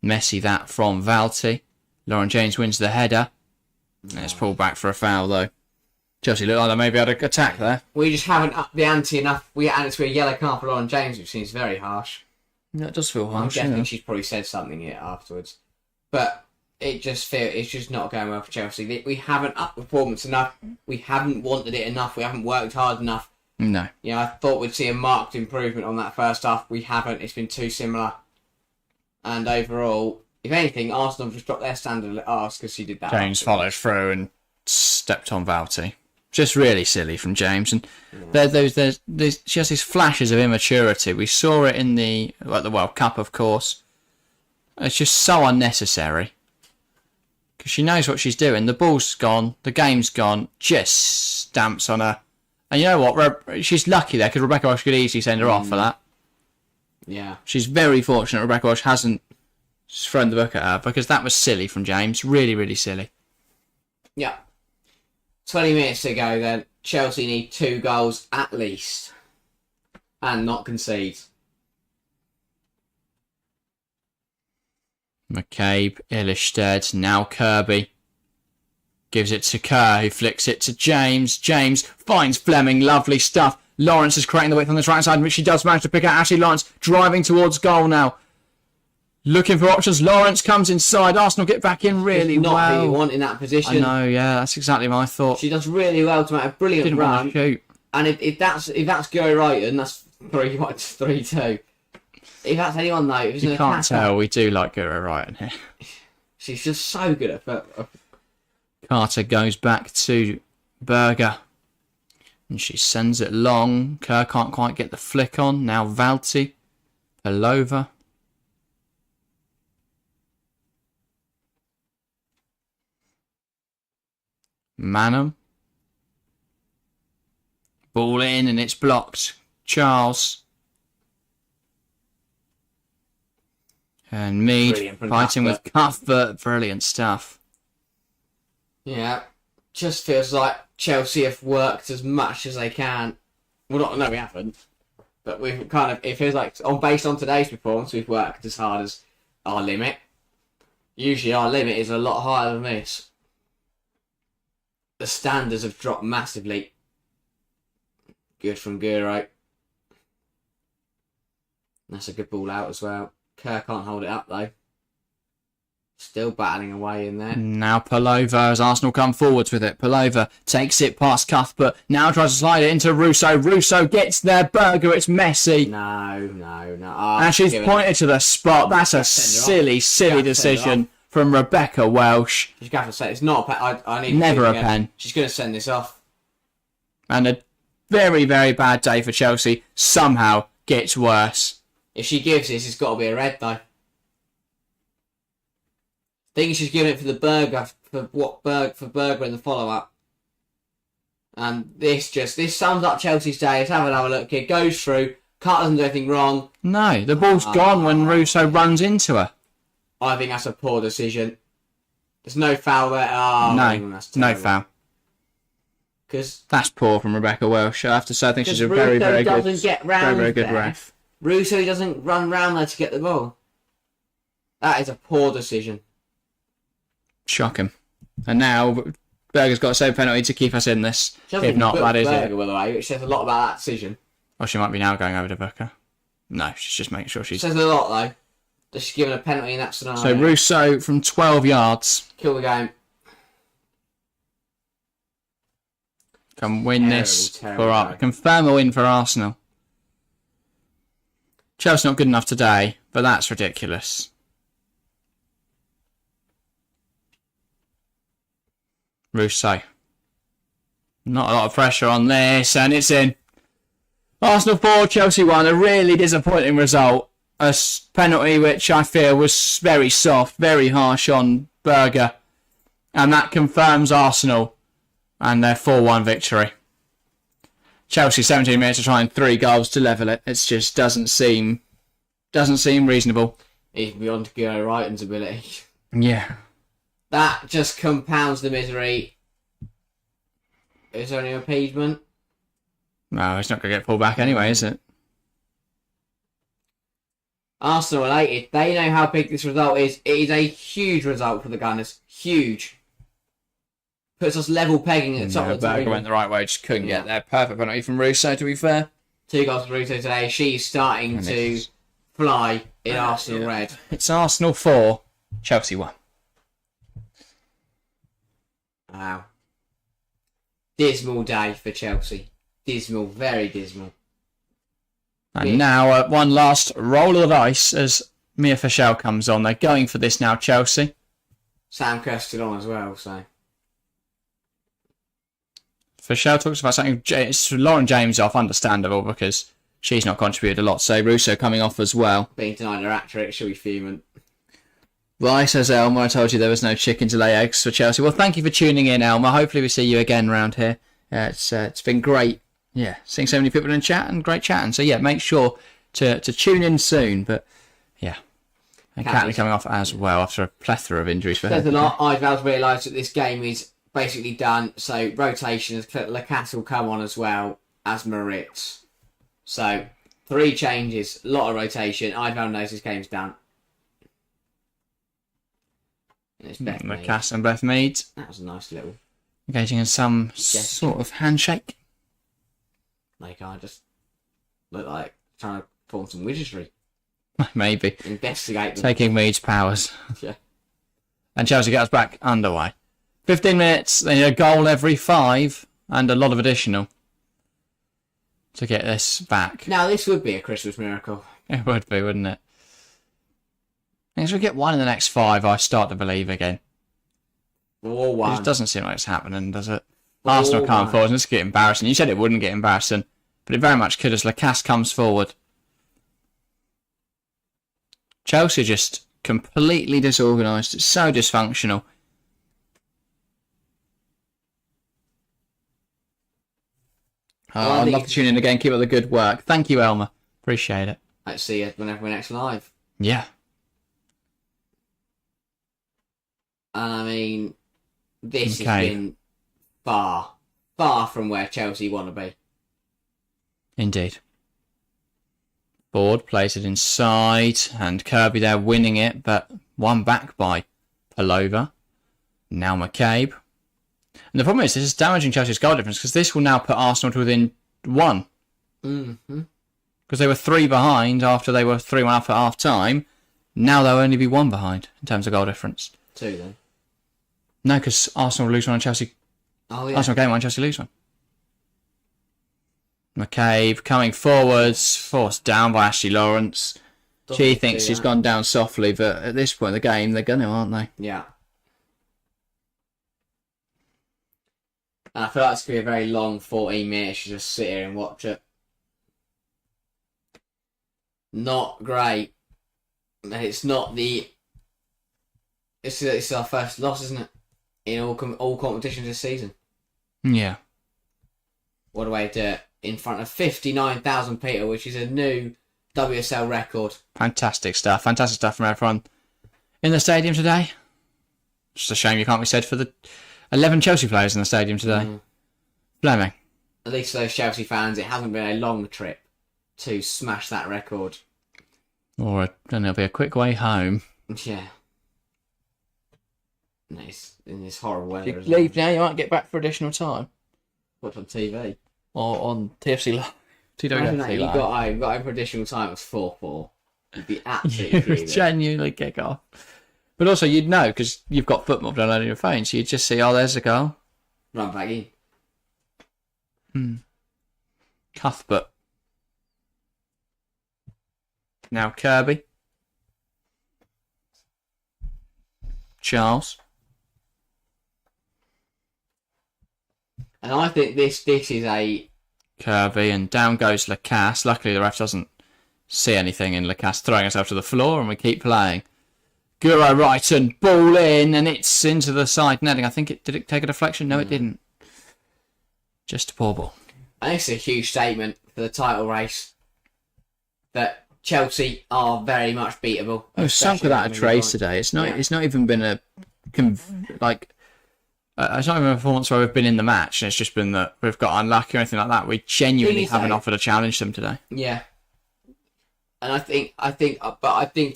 Messy that from Valti. Lauren James wins the header. And it's pulled back for a foul, though. Chelsea look like they maybe had an attack there. We just haven't upped the ante enough. We added to a yellow card for Lauren James, which seems very harsh. Yeah, it does feel harsh. I'm guessing she's probably said something here afterwards. But it's just not going well for Chelsea. We haven't upped the performance enough. We haven't wanted it enough. We haven't worked hard enough. No. I thought we'd see a marked improvement on that first half. We haven't. It's been too similar. And overall, if anything, Arsenal have just dropped their standard at us because she did that. James followed through and stepped on Valti. Just really silly from James. And she has these flashes of immaturity. We saw it in the World Cup, of course. It's just so unnecessary. Because she knows what she's doing. The ball's gone. The game's gone. Just stamps on her. And you know what? She's lucky there because Rebecca Walsh could easily send her off for that. Yeah. She's very fortunate Rebecca Walsh hasn't thrown the book at her because that was silly from James. Really, really silly. Yeah. 20 minutes to go then. Chelsea need 2 goals at least. And not concede. McCabe, Illistead, now Kirby. Gives it to Kerr, who flicks it to James. James finds Fleming, lovely stuff. Lawrence is creating the width on this right side, which she does manage to pick out. Ashley Lawrence driving towards goal now. Looking for options. Lawrence comes inside. Arsenal get back in really well. Not who you want in that position. I know, yeah, that's exactly my thought. She does really well to make a brilliant Didn't run. want to shoot. And if that's Gary Wrighton, that's 3-2. If that's anyone though, if you can't tell. We do like Guru right in here. She's just so good at football. Carter goes back to Berger. And she sends it long. Kerr can't quite get the flick on. Now Valti. Palova. Manham. Ball in and it's blocked. Charles. And Mead fighting with Cuthbert. Brilliant stuff. Yeah. Just feels like Chelsea have worked as much as they can. Well, no, we haven't. But we've it feels like, based on today's performance, we've worked as hard as our limit. Usually our limit is a lot higher than this. The standards have dropped massively. Good from Guro. That's a good ball out as well. Kerr can't hold it up though. Still battling away in there. Now Palova as Arsenal come forwards with it. Palova takes it past Cuthbert. Now tries to slide it into Russo. Russo gets there. Berger, it's messy. No. And she's pointed to the spot. That's a silly decision from Rebecca Welsh. She's going to say it's not a pen. I need never a pen. She's going to send this off. And a very, very bad day for Chelsea. Somehow gets worse. If she gives this, it's got to be a red though. I think she's giving it for the Berger for Berger in the follow up. And this sums up Chelsea's day. Let's have another look here. Goes through. Carter doesn't do anything wrong. No, the ball's gone when Russo runs into her. I think that's a poor decision. There's no foul there. Oh, no foul. Because that's poor from Rebecca Welsh. I have to say, I think she's a very, very good ref. Russo doesn't run round there to get the ball. That is a poor decision. Shocking. And now Berger's got a save penalty to keep us in this. If not, that is Berger, it. by the way, which says a lot about that decision. Or she might be now going over to Booker. No, she's just making sure she's... Says a lot, though. That she's given a penalty in that scenario. So Rousseau from 12 yards Kill the game. can win this Terrible for goal. confirm a win for Arsenal. Chelsea not good enough today, but that's ridiculous. Rousseau. Not a lot of pressure on this, and it's in. Arsenal 4, Chelsea 1. A really disappointing result. A penalty which I feel was very soft, very harsh on Berger. And that confirms Arsenal and their 4-1 victory. Chelsea 17 minutes to try and 3 goals to level it. It just doesn't seem reasonable. Even beyond Gio Wrighton's ability. Yeah. That just compounds the misery. Is there any appeasement? No, it's not going to get pulled back anyway, is it? Arsenal related, they know how big this result is. It is a huge result for the Gunners. Huge. Puts us level pegging at the top of the Berger table. went the right way, just couldn't get there. Perfect penalty from Rousseau, to be fair. 2 goals for Russo today. She's starting to fly in Arsenal red. It's Arsenal 4, Chelsea 1. Wow. Dismal day for Chelsea. Dismal, very dismal. And now one last roll of the dice as Mia Fischel comes on. They're going for this now, Chelsea. Sam Kerr still on as well, so. Fischel talks about something. It's Lauren James off, understandable, because she's not contributed a lot. So Russo coming off as well. Being denied her hat trick, she'll be fuming. Right, says Elma, I told you there was no chicken to lay eggs for Chelsea. Well, thank you for tuning in, Elma. Hopefully we see you again around here. It's been great. Yeah, seeing so many people in chat and great chatting. So yeah, make sure to tune in soon. But yeah, and Catley coming off as well after a plethora of injuries for her. There's a lot. I've realised that this game is basically done. So rotation, as Lacasse will come on as well as Moritz. So 3 changes, a lot of rotation. I've knows this game's done. And it's Beth Mead. Lacasse and Beth Mead That was a nice little. engaging in some sort of handshake. They can't just look like trying to form some wizardry. Maybe. Investigate them. Taking Mead's powers. Yeah. And Chelsea get us back underway. 15 minutes, they need a goal every 5 and a lot of additional to get this back. Now, this would be a Christmas miracle. It would be, wouldn't it? I think if we get 1 in the next 5, I start to believe again. 4-1. It just doesn't seem like it's happening, does it? Arsenal can't 4-1. forward, and it's getting embarrassing. You said it wouldn't get embarrassing, but it very much could as Lacasse comes forward. Chelsea just completely disorganised. It's so dysfunctional. I'd love to tune in again. Keep up the good work. Thank you, Elmer. Appreciate it. Let's see you whenever we're next live. Yeah. And I mean, this Okay. has been far, far from where Chelsea want to be. Indeed. Ford plays it inside, and Kirby there winning it, but won back by Palova. Now McCabe. And the problem is, this is damaging Chelsea's goal difference, because this will now put Arsenal to within 1. Mm-hmm. Because they were 3 behind after they were 3-1 up at half time. Now they'll only be 1 behind in terms of goal difference. 2 then. No, because Arsenal lose 1 and Chelsea. Oh, yeah. Arsenal gain 1, Chelsea lose 1. McCabe coming forwards, forced down by Ashley Lawrence. She thinks she's gone down softly, but at this point in the game, they're going to, aren't they? Yeah. And I feel like it's going to be a very long 14 minutes to just sit here and watch it. Not great. And it's not the... It's our first loss, isn't it? In all competitions this season. Yeah. What a way to do it. In front of 59,000 people, which is a new WSL record. Fantastic stuff. Fantastic stuff from everyone in the stadium today. Just a shame you can't be said for the 11 Chelsea players in the stadium today. Blaming. At least for those Chelsea fans, it hasn't been a long trip to smash that record. Or then it'll be a quick way home. Yeah. Nice. In this horrible If weather. you leave now, you might get back for additional time. Watch on TV. Or on TFC Live. Imagine that TWFC you Live. got home for additional time. It was 4-4. You'd be absolutely You fuming. genuinely kick off. But also, you'd know, because you've got football downloaded on your phone, so you'd just see, oh, there's a goal. Run back in. Cuthbert. Now Kirby. Charles. And I think this is a... Kirby, and down goes Lacasse. Luckily, the ref doesn't see anything in Lacasse throwing herself to the floor, and we keep playing. Guro Wrighton, ball in, and it's into the side netting. I think did it take a deflection? No, it didn't. Just a poor ball. I think it's a huge statement for the title race that Chelsea are very much beatable. I was sunk without a trace today. It's not. Yeah. It's not even been a it's not even a performance where we've been in the match, and it's just been that we've got unlucky or anything like that. We genuinely haven't offered a challenge to them today. Yeah. And I think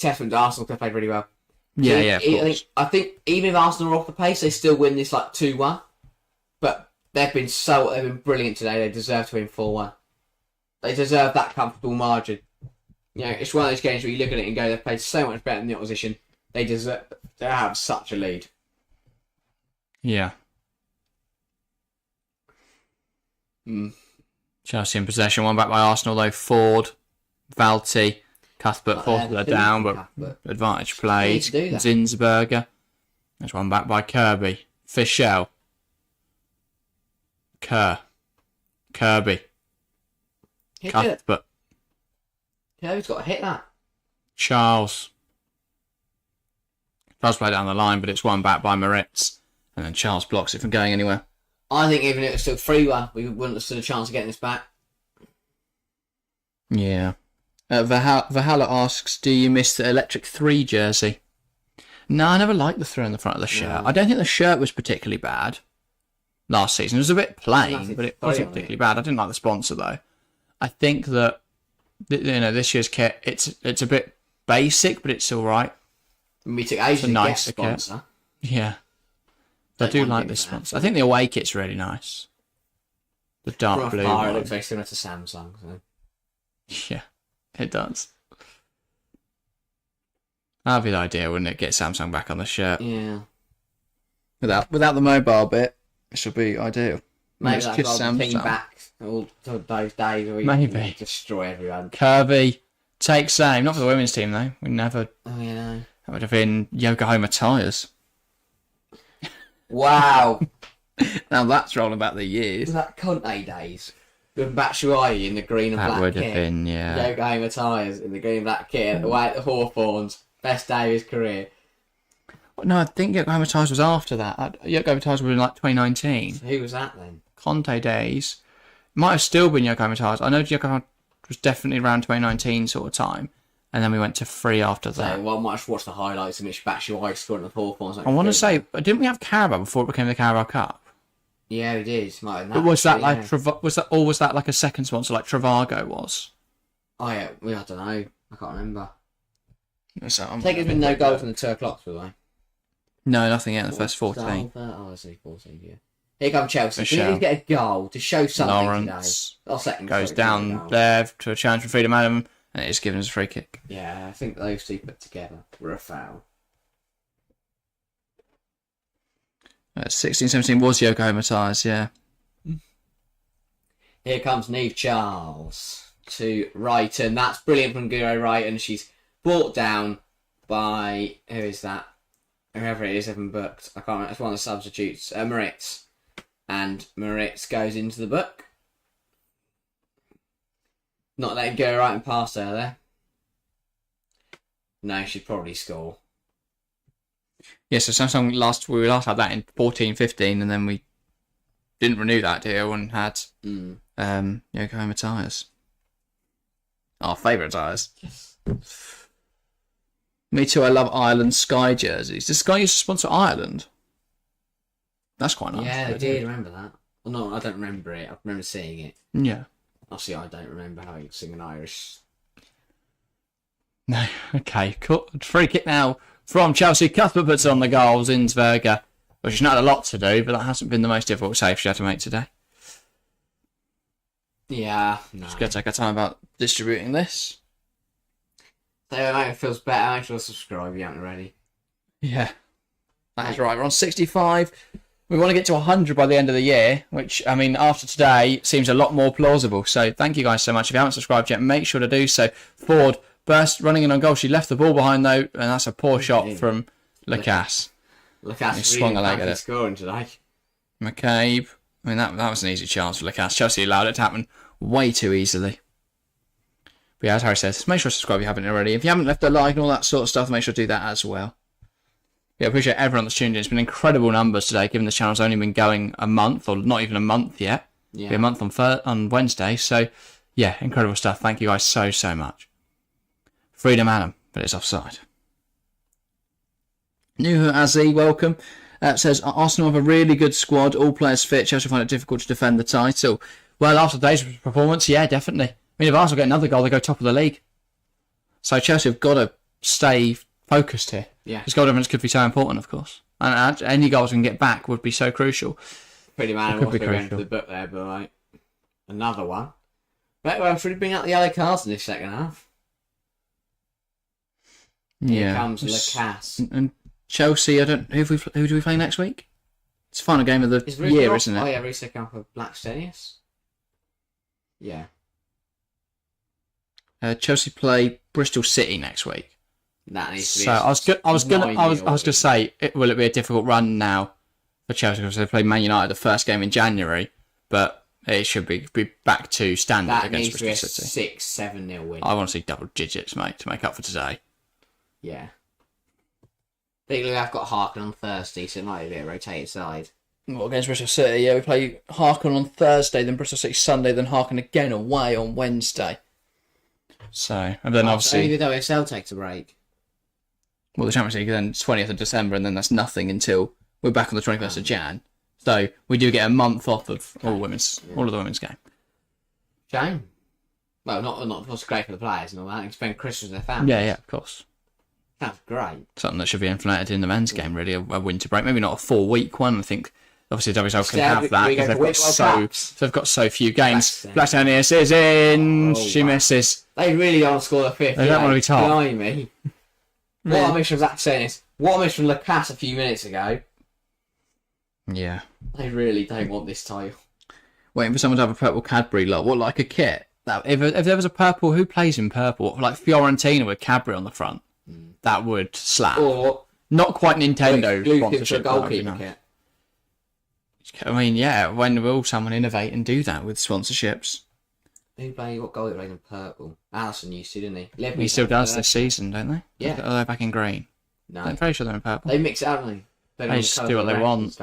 Testament to Arsenal could have played really well. Yeah, of course. I think even if Arsenal are off the pace, they still win this like 2-1. But they've been brilliant today. They deserve to win 4-1. They deserve that comfortable margin. You know, it's one of those games where you look at it and go, they've played so much better than the opposition. They deserve to have such a lead. Yeah. Chelsea in possession, one back by Arsenal though. Ford, Valti, Cuthbert, Forster down, but advantage played. Zinsberger. There's one back by Kirby. Fischel. Kirby. Cuthbert. Kirby's got to hit that. Charles. Does play down the line, but it's one back by Moritz. And then Charles blocks it from going anywhere. I think even if it was still 3-1, we wouldn't have stood a chance of getting this back. Yeah. Vahala asks, do you miss the Electric 3 jersey? No, I never liked the 3 on the front of the shirt. No. I don't think the shirt was particularly bad last season. It was a bit plain, but it wasn't particularly bad. I didn't like the sponsor, though. I think that this year's kit, it's a bit basic, but it's all right. We took ages to get a sponsor. Yeah. I do like this sponsor. I think the away kit's really nice. The dark blue It one. looks very similar to Samsung. So. Yeah, it does. That'd be the idea, wouldn't it? Get Samsung back on the shirt. Yeah. Without the mobile bit, this would be ideal. Maybe that's the team back all to those days where we destroy everyone. Kirby takes aim. Not for the women's team, though. We never... Oh, yeah. That would have been Yokohama Tyres. Wow. Now that's rolling back the years. Was that Conte days? With Batshuayi in the green and black kit. That would have been, yeah. Yokohama Tyres in the green and black kit, away at the Hawthorns. Best day of his career. No, I think Yokohama Tyres was after that. Yokohama Tyres was in like 2019. So who was that then? Conte days. Might have still been Yokohama Tyres. I know Yokohama was definitely around 2019 sort of time. And then we went to 3 after that. So, well, I might have watched the highlights in which Batshuayi scored at the Hawthorns. I want to say, didn't we have Carabao before it became the Carabao Cup? Yeah, we did. Might have But was that was that like a second sponsor like Travago was? Oh yeah, I don't know. I can't remember. I think there's been no goals in the 2 o'clocks, by the way. No, nothing yet in the first 14. Oh, I see, 14, yeah. Here comes Chelsea. Michelle. Can get a goal to show something Lawrence today? goes down there to a challenge for freedom Adam, and it's given us a free kick. Yeah, I think those two put together were a foul. 16-17 was Yokohama Tyres, yeah. Here comes Neve Charles to Wrighton. That's brilliant from Guro Wrighton. She's brought down by, who is that? Whoever it is, haven't booked. I can't remember. It's one of the substitutes. Moritz. And Moritz goes into the book. Not letting Guro Wrighton pass her there. No, she'd probably score. Yeah, so Samsung we last had that in 14-15, and then we didn't renew that deal and had Yokohama Tyres. Our favourite tyres. Yes. Me too, I love Ireland Sky jerseys. Does Sky used to sponsor Ireland? That's quite nice. Yeah, they did. Remember that. Well, no, I don't remember it. I remember seeing it. Yeah. Obviously, I don't remember how you sing an Irish. No, okay, cool. Free kick now from Chelsea. Cuthbert puts on the goals. Zinsberger, which she's not had a lot to do, but that hasn't been the most difficult save she had to make today. Yeah, no. Just going to take our time about distributing this. So it make it feels better. Make sure to subscribe if you haven't already. Yeah, that is right. We're on 65. We want to get to 100 by the end of the year, which, I mean, after today, seems a lot more plausible. So thank you guys so much. If you haven't subscribed yet, make sure to do so. Ford burst, running in on goal. She left the ball behind, though, and that's a poor shot from Lacasse. Lacasse swung a leg at it. scoring today. McCabe. I mean, that was an easy chance for Lacasse. Chelsea allowed it to happen way too easily. But yeah, as Harry says, make sure to subscribe if you haven't already. If you haven't left a like and all that sort of stuff, make sure to do that as well. Yeah, I appreciate everyone that's tuned in. It's been incredible numbers today, given the channel's only been going a month, or not even a month yet. Yeah. It'll be a month on Wednesday. So, yeah, incredible stuff. Thank you guys so much. Freedom Adam, but it's offside. Nuhu Azzi, welcome. Says, Arsenal have a really good squad, all players fit. Chelsea find it difficult to defend the title. Well, after today's performance, yeah, definitely. I mean, if Arsenal get another goal, they go top of the league. So Chelsea have got to stay focused here. Yeah. Because goal difference could be so important, of course. And any goals we can get back would be so crucial. Pretty man, Could also be going crucial. to the book there, but like another one. Right, well, should we bring out the yellow cards in this second half? Here Yeah. comes Lacasse. And Chelsea, who do we play next week? It's the final game of the year, isn't it? Oh yeah, Reese come for Black Stenius. Yeah. Chelsea play Bristol City next week. That needs to be. So I was gonna say, will it be a difficult run now for Chelsea because they play Man United the first game in January, but it should be back to standard that against needs to be a Bristol City. 6-7-0 win. I want to see double digits, mate, to make up for today. Yeah. Particularly, I've got Harkin on Thursday, so it might be a bit of a rotated side. Well, against Bristol City, yeah, we play Harkin on Thursday, then Bristol City Sunday, then Harkin again away on Wednesday. So, and then obviously, only the WSL takes a break. well, the Champions League then 20th of December, and then that's nothing until we're back on the 21st of Jan. So we do get a month off of all of the women's game. Shame. Well, not what's great for the players and all that. You can spend Christmas with their families. Yeah, of course. That's great. Something that should be implemented in the men's game, really, a winter break. Maybe not a 4-week one. I think obviously WSL can have that because they've got so few games. Blackstonius is in. She misses. They really don't score the fifth. They don't want to be top. Behind me. What I missed from Zach Sennis. What I missed from Lacasse a few minutes ago. Yeah. They really don't want this title. Waiting for someone to have a purple Cadbury lot. What, like a kit? If there was a purple, who plays in purple? Like Fiorentina with Cadbury on the front. That would slap. Or not quite Nintendo exclusive to a sponsorship. goalkeeper kit. I mean, yeah, when will someone innovate and do that with sponsorships? What goal he played in purple? Allison used to, didn't he? He still does this season, don't they? Yeah. Oh, they're back in green. No. I'm very sure they're in purple. They mix it out, don't they? They just do what they want.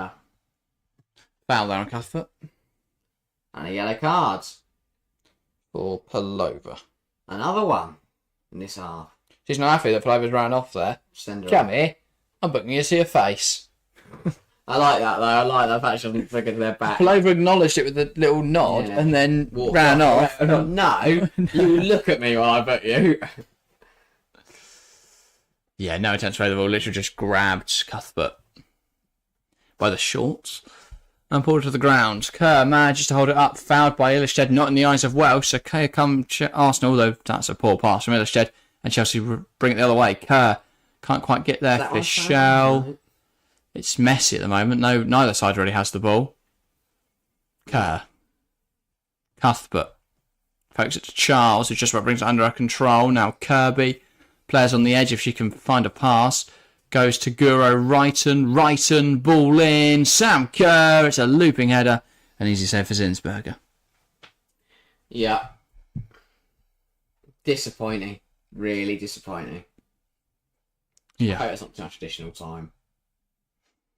Foul there on Cuthbert. And a yellow card. For Palova. Another one in this half. She's not happy that Palova's ran off there. Send her Come off. here. I'm booking you to see your face. I like that though. I like that fact she'll look at their back. Palova acknowledged it with a little nod Yeah. and then Walked ran off. No, you look at me while I book you. Yeah, no attempt to play the ball. Literally just grabbed Cuthbert by the shorts and pulled it to the ground. Kerr manages to hold it up, fouled by Ilestead, not in the eyes of Welsh. So here come Arsenal, although that's a poor pass from Ilestead, and Chelsea bring it the other way. Kerr can't quite get there. Fischel. It's messy at the moment. No, neither side really has the ball. Kerr. Cuthbert. Pokes it to Charles, who just about brings it under her control. Now Kirby. Players on the edge if she can find a pass. Goes to Guro Wrighton, ball in. Sam Kerr. It's a looping header. An easy save for Zinsberger. Yeah. Disappointing. Really disappointing. I Yeah. hope it's not too much additional time.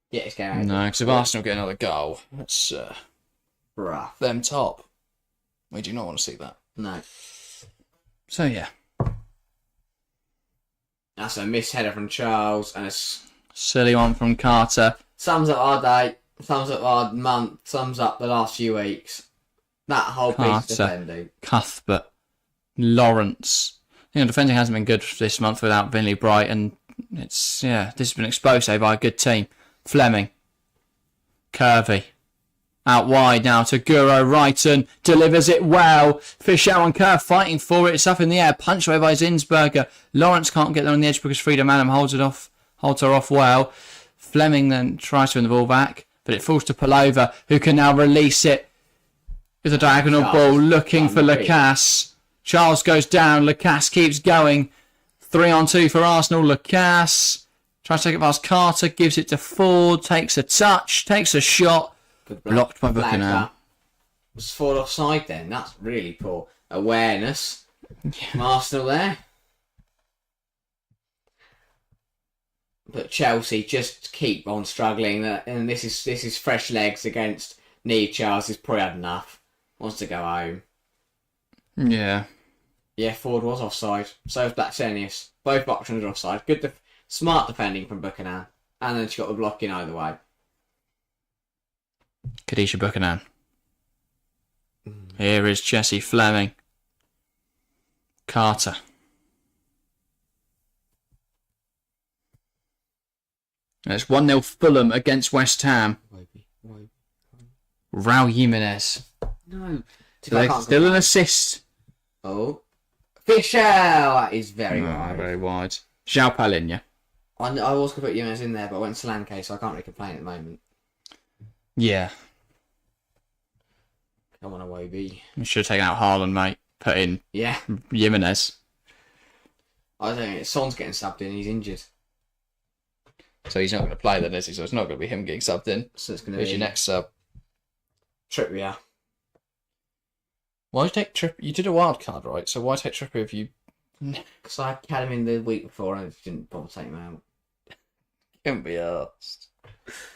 Yeah, it's going. No, because if Arsenal get another goal, that's Bruh. them top. We do not want to see that. No. So, yeah. That's a missed header from Charles and a Silly one from Carter. sums up our day, sums up our month, sums up the last few weeks. That whole piece of Carter. defending. Cuthbert. Lawrence. I think defending hasn't been good this month without Vinley Bright and This has been exposed by a good team. Fleming. Curvy. Out wide now to Guro Wrighton. Delivers it well. Fischel and Kerr fighting for it. It's up in the air. Punched away by Zinsberger. Lawrence can't get there on the edge because Frida Manham holds her off well. Fleming then tries to win the ball back, but it falls to Palova, who can now release it with a diagonal ball, looking for Lacasse. Charles goes down. Lacasse keeps going. 3-on-2 for Arsenal. Lacasse tries to take it past Carter, gives it to Ford, takes a touch, takes a shot. Blocked by Buchanan. Was Ford offside then? That's really poor awareness from Arsenal there. But Chelsea just keep on struggling, and this is fresh legs against Neve Charles. He's probably had enough. Wants to go home. Yeah. Yeah, Ford was offside. So was Blacksenius. Both options are offside. Good, smart defending from Buchanan, and then she got the block in either way. Khadijah Buchanan. Here is Jessie Fleming. Carter. It's 1-0 Fulham against West Ham. Raul Jimenez. No. Still an assist. Oh. Fischel! That is very wide. Very wide. João Palhinha. I was going to put Jimenez in there, but I went Solanke, so I can't really complain at the moment. Yeah. Come on, Awobi. You should have taken out Haaland, mate. Put in Jimenez. I don't think Son's getting subbed in. He's injured. So he's not going to play then, is he? So it's not going to be him getting subbed in. So it's going to Who's be your next sub? Trippier. Why take Trippier? You did a wild card, right? So why take Trippier if you... Because I had him in the week before and I didn't bother taking him out. Can't be arsed.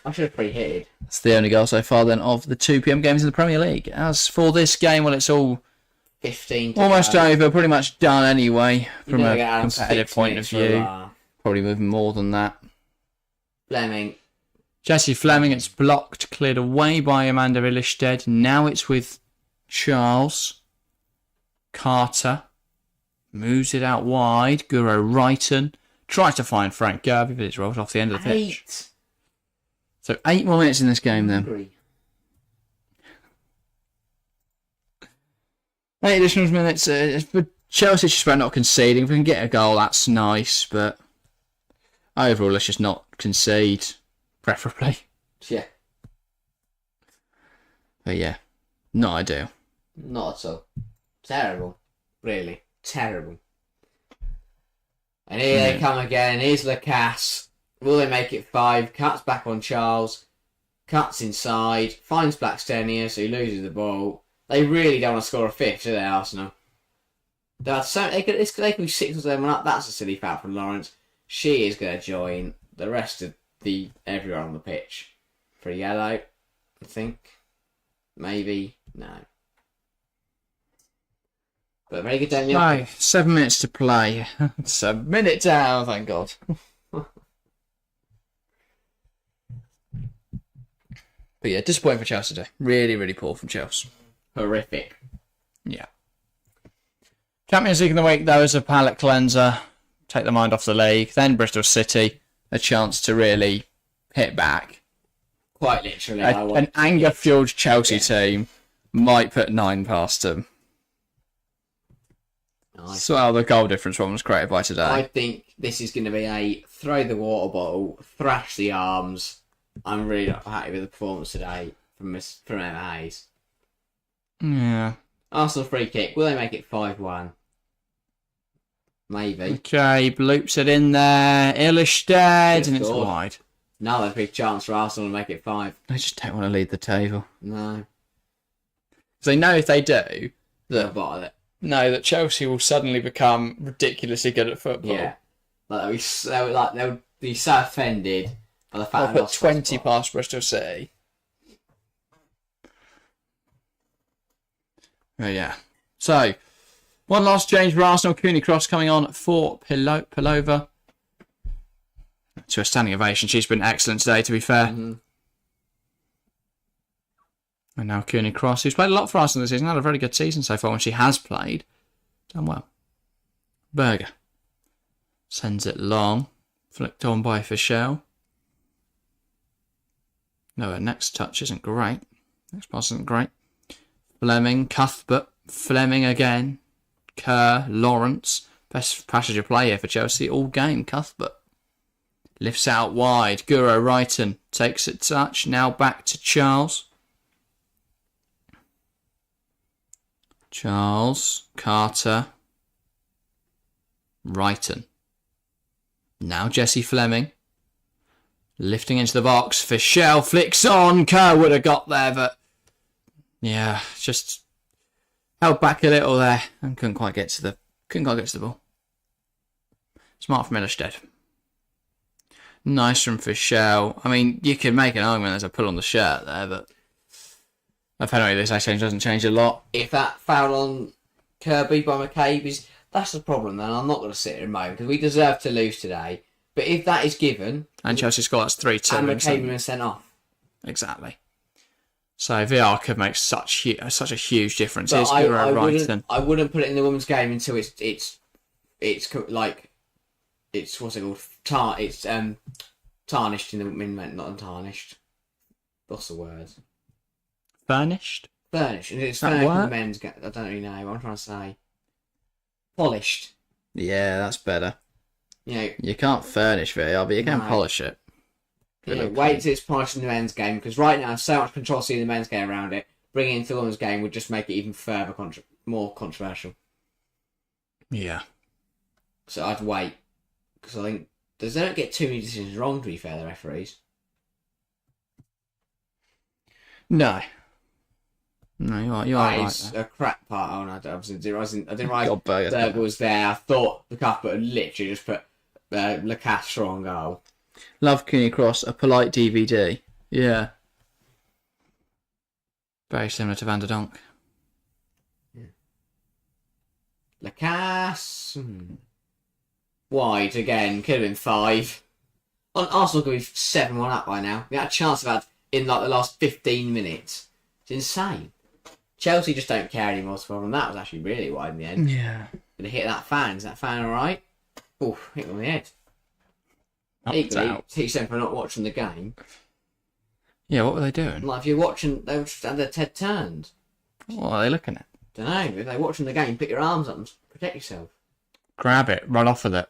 I should have pre-hitted. That's the only goal so far then of the 2 PM games in the Premier League. As for this game, well, it's all 15 almost go. over, pretty much done anyway from a Get competitive point of view. Probably moving more than that. Fleming. Jessie Fleming, it's blocked, cleared away by Amanda Illestead. Now it's with Charles. Carter moves it out wide. Guro Wrighton tries to find Frank Garvey, but it's rolled off the end of the pitch. So 8 more minutes in this game then. 8 additional minutes. For Chelsea, just about not conceding. If we can get a goal, that's nice. But overall, let's just not concede, preferably. Yeah. But yeah, not ideal. Not at all. Terrible. Really. Terrible. And here they come again. Here's Lacasse. Will they make it 5? Cuts back on Charles. Cuts inside. Finds Blackstenius, who loses the ball. They really don't want to score a 5th, do they, Arsenal? They could be 6 or 7 up. That's a silly foul from Lawrence. She is going to join the rest of everyone on the pitch for a yellow, I think. Maybe. No. But very good Daniel. No, 7 minutes to play. It's a minute down, thank God. But yeah, disappointing for Chelsea today. Really, really poor from Chelsea. Horrific. Yeah. Champions League in the week, though, is a palate cleanser. Take the mind off the league. Then Bristol City, a chance to really hit back. Quite literally. An anger-fueled Chelsea team might put 9 past them. Nice. So how the goal difference one was created by today. I think this is going to be a throw the water bottle, thrash the arms. I'm really not happy with the performance today from Emma Hayes. Yeah. Arsenal free kick. Will they make it 5-1? Maybe. Okay, bloops it in there. Illestead, and it's scored. wide. Another big chance for Arsenal to make it 5. They just don't want to lead the table. No. Because they know if they do, They'll bottle it. that Chelsea will suddenly become ridiculously good at football. Yeah. They'll be so offended by the fact I'll they put lost 20 that spot. past Bristol City. Oh, yeah. So, one last change for Arsenal. Cooney Cross coming on for Palova. To a standing ovation. She's been excellent today, to be fair. Mm-hmm. And now Cooney Cross, who's played a lot for Arsenal this season, had a very good season so far when she has played. Done well. Berger sends it long. Flicked on by Fischel. No, her next touch isn't great. Next pass isn't great. Fleming, Cuthbert, Fleming again. Kerr, Lawrence. Best passage of play here for Chelsea all game, Cuthbert. Lifts out wide. Guro Wrighton takes it touch. Now back to Charles. Charles, Carter, Wrighton. Now Jesse Fleming. Lifting into the box. Fischel flicks on. Kerr would have got there, but yeah, just held back a little there and couldn't quite get to the ball. Smart from Illerstedt. Nice from Fischel. I mean, you could make an argument there's a pull on the shirt there, but a penalty this exchange doesn't change a lot. If that foul on Kirby by McCabe that's the problem, then I'm not going to sit here and moan because we deserve to lose today. But if that is given, and Chelsea score, that's 3-2. And McCabe been sent off. Exactly. So VR could make such a huge difference. But I wouldn't put it in the women's game until it's like it's what's it called? It's tarnished in the men, not untarnished. What's the word? Furnished. Furnished. It's furnished in the men's game. I don't really know what I'm trying to say. Polished. Yeah, that's better. You know, you can't furnish VR, but you can polish it. Yeah, wait till it's polished in the men's game because right now so much controversy in the men's game around it. Bringing it into the women's game would just make it even further more controversial. Yeah. So I'd wait because I think they don't get too many decisions wrong. To be fair, the referees. No, you are right. It's a crap part. Oh no, I didn't realise God, Berger was there. I thought the Cuthbert had literally just put Lacastre on goal. Love Cooney Cross, a polite DVD. Yeah. Very similar to Van der Donk. Yeah. Lacastre. Wide again. Could have been 5. Arsenal could be 7-1 up by now. We had a chance of that in like the last 15 minutes. It's insane. Chelsea just don't care anymore. So that was actually really wide in the end. Yeah. Gonna hit that fan. Is that fan alright? Oh, hit on the head. Equally, teach them for not watching the game. Yeah, what were they doing? Like if you're watching, they would just have their head turned. What are they looking at? Don't know. If they're watching the game, pick your arms up and protect yourself. Grab it, run off with it.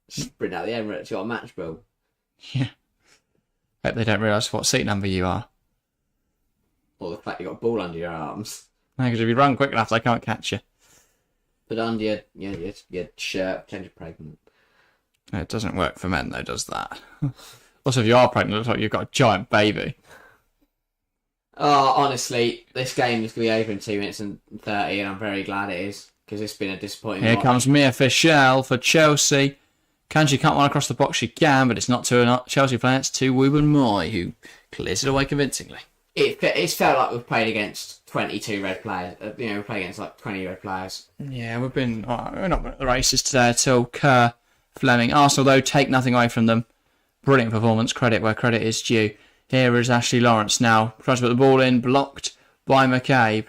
Sprint out the Emirates, you got a match ball. Yeah. Hope they don't realise what seat number you are. Or the fact you got a ball under your arms. No, because if you run quick enough, they can't catch you. But under your shirt, pretend you're pregnant. It doesn't work for men, though, does that? Also, if you are pregnant, it looks like you've got a giant baby. Oh, honestly, this game is going to be over in 2 minutes and 30, and I'm very glad it is, because it's been a disappointing Here watch. comes Mia Fischel for Chelsea. Can she cut one across the box? She can, but it's not to a Chelsea player. It's to Wooben Moy, who clears it away convincingly. It's felt like we've played against 22 red players. We've played against like 20 red players. Yeah, we're not at the races today at all. Kerr, Fleming. Arsenal, though, take nothing away from them. Brilliant performance. Credit where credit is due. Here is Ashley Lawrence now. Tries to put the ball in. Blocked by McCabe.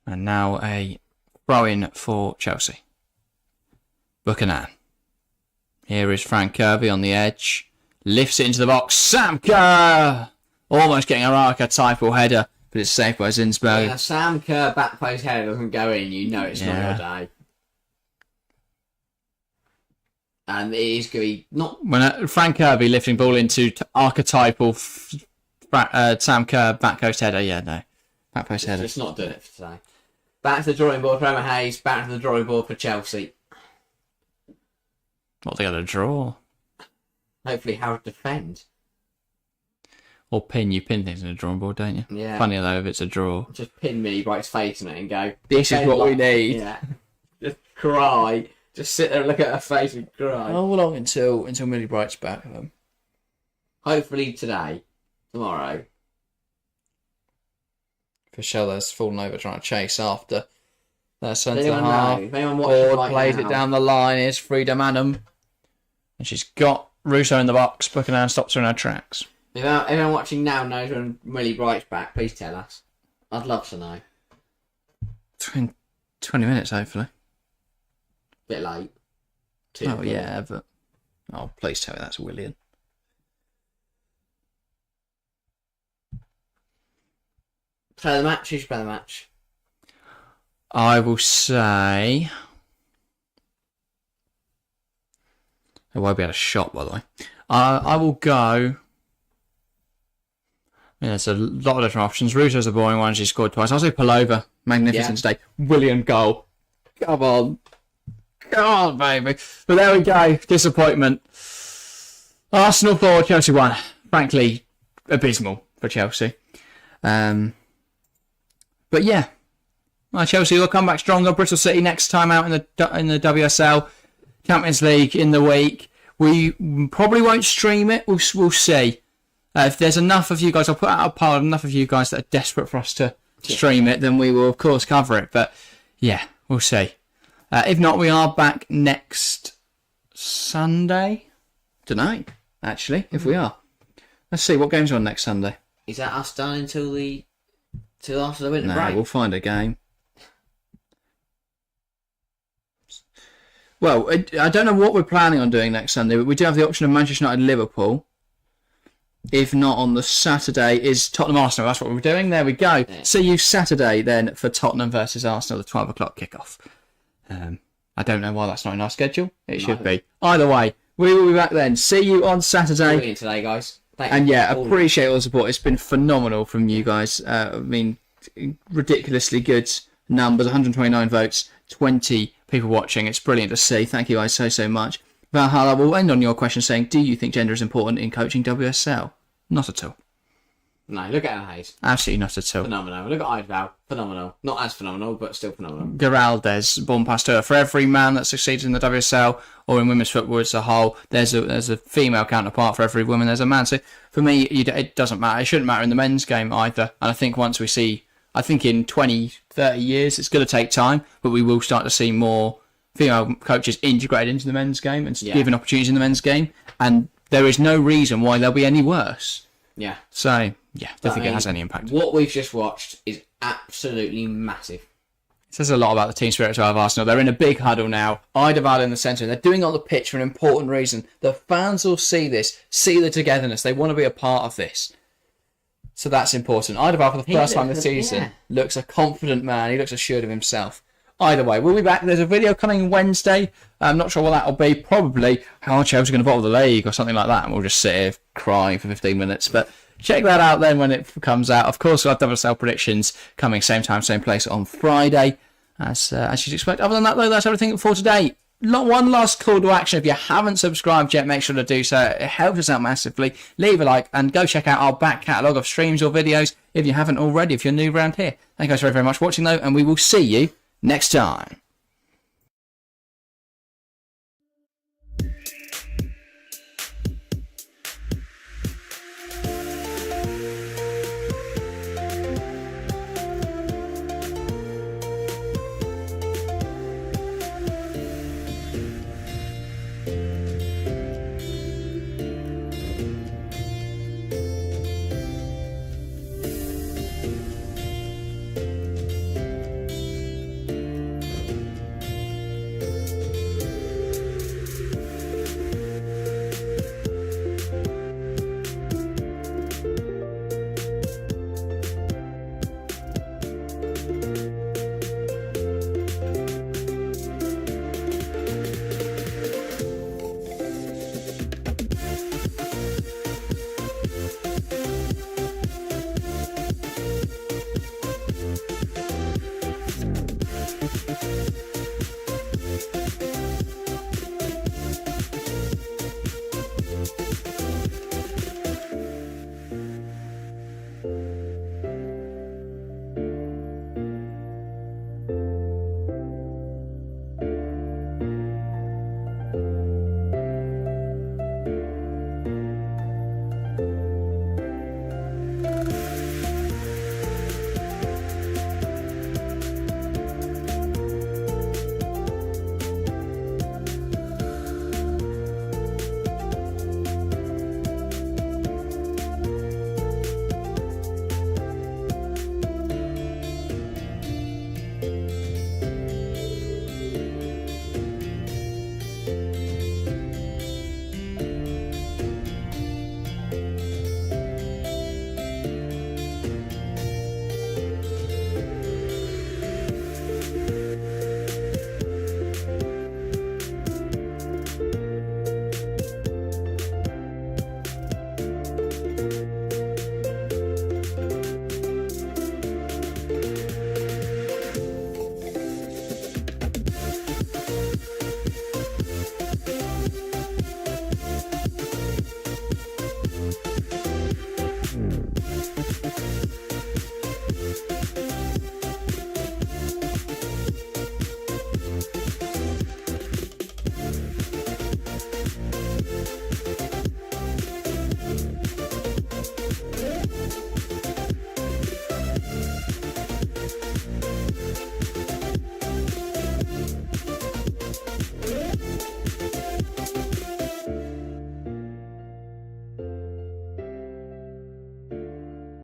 And now a throw-in for Chelsea. Buchanan. Here is Frank Kirby on the edge. Lifts it into the box. Sam Kerr! Almost getting a archetypal header, but it's saved by Zinsberg. Yeah, Sam Kerr back post header doesn't go in, you know it's not your day. And it is going to be not... When Frank Kirby lifting ball into archetypal Sam Kerr back post header, yeah, no. Back post header. Just not doing it for today. Back to the drawing board for Emma Hayes, back to the drawing board for Chelsea. What, they got to draw? Hopefully how to defend. Or pin. You pin things in a drawing board, don't you? Yeah. Funny though if it's a draw. Just pin Millie Bright's face in it and go, This is what we need. Yeah. Just cry. Just sit there and look at her face and cry. How long until Millie Bright's back? Hopefully today. Tomorrow. Fischel's fallen over trying to chase after their centre Anyone half. know? If anyone watching right plays now, it down the line. Here's Frida Manham. And she's got Russo in the box. Buchanan stops her in her tracks. If anyone watching now knows when Millie Bright's back, please tell us. I'd love to know. 20 minutes, hopefully. Bit late. Oh, yeah, but... Oh, please tell me that's William. Play the match. Who should play the match? I will say... I won't be at a shot, by the way. I will go... Yeah, there's a lot of different options. Russo's a boring one. She scored twice. I'll say Palova. Magnificent today. William goal. Come on. Come on, baby. But there we go. Disappointment. Arsenal 4, Chelsea 1. Frankly, abysmal for Chelsea. But yeah. Well, Chelsea will come back stronger. Bristol City next time out in the WSL. Champions League in the week. We probably won't stream it. We'll see. If there's enough of you guys, I'll put out a pile of enough of you guys that are desperate for us to stream it, then we will, of course, cover it. But yeah, we'll see. If not, we are back next Sunday. Don't know, actually, if we are. Let's see, what game's on next Sunday? Is that us done until after the winter break? No, we'll find a game. Well, I don't know what we're planning on doing next Sunday, but we do have the option of Manchester United Liverpool. If not on the Saturday, is Tottenham Arsenal. That's what we're doing. There we go. Yeah. See you Saturday then for Tottenham versus Arsenal, the 12 o'clock kickoff. I don't know why that's not in our schedule. It should be. Either way, we will be back then. See you on Saturday. Brilliant today, guys. And yeah, appreciate all the support. It's been phenomenal from you guys. I mean, ridiculously good numbers. 129 votes, 20 people watching. It's brilliant to see. Thank you guys so much. Valhalla, we'll end on your question saying, do you think gender is important in coaching WSL? Not at all. No, look at Anna Hayes. Absolutely not at all. Phenomenal. Look at Idval. Phenomenal. Not as phenomenal, but still phenomenal. Geraldes, born past her. For every man that succeeds in the WSL or in women's football as a whole, there's a female counterpart. For every woman, there's a man. So for me, it doesn't matter. It shouldn't matter in the men's game either. And I think once we see, I think in 20, 30 years, it's going to take time, but we will start to see more female coaches integrated into the men's game and given opportunities in the men's game. And there is no reason why they'll be any worse. Yeah. So, yeah, don't think it has any impact. What we've just watched is absolutely massive. It says a lot about the team spirit of Arsenal. They're in a big huddle now. Idval in the centre. And they're doing it on the pitch for an important reason. The fans will see this, see the togetherness. They want to be a part of this. So that's important. Idval, for the first time this season, looks a confident man. He looks assured of himself. Either way, we'll be back. There's a video coming Wednesday. I'm not sure what that'll be. Probably how Chelsea's going to bottle the league or something like that. And we'll just sit here crying for 15 minutes. But check that out then when it comes out. Of course, we'll have WSL predictions coming same time, same place on Friday. As you'd expect. Other than that, though, that's everything for today. One last call to action. If you haven't subscribed yet, make sure to do so. It helps us out massively. Leave a like and go check out our back catalogue of streams or videos if you haven't already, if you're new around here. Thank you guys very much for watching, though, and we will see you next time.